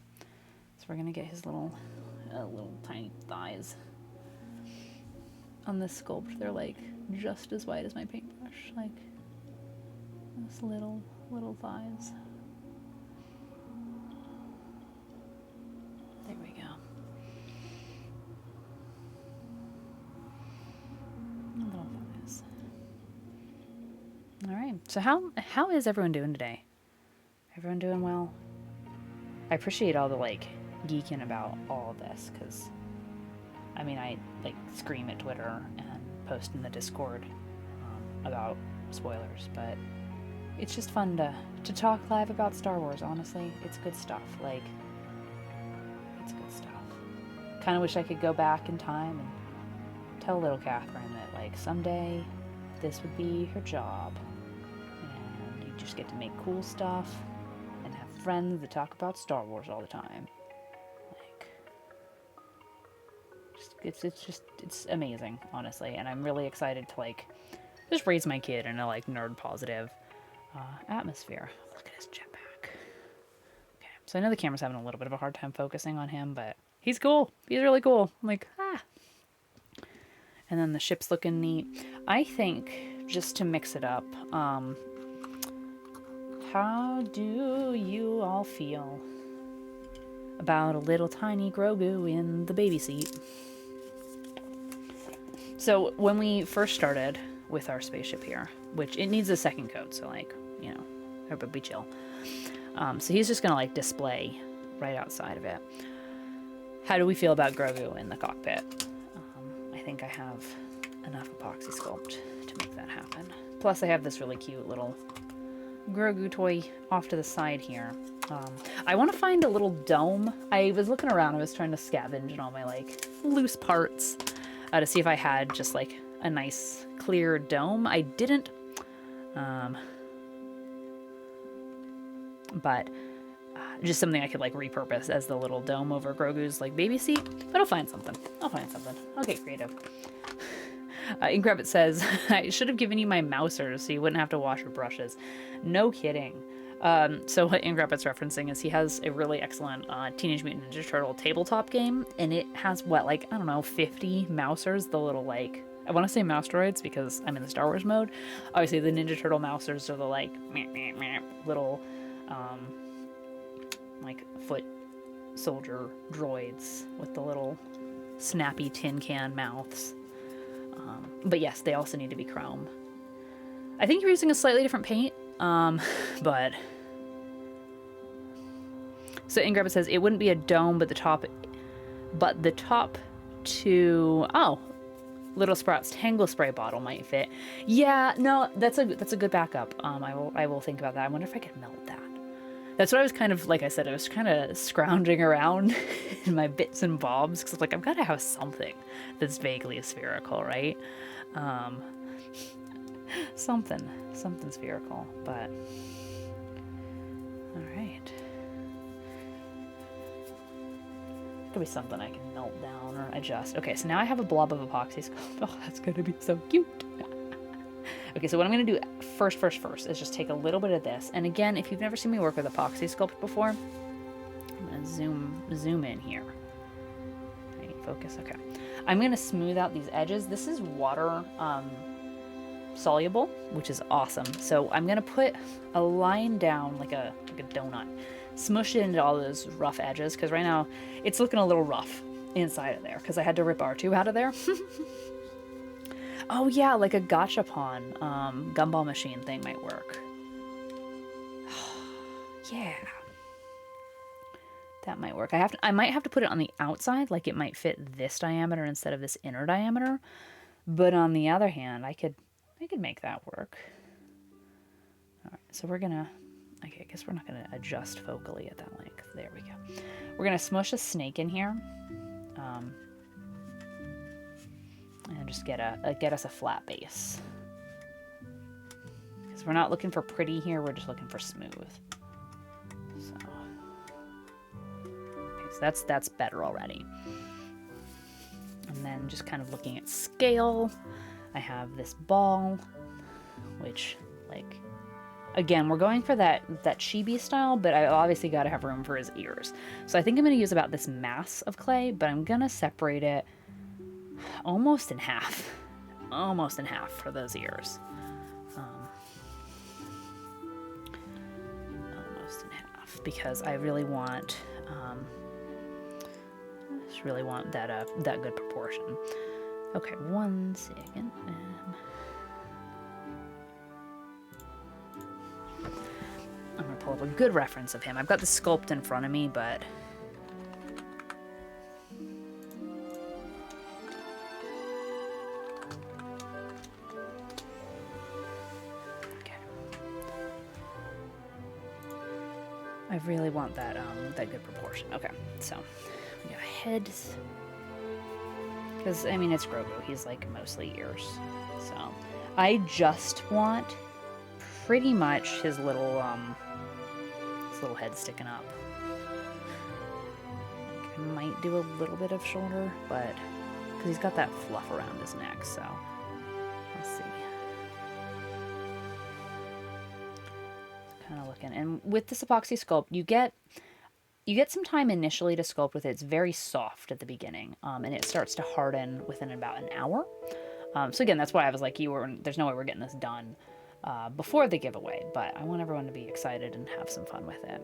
So we're gonna get his little tiny thighs. On this sculpt, they're like just as wide as my paintbrush, like this little thighs. There we go. Little thighs. All right. So how is everyone doing today? Everyone doing well? I appreciate all the like geeking about all of this, because I mean, I like scream at Twitter and post in the Discord about spoilers, but it's just fun to talk live about Star Wars. Honestly, it's good stuff. Like, it's good stuff. Kind of wish I could go back in time and tell little Catherine that like someday this would be her job, and you just get to make cool stuff and have friends that talk about Star Wars all the time. It's amazing, honestly, and I'm really excited to like just raise my kid in a like nerd positive atmosphere. Look at his jetpack. Okay, so I know the camera's having a little bit of a hard time focusing on him, but he's cool. He's really cool. I'm like, ah. And then the ship's looking neat. I think just to mix it up, how do you all feel about a little tiny Grogu in the baby seat? So when we first started with our spaceship here, which it needs a second coat, so like, you know, everybody chill. So he's just gonna like display right outside of it. How do we feel about Grogu in the cockpit? I think I have enough epoxy sculpt to make that happen. Plus I have this really cute little Grogu toy off to the side here. I want to find a little dome. I was looking around, I was trying to scavenge in all my like loose parts to see if I had just like a nice clear dome. I didn't, but just something I could like repurpose as the little dome over Grogu's like baby seat. But I'll find something. I'll get creative. Ingrabbit says, I should have given you my mousers so you wouldn't have to wash your brushes. No kidding. So what Ingrabbit's referencing is he has a really excellent Teenage Mutant Ninja Turtle tabletop game, and it has, what, like, I don't know, 50 mousers, the little, like, I want to say mouse droids because I'm in the Star Wars mode. Obviously, the Ninja Turtle mousers are the, like, little, like, foot soldier droids with the little snappy tin can mouths. But yes, they also need to be chrome. I think you're using a slightly different paint, but... So Ingrabbit says, it wouldn't be a dome, but the top to... Oh, Little Sprout's Tangle Spray bottle might fit. Yeah, no, that's a good backup. I will think about that. I wonder if I could melt that. That's what I was kind of, like I said, I was kind of scrounging around in my bits and bobs, because I was like, I've got to have something that's vaguely spherical, right? Something spherical, but all right. Could be something I can melt down or adjust. Okay, so now I have a blob of epoxy sculpt. Oh, that's gonna be so cute. Okay, so what I'm gonna do first is just take a little bit of this. And again, if you've never seen me work with epoxy sculpt before, I'm gonna zoom in here. Right, focus, okay. I'm gonna smooth out these edges. This is water soluble, which is awesome. So I'm gonna put a line down like a donut, smush it into all those rough edges, because right now it's looking a little rough inside of there because I had to rip R2 out of there. Oh yeah, like a gachapon gumball machine thing might work. Yeah, that might work. I might have to put it on the outside, like it might fit this diameter instead of this inner diameter. But on the other hand, I could make that work. All right, so we're gonna. Okay, I guess we're not gonna adjust focally at that length. There we go. We're gonna smush a snake in here, and just get us a flat base. Because we're not looking for pretty here. We're just looking for smooth. So, okay, so that's better already. And then just kind of looking at scale, I have this ball, which, like, again, we're going for that chibi style, but I obviously got to have room for his ears. So I think I'm going to use about this mass of clay, but I'm going to separate it almost in half for those ears. Almost in half, because I really want that good proportion. Okay, 1 second. I'm gonna pull up a good reference of him. I've got the sculpt in front of me, but okay. I really want that good proportion. Okay, so we got heads. Because, I mean, it's Grogu. He's, like, mostly ears. So, I just want pretty much his little head sticking up. Like, I might do a little bit of shoulder, but... because he's got that fluff around his neck, so... let's see. Kind of looking. And with this epoxy sculpt, you get some time initially to sculpt with it. It's very soft at the beginning, and it starts to harden within about an hour. So again, that's why I was like, there's no way we're getting this done before the giveaway, but I want everyone to be excited and have some fun with it.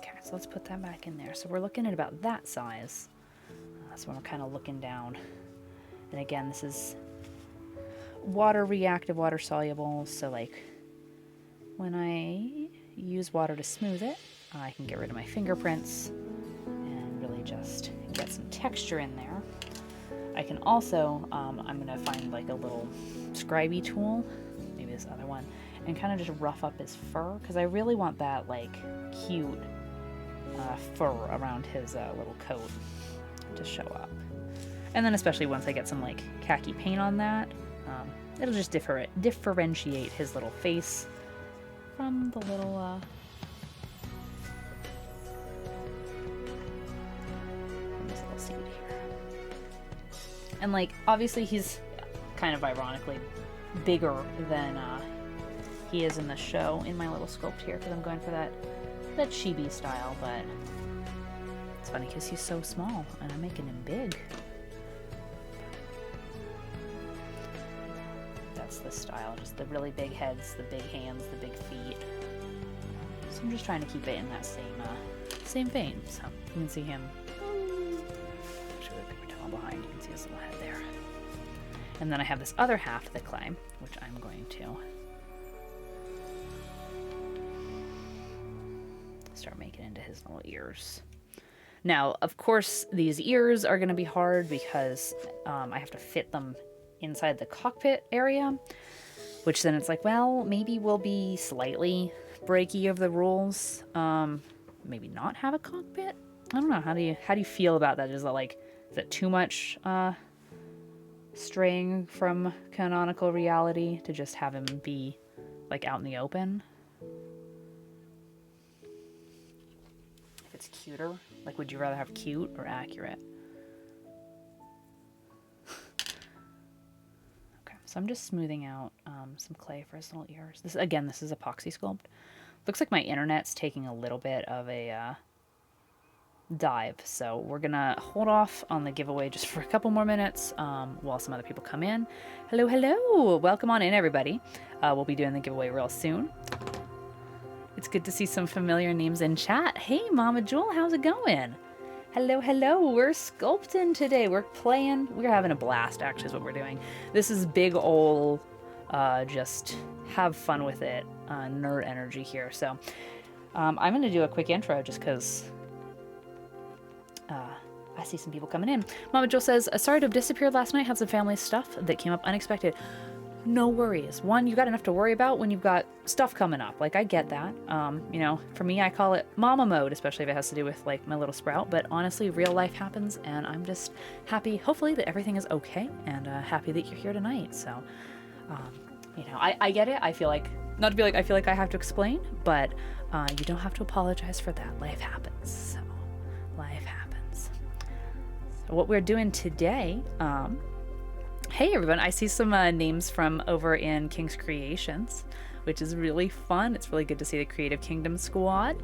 Okay, so let's put that back in there. So we're looking at about that size. So we're kind of looking down. And again, this is water reactive, water soluble, so like, when I use water to smooth it, I can get rid of my fingerprints and really just get some texture in there. I can also, I'm going to find like a little scribey tool, maybe this other one, and kind of just rough up his fur, because I really want that like cute fur around his little coat to show up. And then especially once I get some like khaki paint on that, it'll just differentiate his little face from the little, from this little seed here. And, like, obviously he's kind of ironically bigger than he is in the show in my little sculpt here, because I'm going for that chibi style, but it's funny because he's so small, and I'm making him big. That's the style, just the really big heads, the big hands, the big feet. So I'm just trying to keep it in that same vein. So you can see him. Actually, the paper towel behind, you can see his little head there. And then I have this other half of the clay, which I'm going to start making into his little ears. Now, of course, these ears are going to be hard because I have to fit them inside the cockpit area, which then it's like, well, maybe we'll be slightly breaky of the rules. Maybe not have a cockpit. I don't know. How do you feel about that? Is that too much straying from canonical reality to just have him be like out in the open? If it's cuter, like, would you rather have cute or accurate? So I'm just smoothing out some clay for his little ears. This is epoxy sculpt. Looks like my internet's taking a little bit of a dive. So we're gonna hold off on the giveaway just for a couple more minutes while some other people come in. Hello, hello! Welcome on in, everybody. We'll be doing the giveaway real soon. It's good to see some familiar names in chat. Hey, Mama Jewel, how's it going? Hello, hello. We're sculpting today. We're playing. We're having a blast, actually, is what we're doing. This is big ol' just have fun with it, nerd energy here. So I'm going to do a quick intro just because I see some people coming in. Mama Jewel says, sorry to have disappeared last night. Had some family stuff that came up unexpected. No worries. One, you got enough to worry about when you've got stuff coming up. Like, I get that. You know, for me, I call it mama mode, especially if it has to do with, like, my little sprout. But honestly, real life happens, and I'm just happy, hopefully, that everything is okay, and happy that you're here tonight. So, you know, I get it. I feel like, not to be like, I feel like I have to explain, but you don't have to apologize for that. Life happens. So, life happens. So what we're doing today, hey everyone, I see some names from over in King's Creations, which is really fun. It's really good to see the Creative Kingdom squad.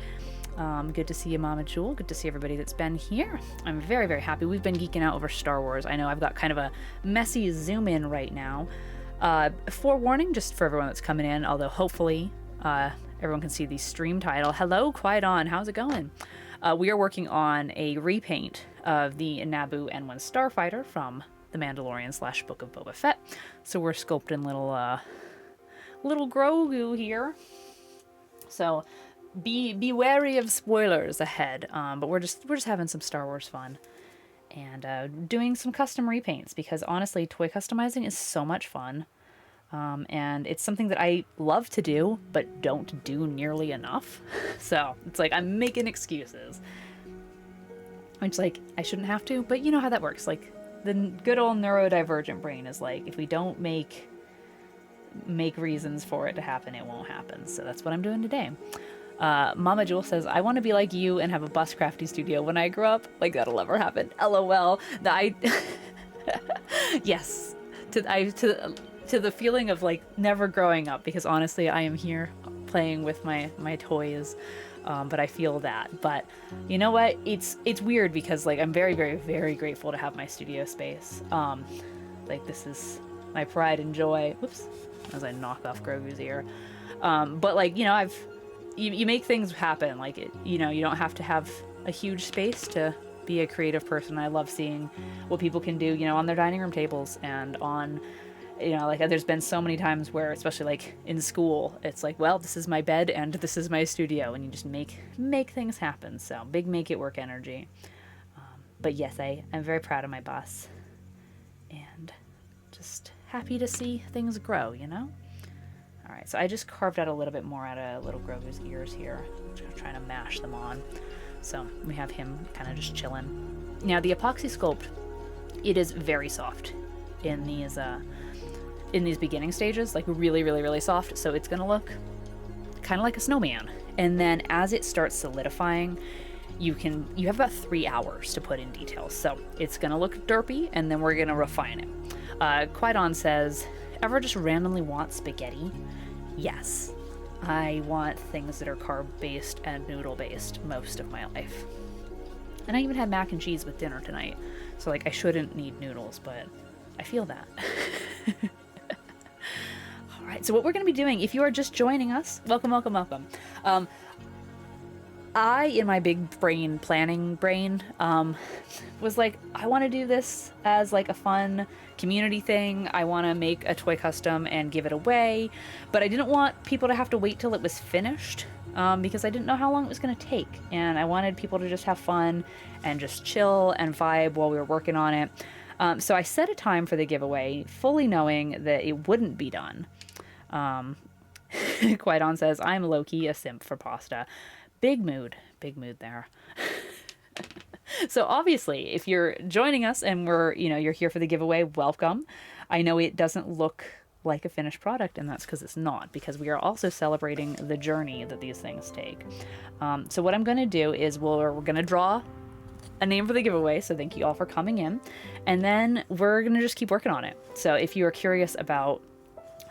Good to see you, Mama Jewel. Good to see everybody that's been here. I'm very, very happy. We've been geeking out over Star Wars. I know I've got kind of a messy zoom in right now. Forewarning, just for everyone that's coming in, although hopefully everyone can see the stream title. Hello, Quiet On. How's it going? We are working on a repaint of the Naboo N-1 Starfighter from The Mandalorian / Book of Boba Fett. So we're sculpting little Grogu here. So be wary of spoilers ahead. But we're just having some Star Wars fun and doing some custom repaints because honestly, toy customizing is so much fun. And it's something that I love to do, but don't do nearly enough. So it's like I'm making excuses. Which, like, I shouldn't have to, but you know how that works. Like, the good old neurodivergent brain is like, if we don't make reasons for it to happen, it won't happen. So that's what I'm doing today. Mama Jewel says, I want to be like you and have a bus crafty studio when I grow up. Like, that'll never happen. LOL. Yes. To the feeling of, like, never growing up, because honestly, I am here playing with my toys. But I feel that. But you know what? It's weird because, like, I'm very, very, very grateful to have my studio space. Like, this is my pride and joy. Whoops. As I knock off Grogu's ear. But, like, you know, you make things happen. Like, you know, you don't have to have a huge space to be a creative person. I love seeing what people can do, you know, on their dining room tables and on, you know, like, there's been so many times where, especially like in school, it's like, well, this is my bed and this is my studio, and you just make things happen. So big make it work energy. But yes, I'm very proud of my bus and just happy to see things grow, you know? All right, so I just carved out a little bit more out of little Grogu's ears here, just trying to mash them on. So we have him kind of just chilling. Now the epoxy sculpt, it is very soft in these beginning stages, like really, really, really soft. So it's gonna look kind of like a snowman. And then as it starts solidifying, you have about 3 hours to put in details. So it's gonna look derpy, and then we're gonna refine it. Quiet On says, ever just randomly want spaghetti? Yes. I want things that are carb-based and noodle-based most of my life. And I even had mac and cheese with dinner tonight. So, like, I shouldn't need noodles, but I feel that. All right, so what we're going to be doing, if you are just joining us, welcome, welcome, welcome. I, in my big brain, planning brain, was like, I want to do this as like a fun community thing. I want to make a toy custom and give it away, but I didn't want people to have to wait till it was finished, because I didn't know how long it was going to take, and I wanted people to just have fun and just chill and vibe while we were working on it. So I set a time for the giveaway, fully knowing that it wouldn't be done. Quiet On says, I'm low-key a simp for pasta. Big mood there. So obviously, if you're joining us and you're here for the giveaway, welcome. I know it doesn't look like a finished product, and that's because it's not, because we are also celebrating the journey that these things take. So what I'm going to do is we're going to draw a name for the giveaway, so thank you all for coming in, and then we're going to just keep working on it. So if you are curious about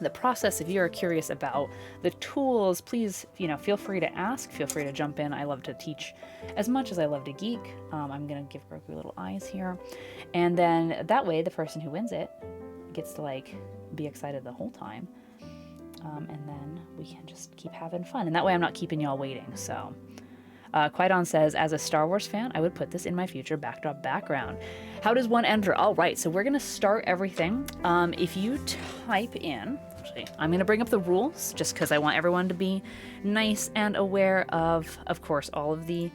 the process. If you are curious about the tools, please, feel free to ask, feel free to jump in. I love to teach as much as I love to geek. I'm going to give Grogu little eyes here. And then that way, the person who wins it gets to like be excited the whole time. And then we can just keep having fun. And that way I'm not keeping y'all waiting. So Qui-Gon says, as a Star Wars fan, I would put this in my future backdrop background. How does one enter? All right, so we're going to start everything. If you type in, actually, I'm going to bring up the rules just because I want everyone to be nice and aware of course, all of the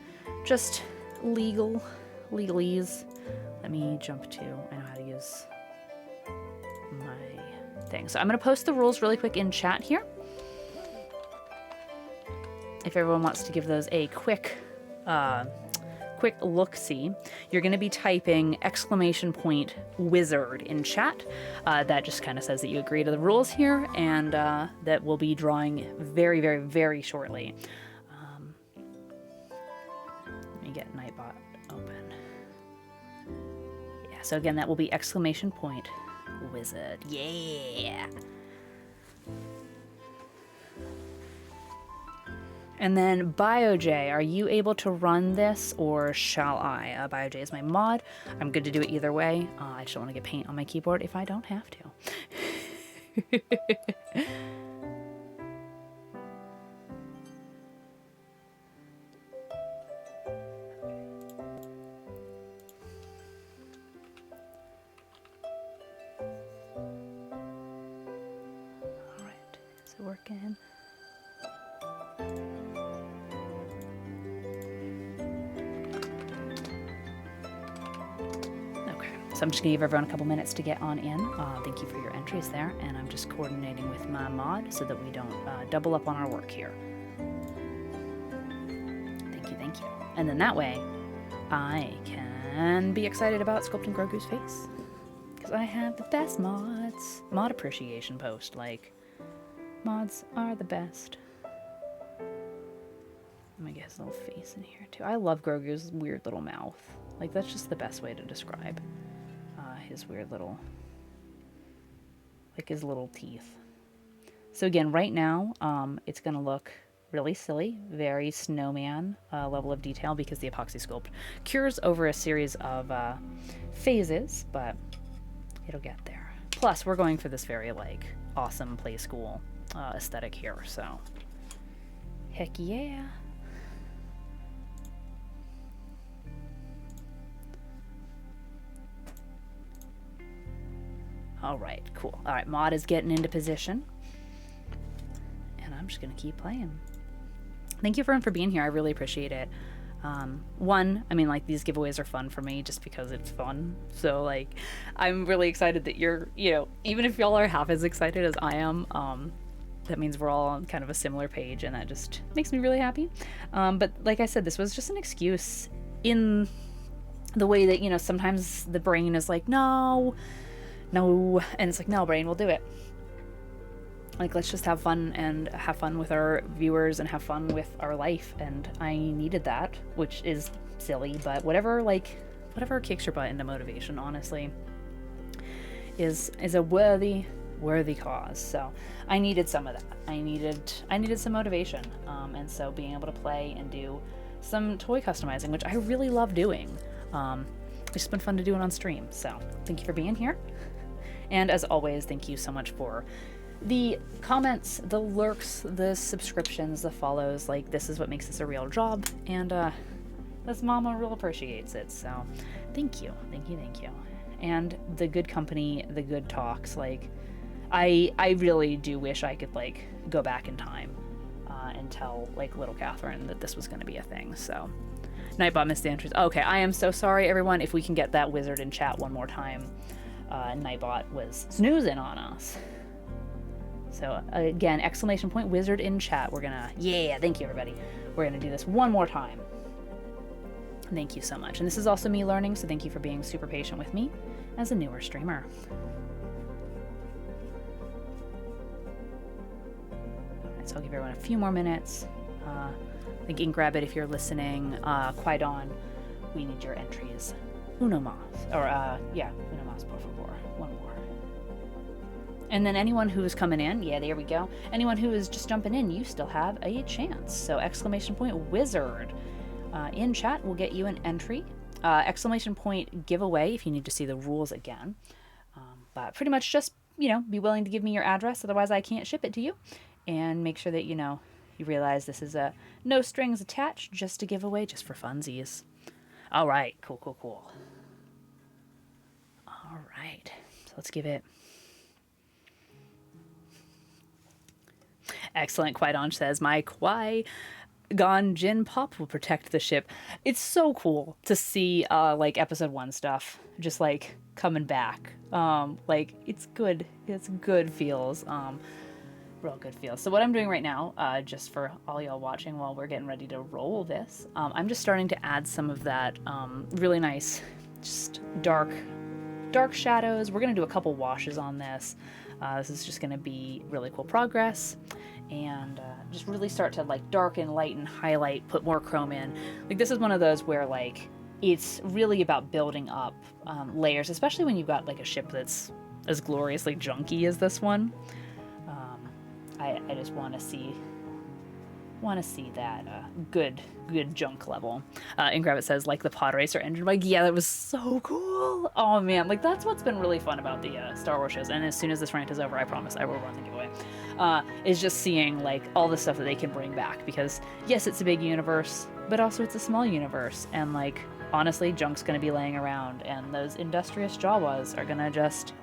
just legalese. Let me jump to, I know how to use my thing. So I'm going to post the rules really quick in chat here. If everyone wants to give those a quick look-see, you're going to be typing !wizard in chat. That just kind of says that you agree to the rules here, and that we'll be drawing very, very, very shortly. Let me get Nightbot open. Yeah, so again, that will be !wizard. Yeah! And then BioJ, are you able to run this or shall I? BioJ is my mod. I'm good to do it either way. I just don't want to get paint on my keyboard if I don't have to. All right, is it working? So I'm just going to give everyone a couple minutes to get on in. Thank you for your entries there. And I'm just coordinating with my mod so that we don't double up on our work here. Thank you. And then that way, I can be excited about sculpting Grogu's face. Because I have the best mods. Mod appreciation post. Like, mods are the best. Let me get his little face in here too. I love Grogu's weird little mouth. Like, that's just the best way to describe his weird little, like his little teeth. So again, right now, it's going to look really silly, very snowman level of detail because the epoxy sculpt cures over a series of phases, but it'll get there. Plus, we're going for this very like awesome play school aesthetic here, so heck yeah. All right, cool. All right, mod is getting into position. And I'm just going to keep playing. Thank you everyone for being here. I really appreciate it. One, I mean, like, these giveaways are fun for me just because it's fun. So, like, I'm really excited that you're, even if y'all are half as excited as I am, that means we're all on kind of a similar page, and that just makes me really happy. But like I said, this was just an excuse in the way that, sometimes the brain is like, no, and it's like, no, brain, we'll do it. Like, let's just have fun and have fun with our viewers and have fun with our life. And I needed that, which is silly, but whatever kicks your butt into motivation, honestly, is a worthy cause. So I needed some of that. I needed some motivation. And so being able to play and do some toy customizing, which I really love doing, it's just been fun to do it on stream. So thank you for being here. And as always, thank you so much for the comments, the lurks, the subscriptions, the follows. Like, this is what makes this a real job, and this mama real appreciates it. So thank you. And the good company, the good talks. Like, I really do wish I could like go back in time and tell like little Catherine that this was going to be a thing. So Nightbot missed the entries. Okay, I am so sorry, everyone. If we can get that wizard in chat one more time. Nightbot was snoozing on us. So again, !wizard in chat. We're gonna, thank you everybody. We're gonna do this one more time. Thank you so much. And this is also me learning, so thank you for being super patient with me as a newer streamer. Alright, so I'll give everyone a few more minutes. I think you can grab it if you're listening. Qui-Gon, we need your entries. Uno más. Or, uno más, por favor. One more. And then anyone who is coming in, yeah, there we go. Anyone who is just jumping in, you still have a chance. So exclamation point wizard in chat will get you an entry. Exclamation point giveaway if you need to see the rules again. But pretty much just, be willing to give me your address. Otherwise, I can't ship it to you. And make sure that, you realize this is a no strings attached, just a giveaway, just for funsies. All right, cool. All right, so let's give it. Excellent. Qui-Gon says, my Qui-Gon Jinn Pop will protect the ship. It's so cool to see episode 1 stuff just coming back. It's good. It's good feels. Real good feels. So what I'm doing right now, just for all y'all watching while we're getting ready to roll this, I'm just starting to add some of that really nice, just dark shadows. We're going to do a couple washes on this. This is just going to be really cool progress, and just really start to darken, lighten, highlight, put more chrome in. This is one of those where it's really about building up layers, especially when you've got a ship that's as gloriously junky as this one. I just want to see that good junk level. Ingravit says, the pod racer engine. Yeah, that was so cool. Oh man, that's what's been really fun about the Star Wars shows. And as soon as this rant is over, I promise I will run the giveaway. Is just seeing all the stuff that they can bring back, because yes, it's a big universe, but also it's a small universe, and honestly, junk's gonna be laying around, and those industrious Jawas are gonna just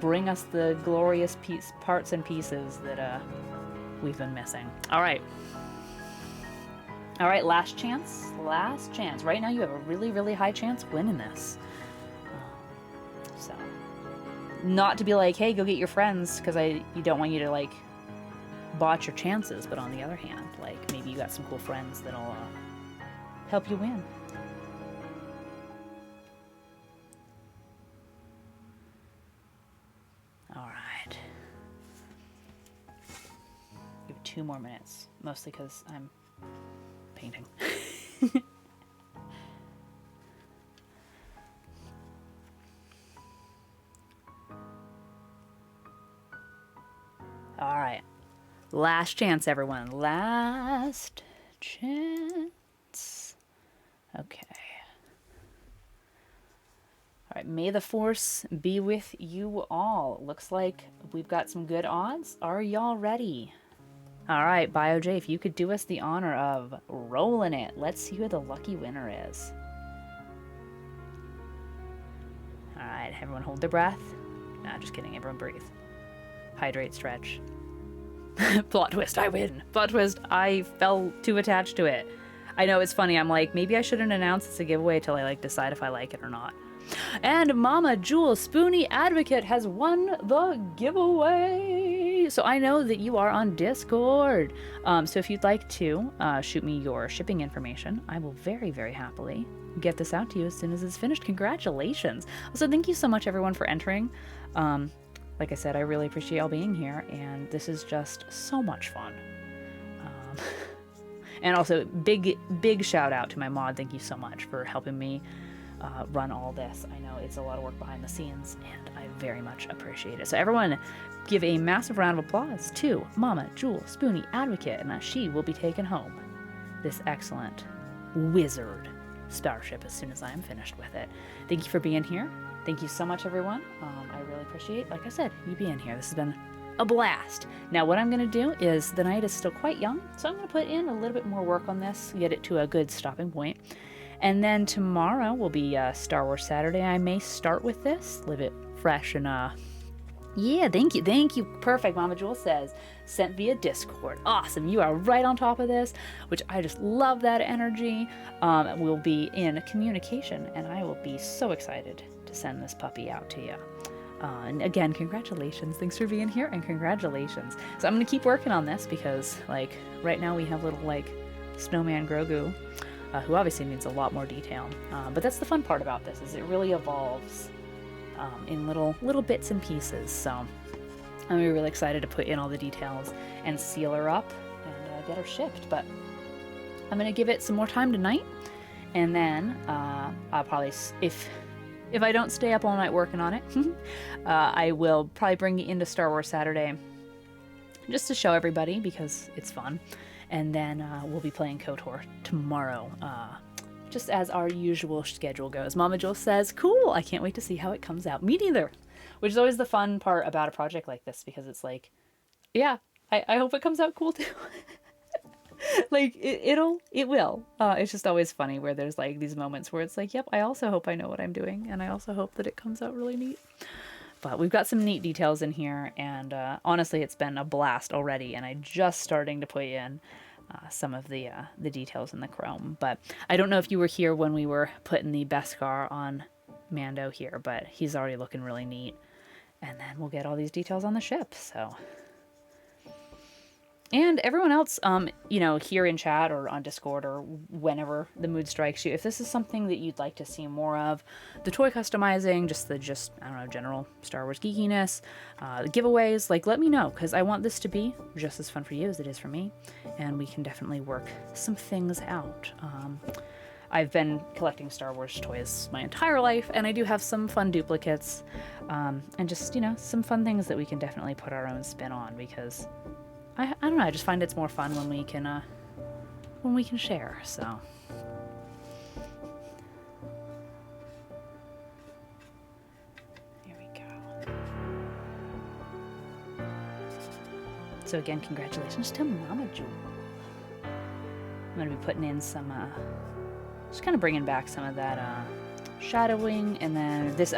bring us the glorious parts and pieces that we've been missing. All right, last chance. Right now you have a really, really high chance winning this. So, not to be hey, go get your friends, because you don't want you to botch your chances, but on the other hand, maybe you got some cool friends that'll help you win. All right. Give it 2 more minutes, mostly because I'm painting. All right. Last chance, everyone. Last chance. Okay. All right. May the force be with you all. Looks like we've got some good odds. Are y'all ready? All right, BioJ, if you could do us the honor of rolling it. Let's see who the lucky winner is. All right, everyone hold their breath. Nah, just kidding. Everyone breathe. Hydrate, stretch. Plot twist, I win. Plot twist, I fell too attached to it. I know, it's funny. I'm maybe I shouldn't announce it's a giveaway till I decide if I like it or not. And Mama Jewel Spoony Advocate has won the giveaway. So I know that you are on Discord. So if you'd like to shoot me your shipping information, I will very, very happily get this out to you as soon as it's finished. Congratulations. Also, thank you so much, everyone, for entering. Like I said, I really appreciate y'all being here, and this is just so much fun. And also, big shout out to my mod. Thank you so much for helping me run all this. I know it's a lot of work behind the scenes, and I very much appreciate it. So everyone, give a massive round of applause to Mama Jewel Spoony Advocate, and she will be taking home this excellent wizard starship as soon as I am finished with it. Thank you for being here. Thank you so much, everyone. I really appreciate, like I said, you being here. This has been a blast. Now, what I'm going to do is, the night is still quite young, so I'm going to put in a little bit more work on this, get it to a good stopping point. And then tomorrow will be Star Wars Saturday. I may start with this, live it fresh, and yeah, thank you. Perfect, Mama Jewel says. Sent via Discord. Awesome, you are right on top of this, which I just love that energy. We'll be in communication, and I will be so excited to send this puppy out to you. And again, congratulations. Thanks for being here, and congratulations. So I'm going to keep working on this because, right now we have little, Snowman Grogu, who obviously needs a lot more detail. But that's the fun part about this, is it really evolves in little bits and pieces. So I'm really excited to put in all the details and seal her up and get her shipped. But I'm going to give it some more time tonight. And then I'll probably, if if I don't stay up all night working on it, I will probably bring it into Star Wars Saturday just to show everybody because it's fun. And then we'll be playing KOTOR tomorrow, just as our usual schedule goes. Mama Jewel says, cool, I can't wait to see how it comes out. Me neither. Which is always the fun part about a project like this, because it's like, yeah, I hope it comes out cool too. Like, it will. It's just always funny where there's like these moments where it's like, yep, I also hope I know what I'm doing, and I also hope that it comes out really neat. But we've got some neat details in here, and honestly, it's been a blast already, and I'm just starting to put in some of the details in the chrome. But I don't know if you were here when we were putting the Beskar on Mando here, but he's already looking really neat. And then we'll get all these details on the ship, so... And everyone else, you know, here in chat or on Discord or whenever the mood strikes you, if this is something that you'd like to see more of, the toy customizing, I don't know, general Star Wars geekiness, the giveaways, like, let me know, because I want this to be just as fun for you as it is for me, and we can definitely work some things out. I've been collecting Star Wars toys my entire life, and I do have some fun duplicates, and just, you know, some fun things that we can definitely put our own spin on, because... I don't know, I just find it's more fun when we can share, so. Here we go. So again, congratulations to Mama Jewel. I'm going to be putting in some, just kind of bringing back some of that shadowing, and then this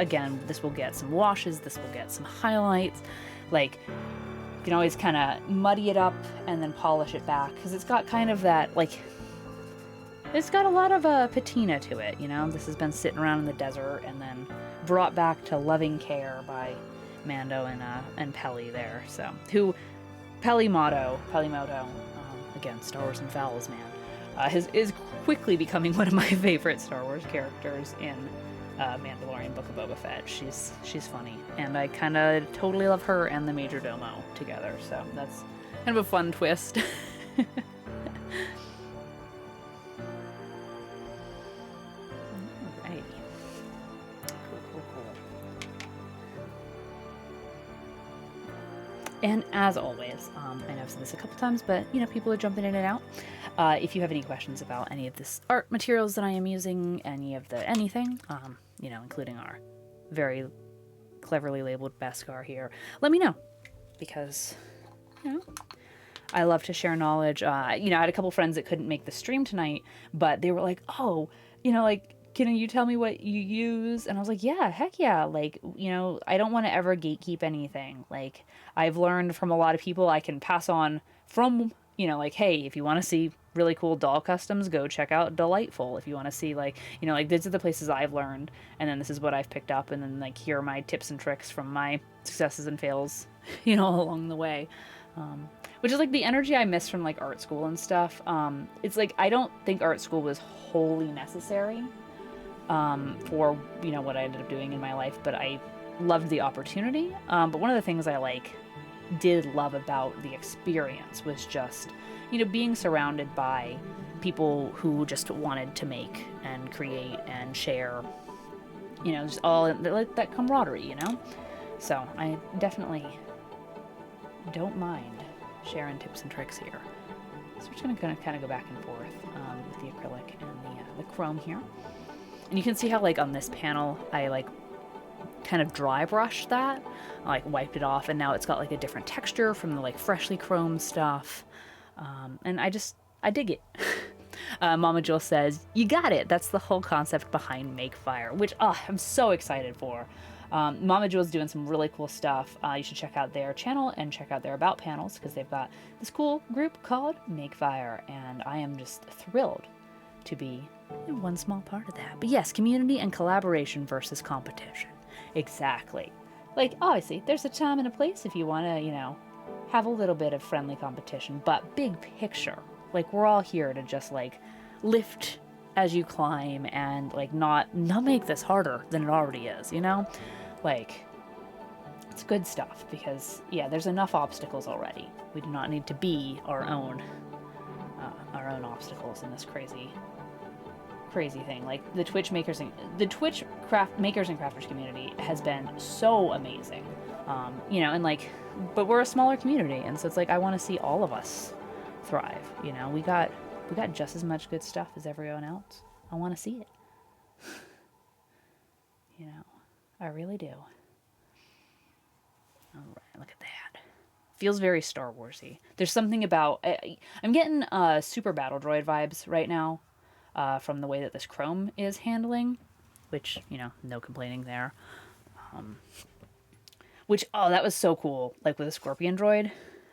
will get some washes, this will get some highlights, like... You can always kind of muddy it up and then polish it back, because it's got kind of that, like, it's got a lot of patina to it, you know? This has been sitting around in the desert and then brought back to loving care by Mando and Peli there, so, who, Pelimoto, again, Star Wars and Fowls, man, is quickly becoming one of my favorite Star Wars characters in Mandalorian Book of Boba Fett. She's funny, and I kind of totally love her and the Major Domo together, so that's kind of a fun twist. Alrighty. Cool. And as always, I know I've said this a couple times, but, you know, people are jumping in and out. If you have any questions about any of this art materials that I am using, anything, you know, including our very cleverly labeled Beskar here, let me know, because, you know, I love to share knowledge. You know, I had a couple friends that couldn't make the stream tonight, but they were like, oh, you know, like, can you tell me what you use? And I was like, yeah, heck yeah. Like, you know, I don't want to ever gatekeep anything. Like, I've learned from a lot of people I can pass on from, you know, like, hey, if you want to see really cool doll customs, go check out Delightful. If you want to see, like, you know, like, these are the places I've learned, and then this is what I've picked up, and then, like, here are my tips and tricks from my successes and fails, you know, along the way. Which is, like, the energy I miss from, like, art school and stuff. It's, like, I don't think art school was wholly necessary for, you know, what I ended up doing in my life, but I loved the opportunity. But one of the things I, did love about the experience was just, you know, being surrounded by people who just wanted to make and create and share, you know, just all like that camaraderie, you know? So I definitely don't mind sharing tips and tricks here. So we're just gonna kind of go back and forth with the acrylic and the chrome here. And you can see how, like, on this panel, I, like, kind of dry brushed that. I, like, wiped it off, and now it's got, like, a different texture from the, like, freshly chromed stuff. And I dig it. Mama Jewel says, you got it. That's the whole concept behind Make Fire, which, I'm so excited for. Mama Jewel's doing some really cool stuff. You should check out their channel and check out their About panels, because they've got this cool group called Make Fire, and I am just thrilled to be one small part of that. But yes, community and collaboration versus competition. Exactly. Like, obviously, there's a time and a place if you want to, you know, have a little bit of friendly competition, but big picture, like, we're all here to just, like, lift as you climb and, like, not make this harder than it already is, you know? Like, it's good stuff, because, yeah, there's enough obstacles already. We do not need to be our own obstacles in this crazy crazy thing. Like the Twitch makers and crafters community has been so amazing. You know, and like, but we're a smaller community, and so it's like I want to see all of us thrive. You know, we got just as much good stuff as everyone else. I want to see it. You know, I really do. All right, look at that. Feels very Star Warsy. There's something about I'm getting Super Battle Droid vibes right now from the way that this chrome is handling, which, you know, no complaining there. Which, oh, that was so cool. Like with a Scorpion droid,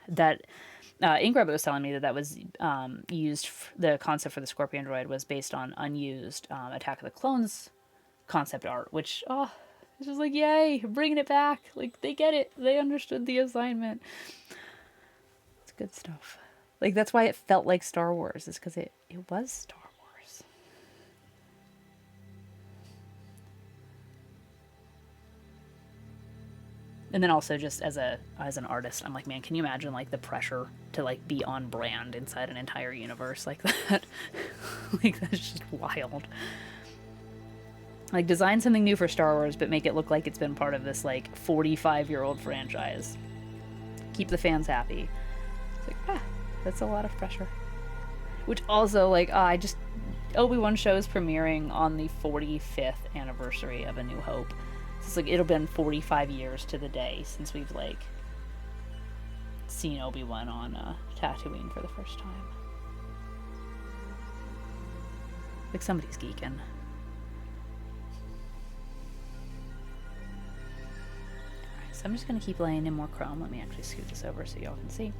that Ingrabbit was telling me that was used. The concept for the Scorpion droid was based on unused Attack of the Clones concept art, which, oh, it's just like, yay, bringing it back. Like, they get it. They understood the assignment. It's good stuff. Like, that's why it felt like Star Wars, is because it was Star Wars. And then also just as an artist, I'm like, man, can you imagine like the pressure to like be on brand inside an entire universe like that? Like, that's just wild. Like, design something new for Star Wars, but make it look like it's been part of this, like, 45-year-old franchise. Keep the fans happy. It's like, that's a lot of pressure. Which also, like, Obi-Wan show is premiering on the 45th anniversary of A New Hope. So it's like, it'll been 45 years to the day since we've, like, seen Obi-Wan on Tatooine for the first time. Like, somebody's geeking. I'm just going to keep laying in more chrome. Let me actually scoot this over so y'all can see.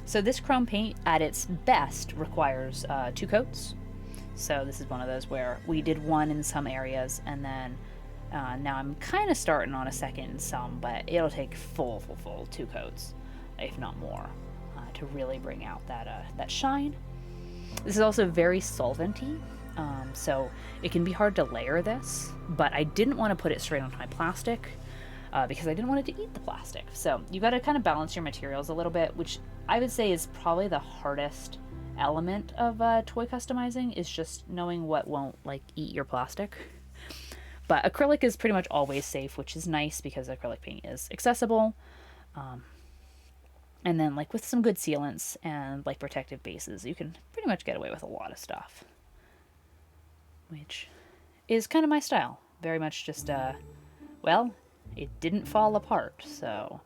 So this chrome paint at its best requires 2 coats. So this is one of those where we did one in some areas, and then now I'm kind of starting on a second in some, but it'll take full 2 coats, if not more, to really bring out that shine. This is also very solventy. So it can be hard to layer this, but I didn't want to put it straight onto my plastic because I didn't want it to eat the plastic. So you got to kind of balance your materials a little bit, which I would say is probably the hardest element of toy customizing, is just knowing what won't like eat your plastic. But acrylic is pretty much always safe, which is nice because acrylic paint is accessible. And then like with some good sealants and like protective bases, you can pretty much get away with a lot of stuff. Which is kind of my style. Very much just, well, it didn't fall apart, so.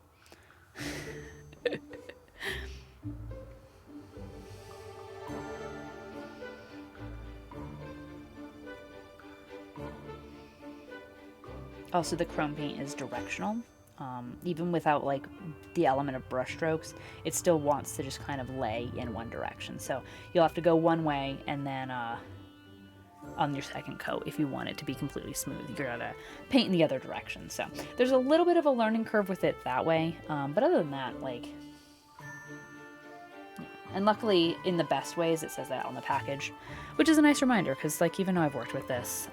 Also, the chrome paint is directional. Even without, like, the element of brush strokes, it still wants to just kind of lay in one direction. So you'll have to go one way, and then, on your second coat, if you want it to be completely smooth, you're gonna paint in the other direction. So there's a little bit of a learning curve with it that way, but other than that, like, yeah. And luckily in the best ways it says that on the package, which is a nice reminder, because like even though I've worked with this,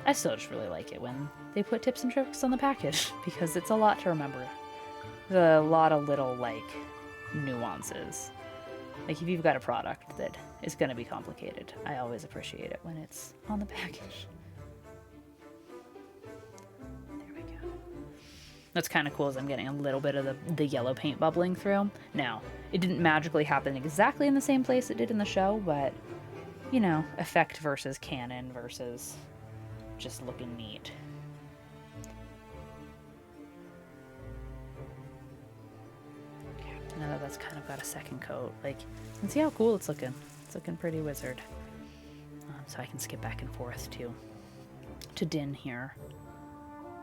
I still just really like it when they put tips and tricks on the package, because it's a lot to remember. There's a lot of little like nuances. Like, if you've got a product that is going to be complicated, I always appreciate it when it's on the package. There we go. What's kind of cool is I'm getting a little bit of the yellow paint bubbling through. Now, it didn't magically happen exactly in the same place it did in the show, but, you know, effect versus canon versus just looking neat. Now that that's kind of got a second coat, like, you can see how cool it's looking. It's looking pretty wizard. So I can skip back and forth to Din here,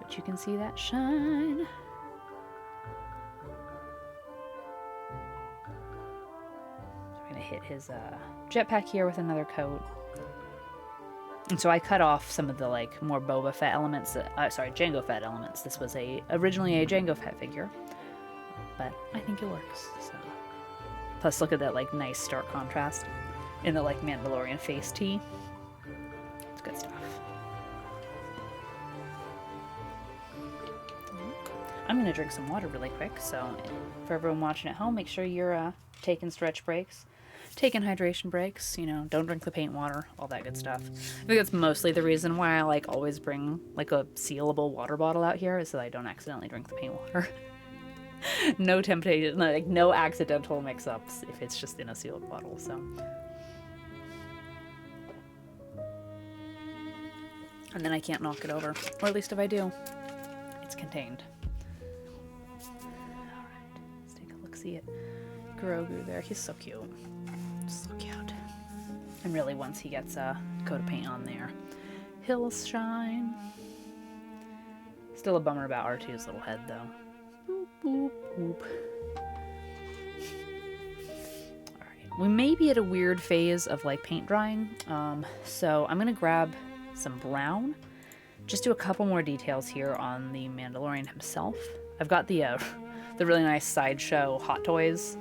but you can see that shine. So we're gonna hit his jetpack here with another coat. And so I cut off some of the like more Boba Fett elements. Jango Fett elements. This was originally a Jango Fett figure. But I think it works. So. Plus, look at that like nice stark contrast in the like Mandalorian face tee. It's good stuff. I'm gonna drink some water really quick. So, for everyone watching at home, make sure you're taking stretch breaks. taking hydration breaks, you know, don't drink the paint water, all that good stuff. I think that's mostly the reason why I like always bring like a sealable water bottle out here, is so that I don't accidentally drink the paint water. No temptation, like no accidental mix-ups if it's just in a sealed bottle, so. And then I can't knock it over, or at least if I do, it's contained. Alright, let's take a look-see at Grogu there. He's so cute. So cute. And really, once he gets a coat of paint on there, he'll shine. Still a bummer about R2's little head, though. Boop, boop, boop. Alright, we may be at a weird phase of, like, paint drying. So I'm gonna grab some brown. Just do a couple more details here on the Mandalorian himself. I've got the really nice Sideshow Hot Toys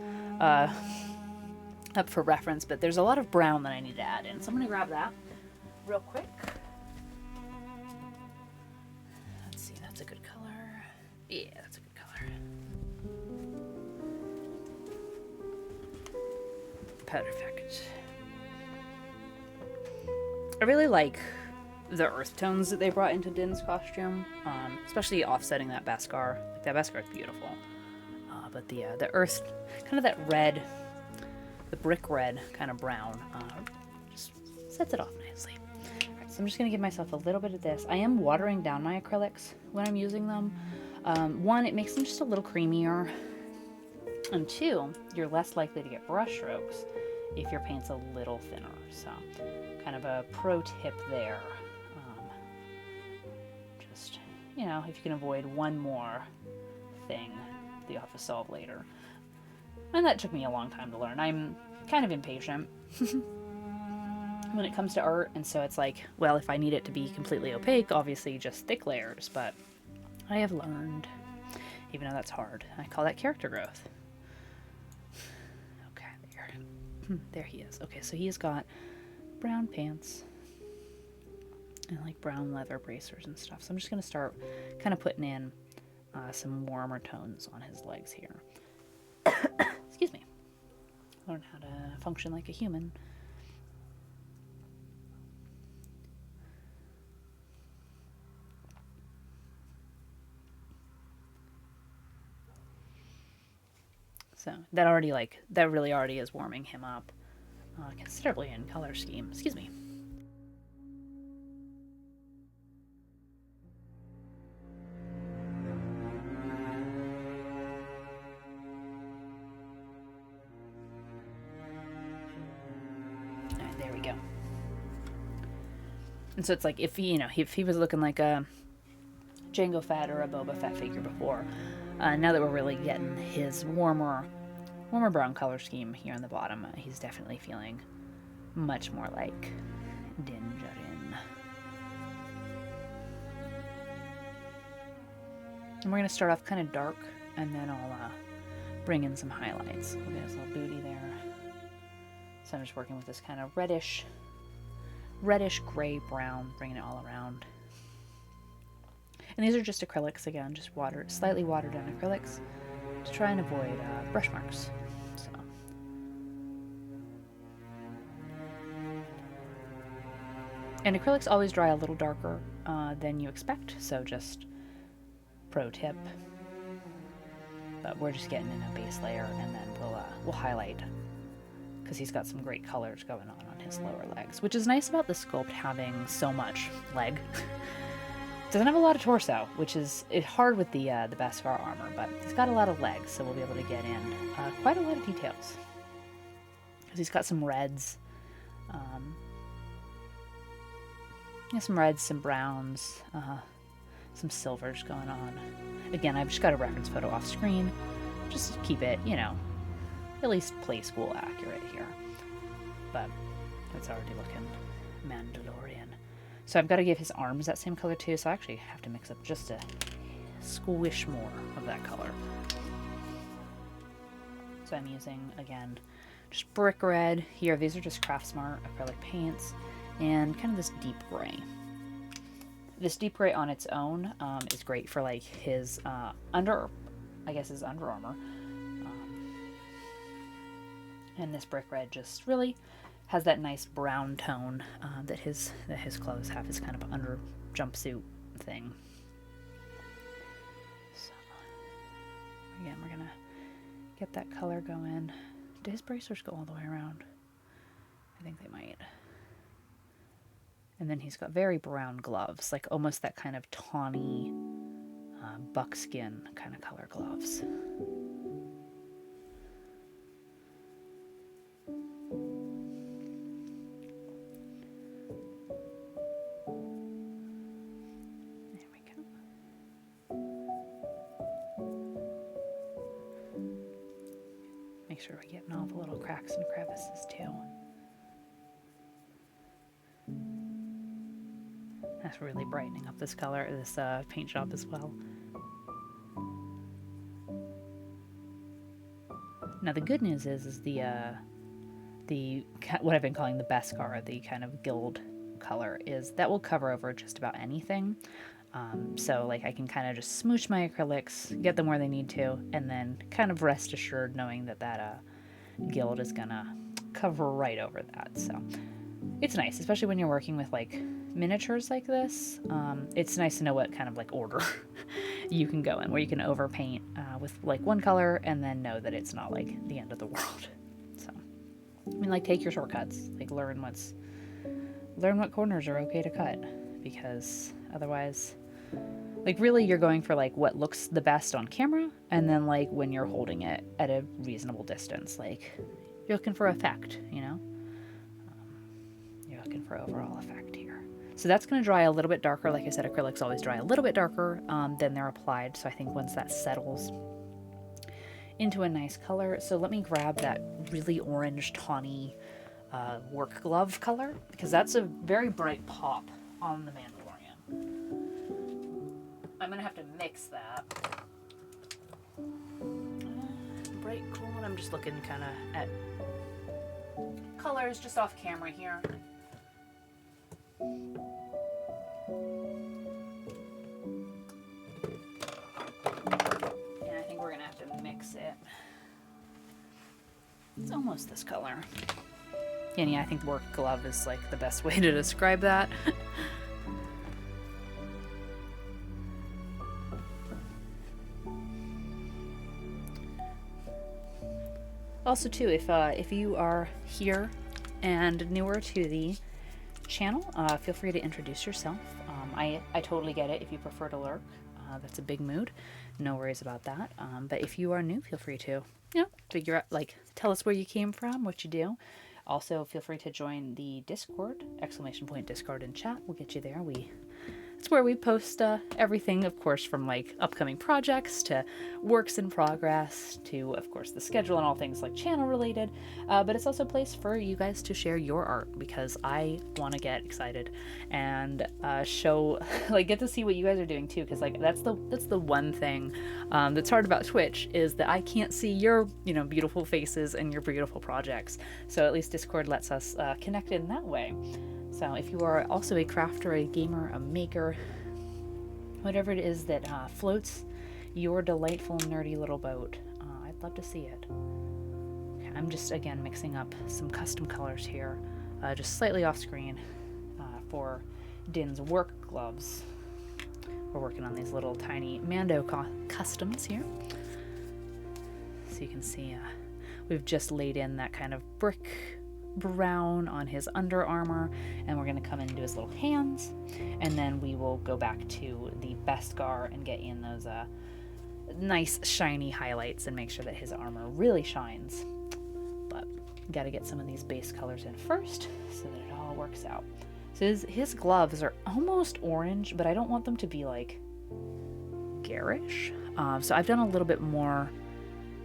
up for reference, but there's a lot of brown that I need to add in, so I'm gonna grab that real quick. Let's see, that's a good color. Yeah, that's a good color. Perfect. I really like the earth tones that they brought into Din's costume, especially offsetting that Beskar. Like, that Beskar's beautiful. But the earth, kind of that red, the brick red kind of brown, just sets it off nicely. Alright, so I'm just going to give myself a little bit of this. I am watering down my acrylics when I'm using them. One, it makes them just a little creamier. And two, you're less likely to get brush strokes if your paint's a little thinner. So, kind of a pro tip there. Just, you know, if you can avoid one more thing that you'll have to solve later. And that took me a long time to learn. I'm kind of impatient when it comes to art, and so it's like, well, if I need it to be completely opaque, obviously just thick layers, but I have learned, even though that's hard. I call that character growth. Okay, there he is. Okay, so he's got brown pants and like brown leather bracers and stuff. So I'm just going to start kind of putting in some warmer tones on his legs here. Excuse me. Learn how to function like a human. So that really already is warming him up considerably in color scheme. Excuse me. There we go. And so it's like, if he was looking like a Jango Fett or a Boba Fett figure before, now that we're really getting his warmer brown color scheme here on the bottom, he's definitely feeling much more like Din Djarin. And we're going to start off kind of dark, and then I'll bring in some highlights. We'll get his little booty there. So I'm just working with this kind of reddish gray brown, bringing it all around. And these are just acrylics again, just slightly watered down acrylics to try and avoid brush marks. So. And acrylics always dry a little darker than you expect, so just pro tip. But we're just getting in a base layer, and then we'll highlight, because he's got some great colors going on his lower legs, which is nice about the sculpt having so much leg. Doesn't have a lot of torso, which is hard with the Beskar armor, but he's got a lot of legs, so we'll be able to get in quite a lot of details. Because he's got some reds, some reds, some browns, some silvers going on. Again, I've just got a reference photo off screen, just to keep it, at least play school accurate here. But it's already looking Mandalorian. So I've got to give his arms that same color too, so I actually have to mix up just a squish more of that color. So I'm using, again, just brick red here. These are just Craftsmart acrylic paints, and kind of this deep gray. This deep gray on its own is great for like his Under Armour. And this brick red just really has that nice brown tone that his clothes have, his kind of under jumpsuit thing. So again, we're gonna get that color going. Do his bracers go all the way around? I think they might. And then he's got very brown gloves, like almost that kind of tawny buckskin kind of color gloves. There we go. Make sure we're getting all the little cracks and crevices too. That's really brightening up this color, this paint job as well. Now the good news is the what I've been calling the Beskar, the kind of gild color, is that will cover over just about anything. So like I can kind of just smooch my acrylics, get them where they need to, and then kind of rest assured knowing that that gild is gonna cover right over that. So it's nice, especially when you're working with like miniatures like this. It's nice to know what kind of like order you can go in, where you can overpaint with like one color and then know that it's not like the end of the world. So I mean, like, take your shortcuts, like learn what corners are okay to cut, because otherwise, like, really you're going for like what looks the best on camera, and then like when you're holding it at a reasonable distance, like you're looking for effect, you know. You're looking for overall effect here. So that's going to dry a little bit darker. Like I said, acrylics always dry a little bit darker than they're applied. So I think once that settles into a nice color. So let me grab that really orange tawny work glove color, because that's a very bright pop on the Mandalorian. I'm going to have to mix that. Bright, cool, and I'm just looking kind of at colors just off camera here. And I think we're gonna have to mix it. It's almost this color. And yeah, I think work glove is like the best way to describe that. Also too, if you are here and newer to the channel, feel free to introduce yourself. I totally get it if you prefer to lurk. That's a big mood. No worries about that. But if you are new, feel free to, you know, figure out, like, tell us where you came from, what you do. Also, feel free to join the Discord, !Discord and chat. We'll get you there. It's where we post everything, of course, from like upcoming projects to works in progress to, of course, the schedule and all things like channel related. But it's also a place for you guys to share your art, because I want to get excited and show, like, get to see what you guys are doing too. Because like that's the one thing that's hard about Twitch, is that I can't see your, you know, beautiful faces and your beautiful projects. So at least Discord lets us connect in that way. So if you are also a crafter, a gamer, a maker, whatever it is that floats your delightful nerdy little boat, I'd love to see it. Okay, I'm just, again, mixing up some custom colors here, just slightly off screen for Din's work gloves. We're working on these little tiny Mando customs here. So you can see we've just laid in that kind of brick brown on his under armor, and we're going to come into his little hands, and then we will go back to the Beskar and get in those nice shiny highlights and make sure that his armor really shines. But got to get some of these base colors in first so that it all works out. So his gloves are almost orange, but I don't want them to be like garish, so I've done a little bit more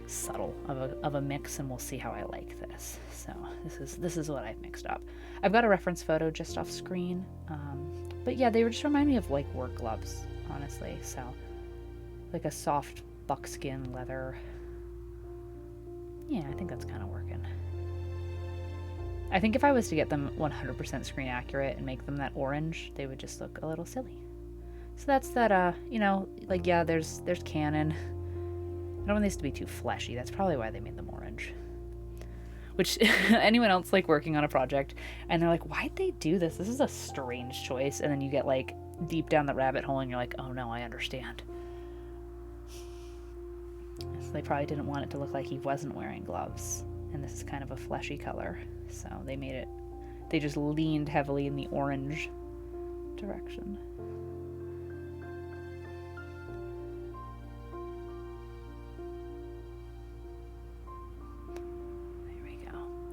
subtle of a mix, and we'll see how I like this. So this is what I've mixed up. I've got a reference photo just off screen, but yeah, they just remind me of like work gloves, honestly. So like a soft buckskin leather. Yeah, I think that's kind of working. I think if I was to get them 100% screen accurate and make them that orange, they would just look a little silly. So that's that, you know, like, yeah, there's canon. I don't want these to be too fleshy. That's probably why they made them orange. Which anyone else like working on a project and they're like, why'd they do this? This is a strange choice. And then you get like deep down the rabbit hole and you're like, oh no, I understand. So they probably didn't want it to look like he wasn't wearing gloves. And this is kind of a fleshy color. So they just leaned heavily in the orange direction.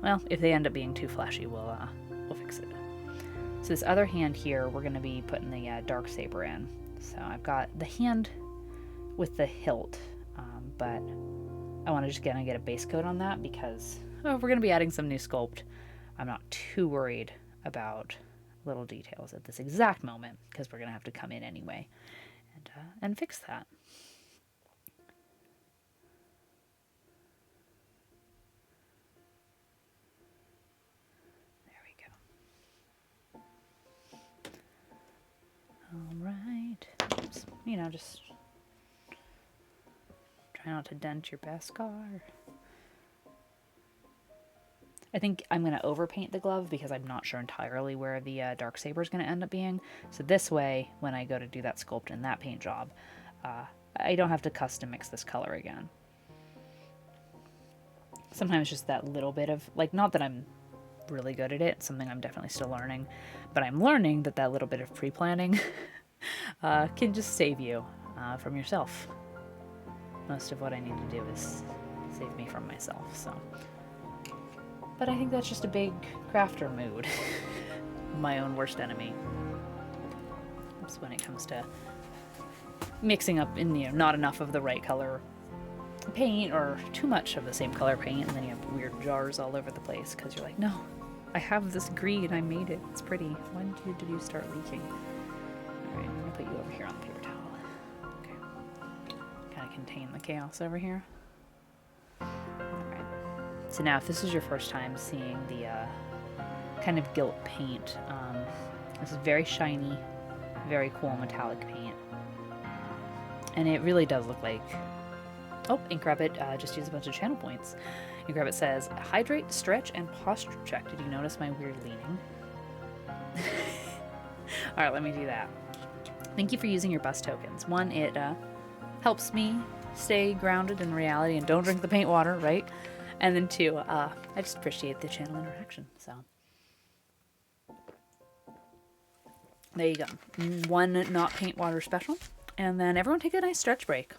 Well, if they end up being too flashy, we'll fix it. So this other hand here, we're going to be putting the dark saber in. So I've got the hand with the hilt, but I want to just get a base coat on that because we're going to be adding some new sculpt. I'm not too worried about little details at this exact moment because we're going to have to come in anyway and fix that. Alright, just try not to dent your Beskar. I think I'm going to overpaint the glove because I'm not sure entirely where the dark saber is going to end up being. So this way, when I go to do that sculpt in that paint job, I don't have to custom mix this color again. Sometimes just that little bit of, like, not that I'm really good at it, it's something I'm definitely still learning, but I'm learning that little bit of pre-planning can just save you from yourself. Most of what I need to do is save me from myself, so. But I think that's just a big crafter mood. My own worst enemy. That's when it comes to mixing up in, not enough of the right color paint or too much of the same color paint, and then you have weird jars all over the place because you're like, no, I have this green, I made it, it's pretty. When did you start leaking? Alright, I'm gonna put you over here on the paper towel. Okay. Kind of contain the chaos over here. Alright. So now if this is your first time seeing the kind of gilt paint, this is very shiny, very cool metallic paint. And it really does look like... Oh, Ink Rabbit just used a bunch of channel points. Ink Rabbit says, hydrate, stretch, and posture check. Did you notice my weird leaning? Alright, let me do that. Thank you for using your bus tokens. One, it helps me stay grounded in reality and don't drink the paint water, right? And then two, I just appreciate the channel interaction, so. There you go. One not paint water special. And then everyone take a nice stretch break.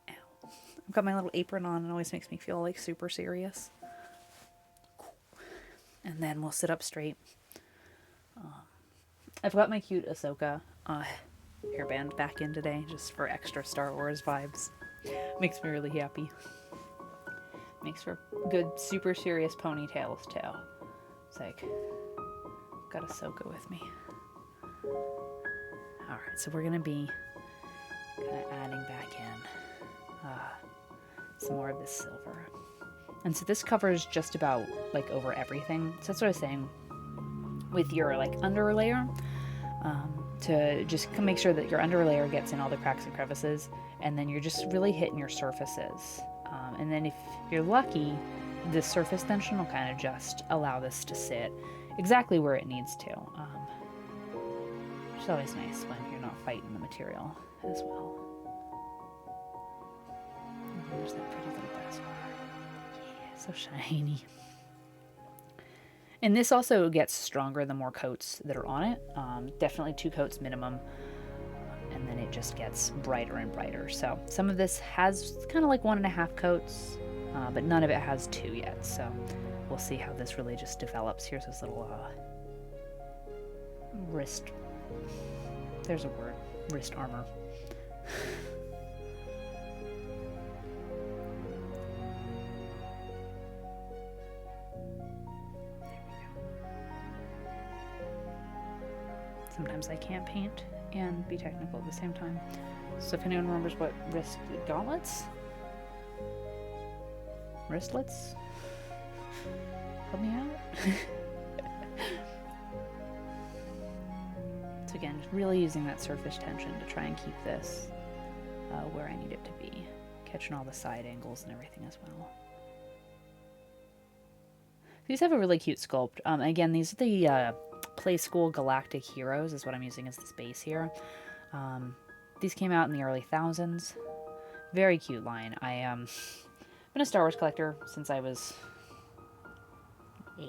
I've got my little apron on. It always makes me feel like super serious. And then we'll sit up straight. I've got my cute Ahsoka hairband back in today just for extra Star Wars vibes. Makes me really happy. Makes for good super serious ponytails too. It's like, got Ahsoka with me. Alright, so we're going to be kind of adding back in some more of this silver. And so this covers just about like over everything. So that's what I was saying with your like under layer, to just make sure that your under layer gets in all the cracks and crevices, and then you're just really hitting your surfaces. And then if you're lucky, the surface tension will kind of just allow this to sit exactly where it needs to. Which is always nice when you're not fighting the material as well. And there's that pretty little Beskar. Yeah, so shiny. And this also gets stronger the more coats that are on it. Definitely 2 coats minimum. And then it just gets brighter and brighter. So some of this has kind of like 1.5 coats, but none of it has 2 yet. So we'll see how this really just develops. Here's this little wrist. There's a word. Wrist armor. Sometimes I can't paint and be technical at the same time. So if anyone remembers what wrist gauntlets? Wristlets? Help me out. So again, just really using that surface tension to try and keep this where I need it to be. Catching all the side angles and everything as well. These have a really cute sculpt. Again, these are the Play School Galactic Heroes is what I'm using as the base here. These came out in the early thousands. Very cute line. I've been a Star Wars collector since I was 8.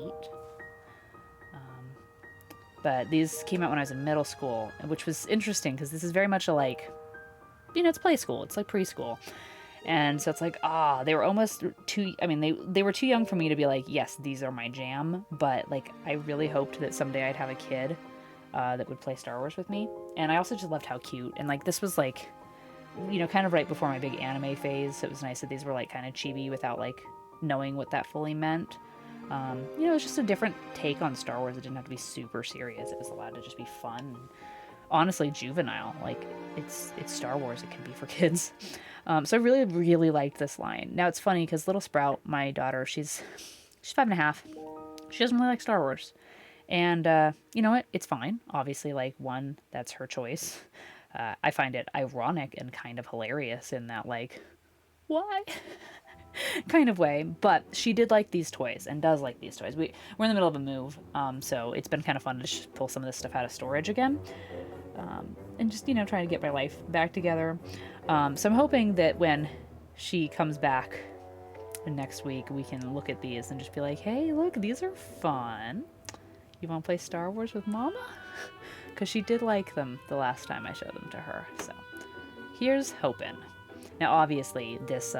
But these came out when I was in middle school, which was interesting because this is very much a like, it's play school. It's like preschool. And so it's like, they were almost too, I mean, they were too young for me to be like, yes, these are my jam. But like, I really hoped that someday I'd have a kid that would play Star Wars with me. And I also just loved how cute. And like, this was like, kind of right before my big anime phase. So it was nice that these were like kind of chibi without like knowing what that fully meant. It was just a different take on Star Wars. It didn't have to be super serious. It was allowed to just be fun and honestly juvenile. Like, it's Star Wars. It can be for kids. So I really, really liked this line. Now, it's funny because Little Sprout, my daughter, she's 5.5. She doesn't really like Star Wars. And you know what? It's fine. Obviously, like, one, that's her choice. I find it ironic and kind of hilarious in that, like, why? kind of way, but she did like these toys and does like these toys. We're in the middle of a move, so it's been kind of fun to just pull some of this stuff out of storage again, and just trying to get my life back together. So I'm hoping that when she comes back next week, we can look at these and just be like, hey, look, these are fun. You want to play Star Wars with Mama? Because she did like them the last time I showed them to her. So here's hoping. Now, obviously, this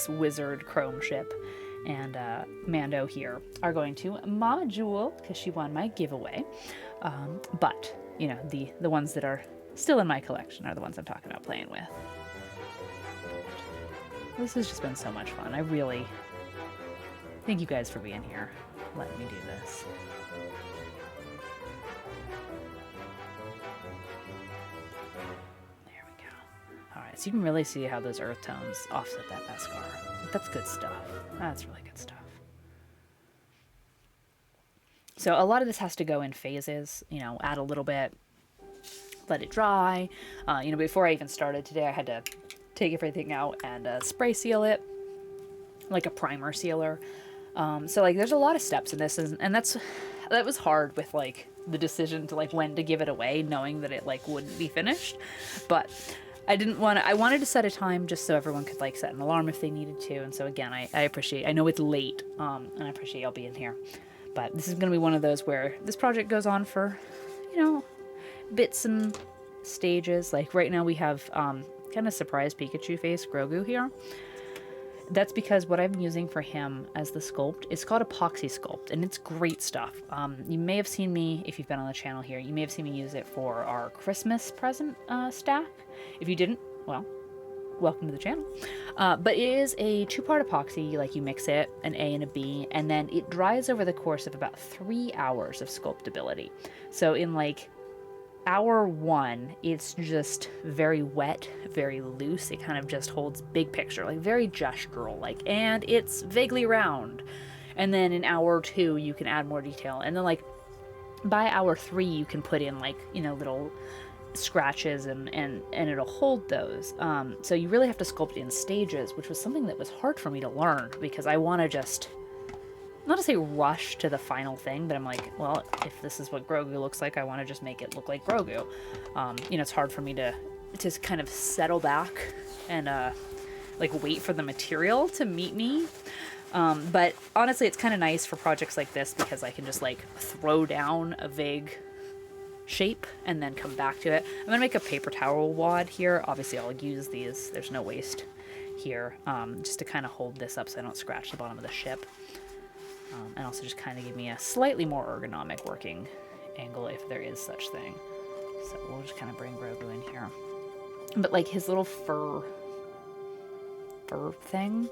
wizard chrome ship and Mando here are going to Mama Jewel because she won my giveaway. But the ones that are still in my collection are the ones I'm talking about playing with. This has just been so much fun. I really thank you guys for being here, letting me do this. So you can really see how those earth tones offset that Beskar. That's good stuff. That's really good stuff. So a lot of this has to go in phases, add a little bit, let it dry. Before I even started today, I had to take everything out and spray seal it like a primer sealer. So like there's a lot of steps in this, and that was hard with like the decision to like when to give it away, knowing that it like wouldn't be finished. But I wanted to set a time just so everyone could like set an alarm if they needed to. And so again, I know it's late, and I appreciate y'all being here, but this is going to be one of those where this project goes on for, bits and stages. Like right now we have, kind of surprise Pikachu face Grogu here. That's because what I've been using for him as the sculpt is called Epoxy Sculpt, and it's great stuff. You may have seen me, if you've been on the channel here, you may have seen me use it for our Christmas present stack. If you didn't, well, welcome to the channel. But it is a 2-part epoxy. You mix it, an A and a B, and then it dries over the course of about 3 hours of sculptability. So in like hour 1, it's just very wet, very loose. It kind of just holds big picture, like very gestural, and it's vaguely round. And then in hour 2, you can add more detail. And then like by hour 3, you can put in little scratches and it'll hold those. So you really have to sculpt in stages, which was something that was hard for me to learn because I want to just, not to say rush to the final thing, but I'm like, well, if this is what Grogu looks like, I want to just make it look like Grogu. It's hard for me to just kind of settle back and wait for the material to meet me. But honestly, it's kind of nice for projects like this because I can just throw down a vague shape and then come back to it. I'm gonna make a paper towel wad here. Obviously, I'll use these. There's no waste here, just to kind of hold this up so I don't scratch the bottom of the ship. And also just kind of give me a slightly more ergonomic working angle if there is such thing. So we'll just kind of bring Grogu in here. But his little fur thing,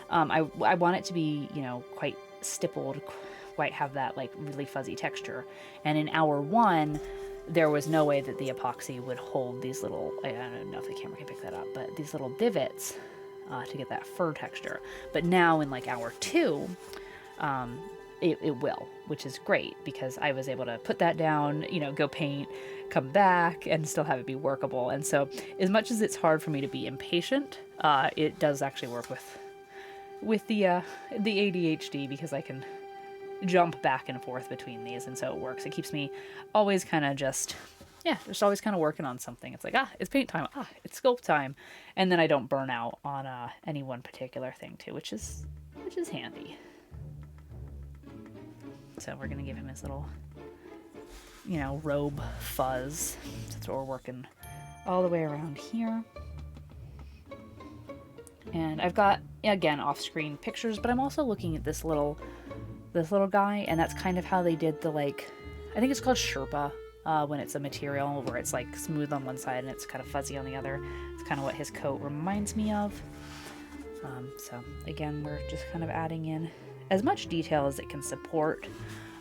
I want it to be, quite stippled, quite have that really fuzzy texture. And in hour 1, there was no way that the epoxy would hold these little, I don't know if the camera can pick that up, but these little divots to get that fur texture. But now in hour 2, it will, which is great because I was able to put that down, go paint, come back, and still have it be workable. And so as much as it's hard for me to be impatient, it does actually work with with the ADHD, because I can jump back and forth between these, and so it works. It keeps me always kind of just always kind of working on something. It's like, it's paint time, it's sculpt time, and then I don't burn out on any one particular thing too, which is handy. So we're gonna give him his little, robe fuzz. That's what we're working all the way around here. And I've got, again, off-screen pictures, but I'm also looking at this little guy, and that's kind of how they did the, like, I think it's called Sherpa, when it's a material where it's like smooth on one side and it's kind of fuzzy on the other. It's kind of what his coat reminds me of. So again, we're just kind of adding in as much detail as it can support.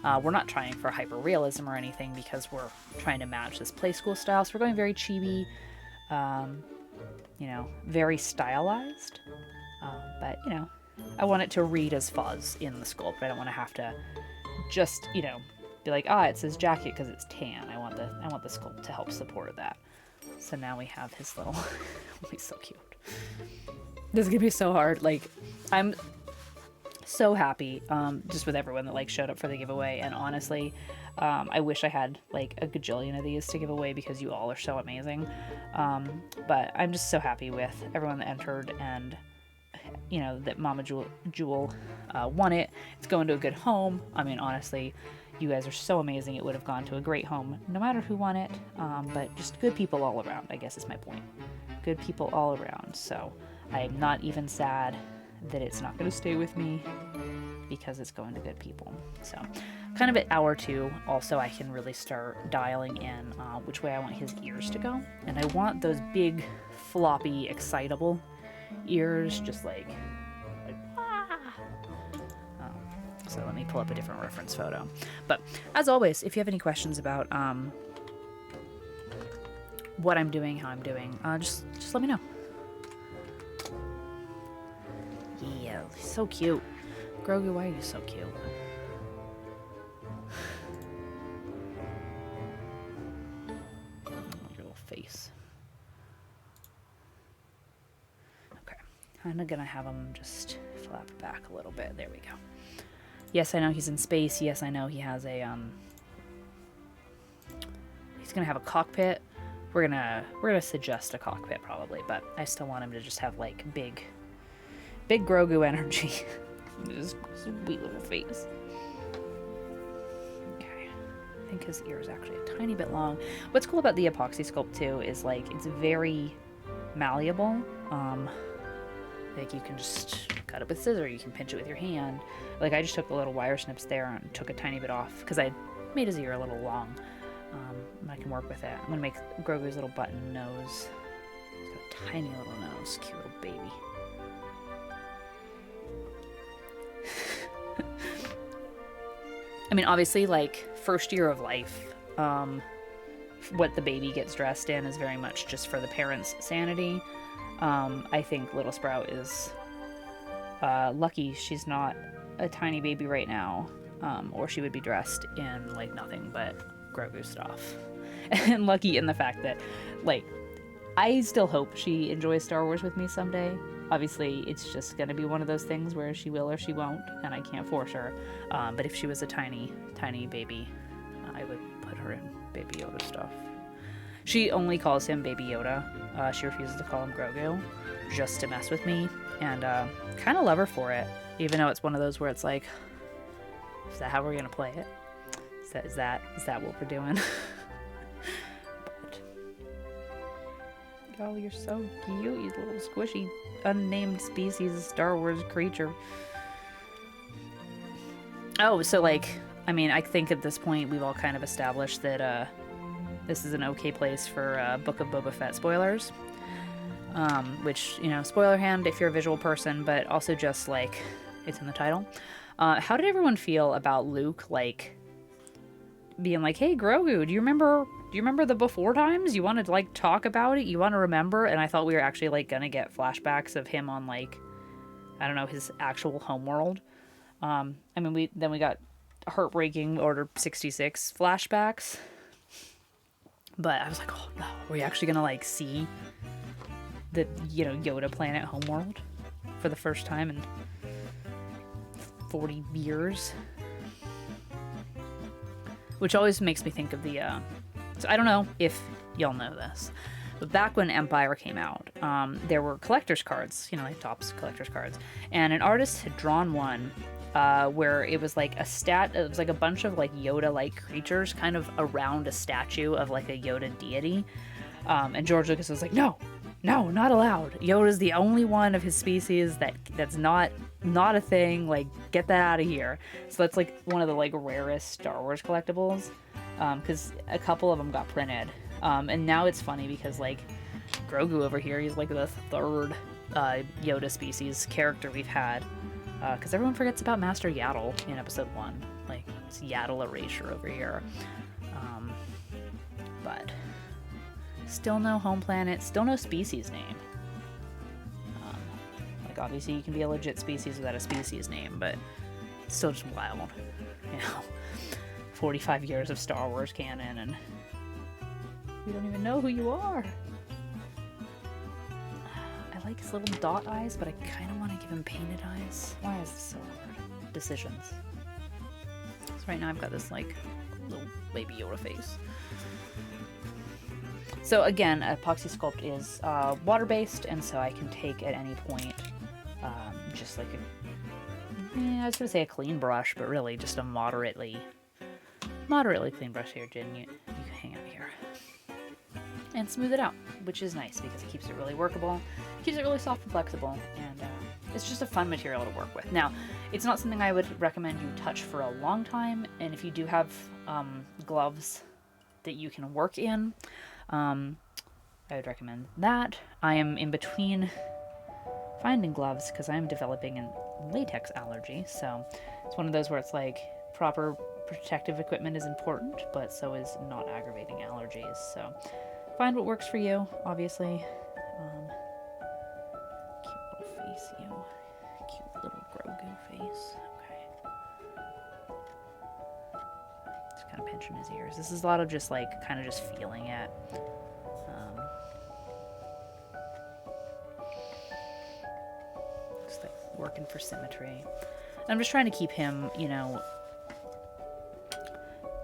We're not trying for hyper-realism or anything, because we're trying to match this play school style. So we're going very chibi, very stylized. But, I want it to read as fuzz in the sculpt. I don't want to have to just, be like, it says jacket because it's tan. I want the sculpt to help support that. So now we have his little, he's so cute. This is going to be so hard. Like, I'm so happy just with everyone that, like, showed up for the giveaway. And honestly, I wish I had, like, a gajillion of these to give away, because you all are so amazing. But I'm just so happy with everyone that entered, and that Mama Jewel won it. It's going to a good home. I mean, honestly, you guys are so amazing. It would have gone to a great home no matter who won it. But just good people all around, I guess is my point. Good people all around. So I'm not even sad that it's not going to stay with me, because it's going to good people. So kind of at hour 2, also, I can really start dialing in which way I want his ears to go. And I want those big, floppy, excitable ears, just like so let me pull up a different reference photo. But as always, if you have any questions about what I'm doing, how I'm doing, just let me know. Yeah, so cute. Grogu, why are you so cute? Your little face. Okay, I'm gonna have him just flap back a little bit. There we go. Yes, I know he's in space. Yes, I know he has a he's gonna have a cockpit. We're gonna suggest a cockpit probably, but I still want him to just have, like, big Grogu energy. His sweet little face. Okay, I think his ear is actually a tiny bit long. What's cool about the epoxy sculpt too is, like, it's very malleable. Like, you can just cut it with scissors, you can pinch it with your hand. Like, I just took the little wire snips there and took a tiny bit off, because I made his ear a little long. And I can work with it. I'm gonna make Grogu's little button nose. He's got a tiny little nose, cute little baby. I mean, obviously, like, first year of life, what the baby gets dressed in is very much just for the parents' sanity. I think Little Sprout is lucky she's not a tiny baby right now, or she would be dressed in, like, nothing but Grogu stuff. And lucky in the fact that, like, I still hope she enjoys Star Wars with me someday. Obviously, it's just going to be one of those things where she will or she won't, and I can't force her. But if she was a tiny baby, I would put her in Baby Yoda stuff. She only calls him Baby Yoda. She refuses to call him Grogu, just to mess with me, and kind of love her for it. Even though it's one of those where it's like, is that how we're going to play it? Is that what we're doing? But, oh, you're so cute, you little squishy, unnamed species Star Wars creature. Oh, so, like, I mean, I think at this point we've all kind of established that this is an okay place for Book of Boba Fett spoilers. Which, spoiler hand if you're a visual person, but also just, like, it's in the title. How did everyone feel about Luke, like, being like, hey, Grogu, do you remember the before times? You want to, like, talk about it? You want to remember? And I thought we were actually, like, gonna get flashbacks of him on, like, I don't know, his actual homeworld. I mean, we got heartbreaking Order 66 flashbacks. But I was like, oh no, are we actually gonna, like, see the, Yoda planet homeworld for the first time in 40 years. Which always makes me think of the, so I don't know if y'all know this, but back when Empire came out, there were collector's cards, you know, like Topps collector's cards, and an artist had drawn one where it was like it was like a bunch of like Yoda-like creatures kind of around a statue of like a Yoda deity, and George Lucas was like, no, not allowed. Yoda's the only one of his species that's not a thing. Like, get that out of here. So that's like one of the like rarest Star Wars collectibles, because a couple of them got printed, and now it's funny because like Grogu over here, he's like the third Yoda species character we've had, because everyone forgets about Master Yaddle in Episode 1. Like, it's Yaddle Erasure over here, but still no home planet, still no species name. Like, obviously you can be a legit species without a species name, but it's still just wild, you know. 45 years of Star Wars canon and we don't even know who you are. I like his little dot eyes, but I kind of want to give him painted eyes. Why is this so hard? Decisions. So right now I've got this like little baby Yoda face. So again, Epoxy Sculpt is water-based, and so I can take at any point just like I was gonna say a clean brush, but really just a moderately clean brush here, Jen. You can hang out here and smooth it out, which is nice because it keeps it really workable, keeps it really soft and flexible, and it's just a fun material to work with. Now, it's not something I would recommend you touch for a long time, and if you do have gloves that you can work in, I would recommend that. I am in between finding gloves because I'm developing a latex allergy, so it's one of those where it's like proper protective equipment is important, but so is not aggravating allergies. So find what works for you, obviously. Cute little face, you. Cute little Grogu face. Okay. Just kind of pinching his ears. This is a lot of just like kind of just feeling it. Just like working for symmetry. I'm just trying to keep him, you know,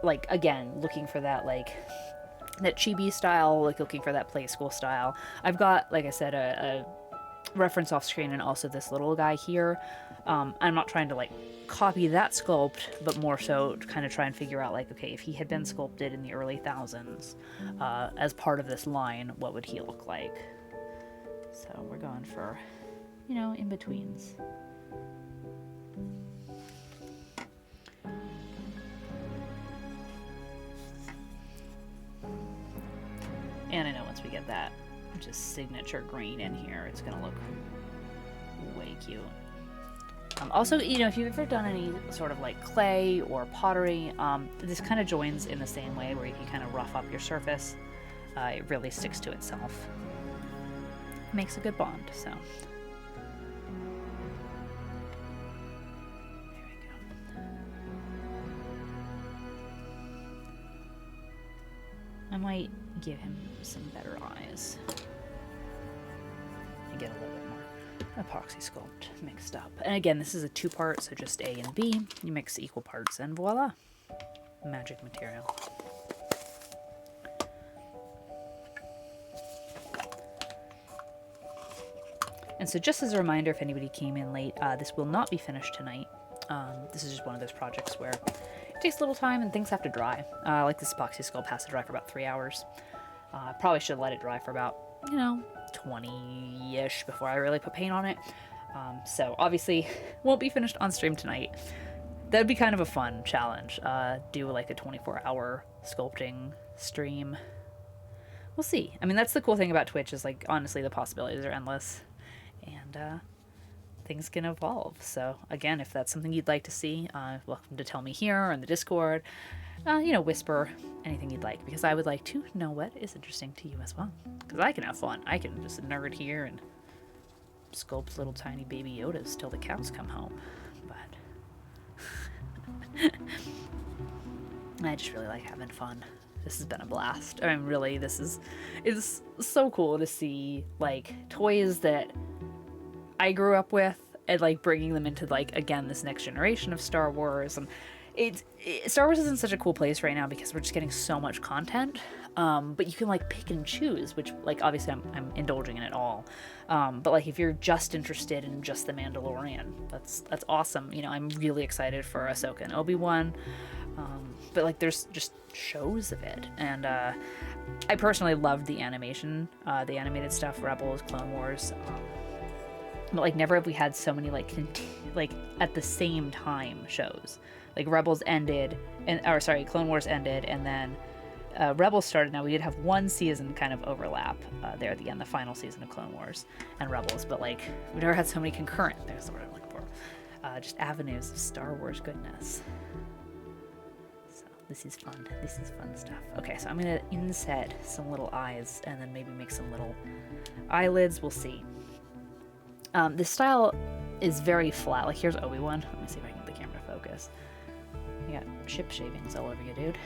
like, again, looking for that, like, that chibi style, like, looking for that play school style. I've got, like I said, a reference off screen and also this little guy here. I'm not trying to, like, copy that sculpt, but more so to kind of try and figure out, like, okay, if he had been sculpted in the early thousands as part of this line, what would he look like? So we're going for, you know, in-betweens. And I know once we get that just signature green in here, it's gonna look way cute. Also, you know, if you've ever done any sort of like clay or pottery, this kind of joins in the same way where if you kind of rough up your surface, it really sticks to itself. Makes a good bond, so. I might give him some better eyes and get a little bit more epoxy sculpt mixed up. And again, this is a two-part, so just A and B. You mix equal parts and voila, magic material. And so just as a reminder, if anybody came in late, this will not be finished tonight. This is just one of those projects where it takes a little time and things have to dry. Like this epoxy sculpt has to dry for about 3 hours. Probably should let it dry for about, 20-ish before I really put paint on it. So obviously won't be finished on stream tonight. That'd be kind of a fun challenge. Do like a 24-hour sculpting stream. We'll see. I mean, that's the cool thing about Twitch is like, honestly, the possibilities are endless. And things can evolve. So again, if that's something you'd like to see, welcome to tell me here or in the Discord. Whisper anything you'd like, because I would like to know what is interesting to you as well. Because I can have fun. I can just nerd here and sculpt little tiny baby Yodas till the cows come home. But I just really like having fun. This has been a blast. I mean, really, it's so cool to see like toys that I grew up with and like bringing them into like, again, this next generation of Star Wars. And Star Wars is in such a cool place right now because we're just getting so much content, but you can like pick and choose, which like obviously I'm indulging in it all, but like if you're just interested in just the Mandalorian, that's awesome. You know, I'm really excited for Ahsoka and Obi-Wan, but like there's just shows of it, and I personally loved the animation, the animated stuff, Rebels, Clone Wars, but like never have we had so many like at the same time shows. Like Rebels ended, Clone Wars ended, and then Rebels started. Now we did have one season kind of overlap there at the end, the final season of Clone Wars and Rebels, but like we never had so many concurrent. There's what I'm looking for. Just avenues of Star Wars goodness. So this is fun. This is fun stuff. Okay, so I'm gonna inset some little eyes and then maybe make some little eyelids. We'll see. This style is very flat. Like here's Obi-Wan. Let me see if I can get the camera to focus. You got ship shavings all over you, dude.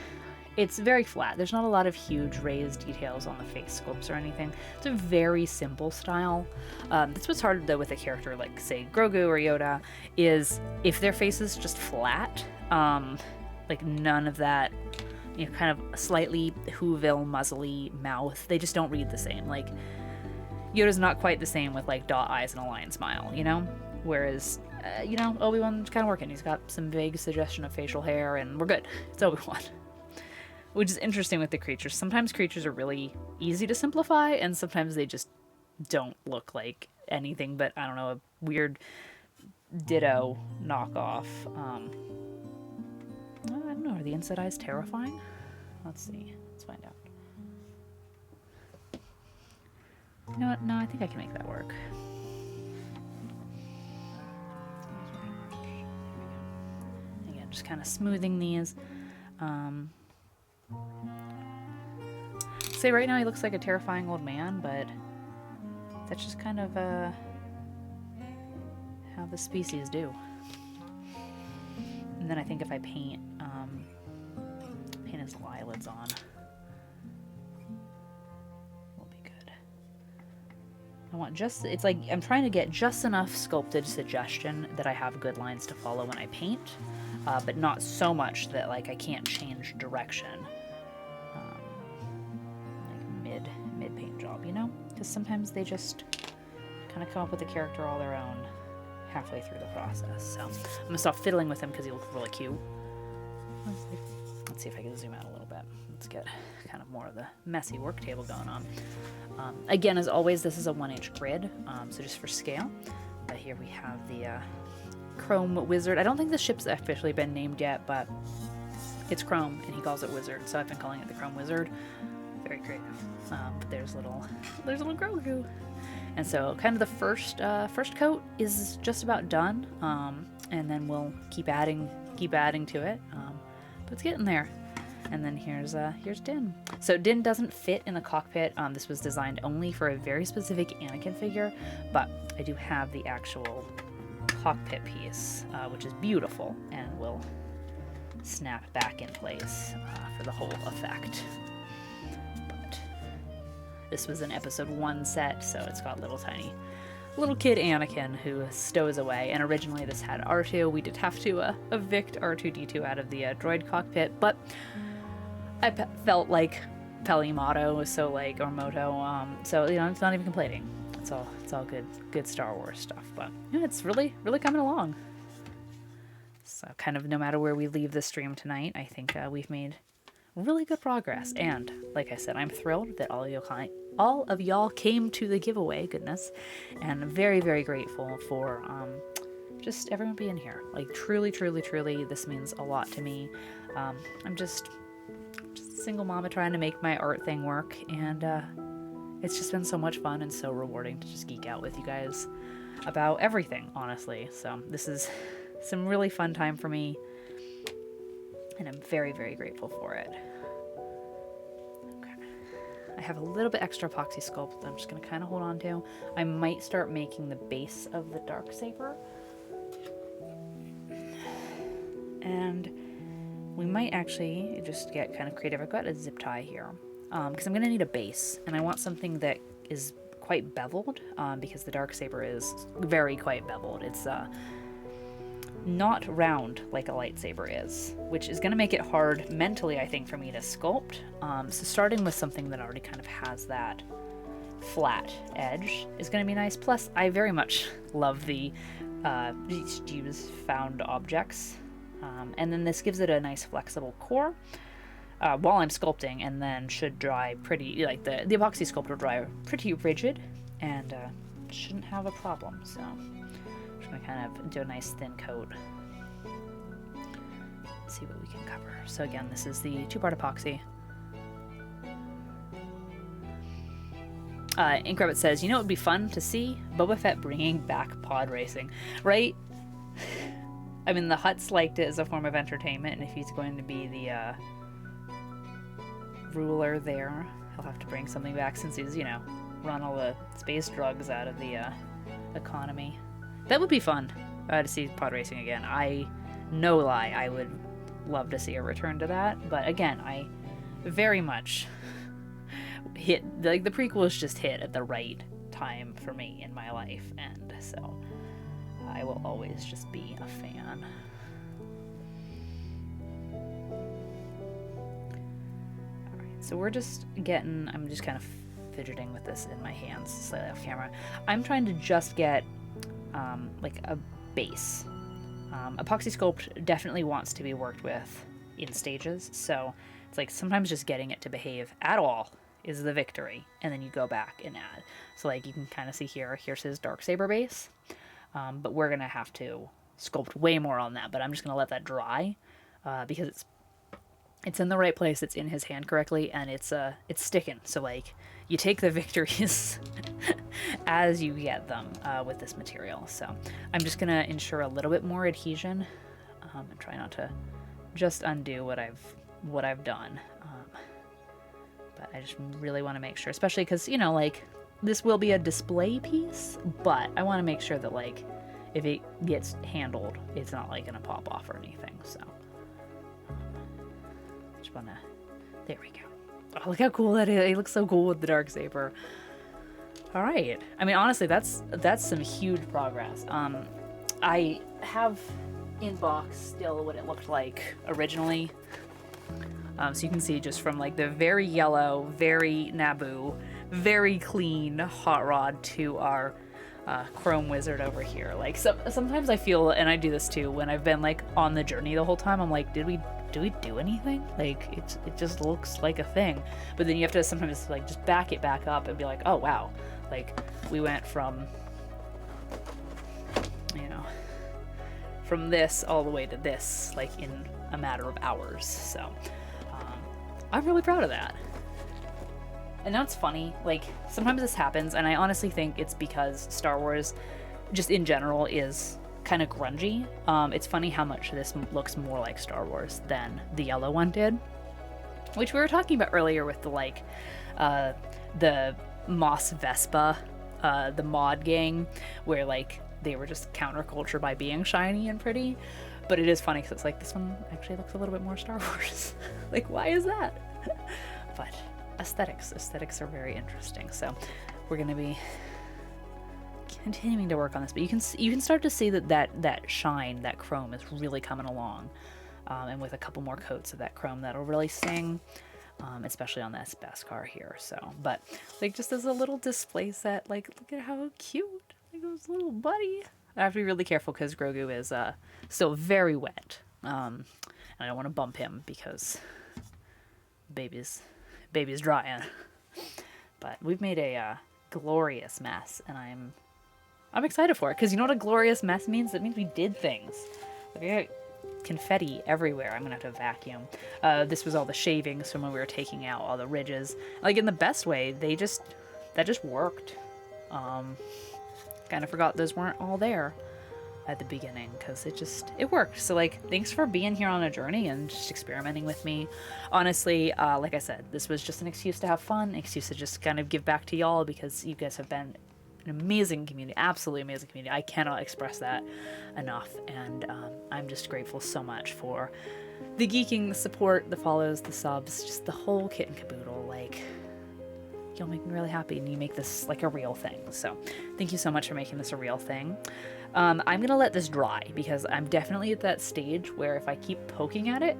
It's very flat. There's not a lot of huge raised details on the face sculpts or anything. It's a very simple style. That's what's hard though with a character like, say, Grogu or Yoda, is if their face is just flat, like none of that, you know, kind of slightly Whoville, muzzly mouth, they just don't read the same. Like, Yoda's not quite the same with like dot eyes and a lion smile, you know? Whereas, you know, Obi-Wan's kind of working. He's got some vague suggestion of facial hair, and we're good. It's Obi-Wan. Which is interesting with the creatures. Sometimes creatures are really easy to simplify, and sometimes they just don't look like anything but, I don't know, a weird Ditto knockoff. I don't know. Are the inside eyes terrifying? Let's see. Let's find out. You know what? No, I think I can make that work. Again, just kind of smoothing these. Say right now he looks like a terrifying old man, but that's just kind of how the species do. And then I think if I paint his eyelids on, we'll be good. I want just, it's like I'm trying to get just enough sculpted suggestion that I have good lines to follow when I paint, but not so much that like I can't change direction. Like mid paint job, you know? Because sometimes they just kind of come up with a character all their own halfway through the process. So I'm gonna stop fiddling with him because he looks really cute. Let's see if I can zoom out a little bit. Let's get kind of more of the messy work table going on. Again, as always, this is a 1-inch grid, so just for scale. But here we have the Chrome Wizard. I don't think the ship's officially been named yet, but it's Chrome, and he calls it Wizard, so I've been calling it the Chrome Wizard. Very creative. But there's little Grogu. And so kind of the first coat is just about done, and then we'll keep adding to it. But it's getting there. And then here's Din. So Din doesn't fit in the cockpit. This was designed only for a very specific Anakin figure, but I do have the actual cockpit piece, which is beautiful and will snap back in place for the whole effect. But this was an episode 1 set, so it's got little kid Anakin who stows away, and originally this had R2. We did have to evict R2-D2 out of the droid cockpit, but I felt like Pelimato was so like, or Moto, so you know, it's not even complaining. It's all good Star Wars stuff, but yeah, it's really coming along. So kind of no matter where we leave the stream tonight, I think we've made really good progress, and like I said, I'm thrilled that all of y'all came to the giveaway, goodness, and very, very grateful for just everyone being here. Like truly, this means a lot to me. I'm just a single mama trying to make my art thing work, and it's just been so much fun and so rewarding to just geek out with you guys about everything, honestly. So this is some really fun time for me, and I'm very, very grateful for it. Okay, I have a little bit extra epoxy sculpt that I'm just going to kind of hold on to. I might start making the base of the Darksaber, and we might actually just get kind of creative. I've got a zip tie here because I'm going to need a base, and I want something that is quite beveled, because the Darksaber is very quite beveled. It's not round like a lightsaber is, which is going to make it hard mentally, I think, for me to sculpt. So starting with something that already kind of has that flat edge is going to be nice. Plus, I very much love the use found objects. And then this gives it a nice flexible core while I'm sculpting, and then should dry pretty, like the epoxy sculpt will dry pretty rigid and shouldn't have a problem. So I'm just going to kind of do a nice thin coat. See what we can cover. So again, this is the 2-part epoxy. Ink Rabbit says, you know, it would be fun to see Boba Fett bringing back pod racing, right? I mean, the Hutts liked it as a form of entertainment, and if he's going to be the ruler there, he'll have to bring something back since he's, you know, run all the space drugs out of the economy. That would be fun to see pod racing again. No lie, I would love to see a return to that. But again, I very much hit, like, the prequels just hit at the right time for me in my life, and so I will always just be a fan. Alright, so we're just getting, I'm just kind of fidgeting with this in my hands slightly off camera. I'm trying to just get like a base. Epoxy sculpt definitely wants to be worked with in stages, so it's like sometimes just getting it to behave at all is the victory, and then you go back and add. So like you can kind of see here's his Darksaber base, but we're gonna have to sculpt way more on that, but I'm just gonna let that dry because it's in the right place, it's in his hand correctly, and it's sticking. So like you take the victories as you get them with this material. So I'm just gonna ensure a little bit more adhesion and try not to just undo what I've done. But I just really want to make sure, especially because, you know, like, this will be a display piece, but I want to make sure that, like, if it gets handled, it's not, like, going to pop off or anything, so. Just want to, there we go. Oh, look how cool that is. It looks so cool with the Darksaber. All right. I mean, honestly, that's some huge progress. I have in box still what it looked like originally. So you can see just from like the very yellow, very Naboo, very clean hot rod to our chrome wizard over here. Like sometimes I feel, and I do this too, when I've been like on the journey the whole time, I'm like, did we do anything? Like it just looks like a thing. But then you have to sometimes like just back it back up and be like, oh wow, like we went from, you know, from this all the way to this, like in a matter of hours. So I'm really proud of that. And now it's funny, like, sometimes this happens, and I honestly think it's because Star Wars, just in general, is kind of grungy. It's funny how much this looks more like Star Wars than the yellow one did. Which we were talking about earlier with the, like, the Moss Vespa, the mod gang, where, like, they were just counterculture by being shiny and pretty. But it is funny because it's like, this one actually looks a little bit more Star Wars. Like, why is that? But aesthetics are very interesting. So we're going to be continuing to work on this. But you can start to see that shine, that chrome is really coming along. And with a couple more coats of that chrome, that'll really sing, especially on this Beskar here. So, but like just as a little display set, like look at how cute, like this little buddy. I have to be really careful because Grogu is still very wet. And I don't want to bump him because baby's drying. But we've made a glorious mess, and I'm excited for it because you know what a glorious mess means? It means we did things. Like, I got confetti everywhere. I'm gonna have to vacuum. This was all the shavings from when we were taking out all the ridges. Like in the best way, that just worked. Kind of forgot those weren't all there at the beginning because it worked. So like, thanks for being here on a journey and just experimenting with me. Honestly, like I said, this was just an excuse to have fun, excuse to just kind of give back to y'all because you guys have been an amazing community, absolutely amazing community. I cannot express that enough, and I'm just grateful so much for the geeking, the support, the follows, the subs, just the whole kit and caboodle. Like, you'll make me really happy, and you make this like a real thing. So thank you so much for making this a real thing. I'm gonna let this dry because I'm definitely at that stage where if I keep poking at it,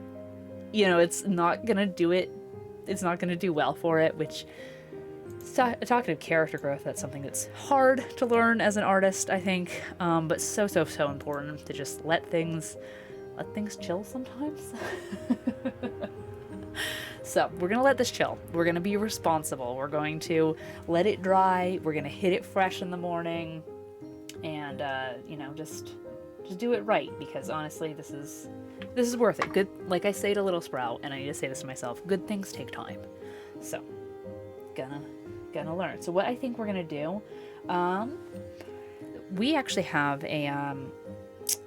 you know, it's not gonna do it. It's not gonna do well for it, which, talking of character growth, that's something that's hard to learn as an artist, I think, but so important to just let things chill sometimes. So we're gonna let this chill. We're gonna be responsible. We're going to let it dry. We're gonna hit it fresh in the morning, and you know, just do it right, because honestly, this is worth it. Good, like I say to Little Sprout, and I need to say this to myself, good things take time. So gonna learn. So what I think we're gonna do, we actually have a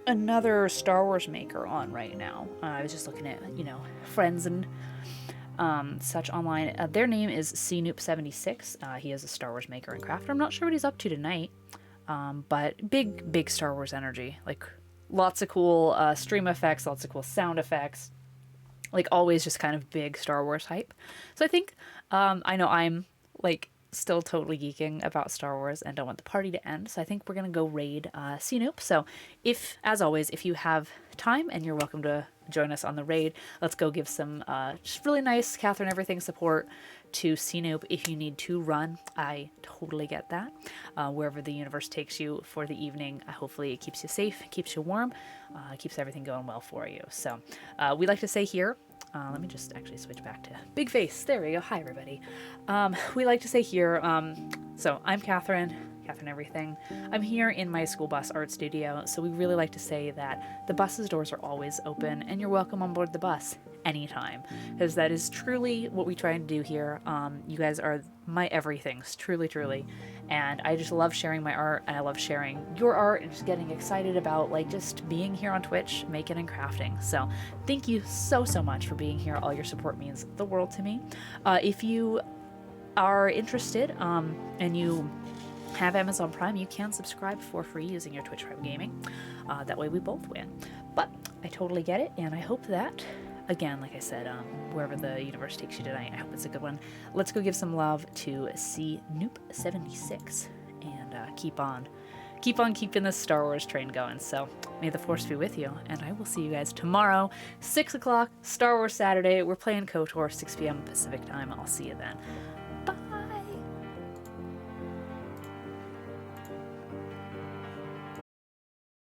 another Star Wars maker on right now. I was just looking at, you know, friends and such online. Their name is CNoop76. He is a Star Wars maker and crafter. I'm not sure what he's up to tonight, but big Star Wars energy. Like lots of cool stream effects, lots of cool sound effects. Like always, just kind of big Star Wars hype. So I think I know I'm like still totally geeking about Star Wars and don't want the party to end. So I think we're gonna go raid CNoop. So if, as always, if you have time, and you're welcome to join us on the raid, let's go give some just really nice Catherine Everything support to CNoop. If you need to run, I totally get that. Wherever the universe takes you for the evening, hopefully it keeps you safe, keeps you warm, keeps everything going well for you. So we like to say here, let me just actually switch back to big face. There we go. Hi, everybody. We like to say here, so I'm Catherine Everything. I'm here in my school bus art studio, so we really like to say that the bus's doors are always open, and you're welcome on board the bus anytime, because that is truly what we try and do here. You guys are my everythings, truly, and I just love sharing my art, and I love sharing your art, and just getting excited about like just being here on Twitch, making and crafting. So thank you so much for being here. All your support means the world to me. If you are interested and you have Amazon Prime, you can subscribe for free using your Twitch Prime Gaming. That way we both win. But I totally get it, and I hope that, again, like I said, wherever the universe takes you tonight, I hope it's a good one. Let's go give some love to CNoop76 and keep on keeping this Star Wars train going. So may the Force be with you, and I will see you guys tomorrow, 6 o'clock, Star Wars Saturday. We're playing KOTOR, 6 p.m. Pacific time. I'll see you then. Bye!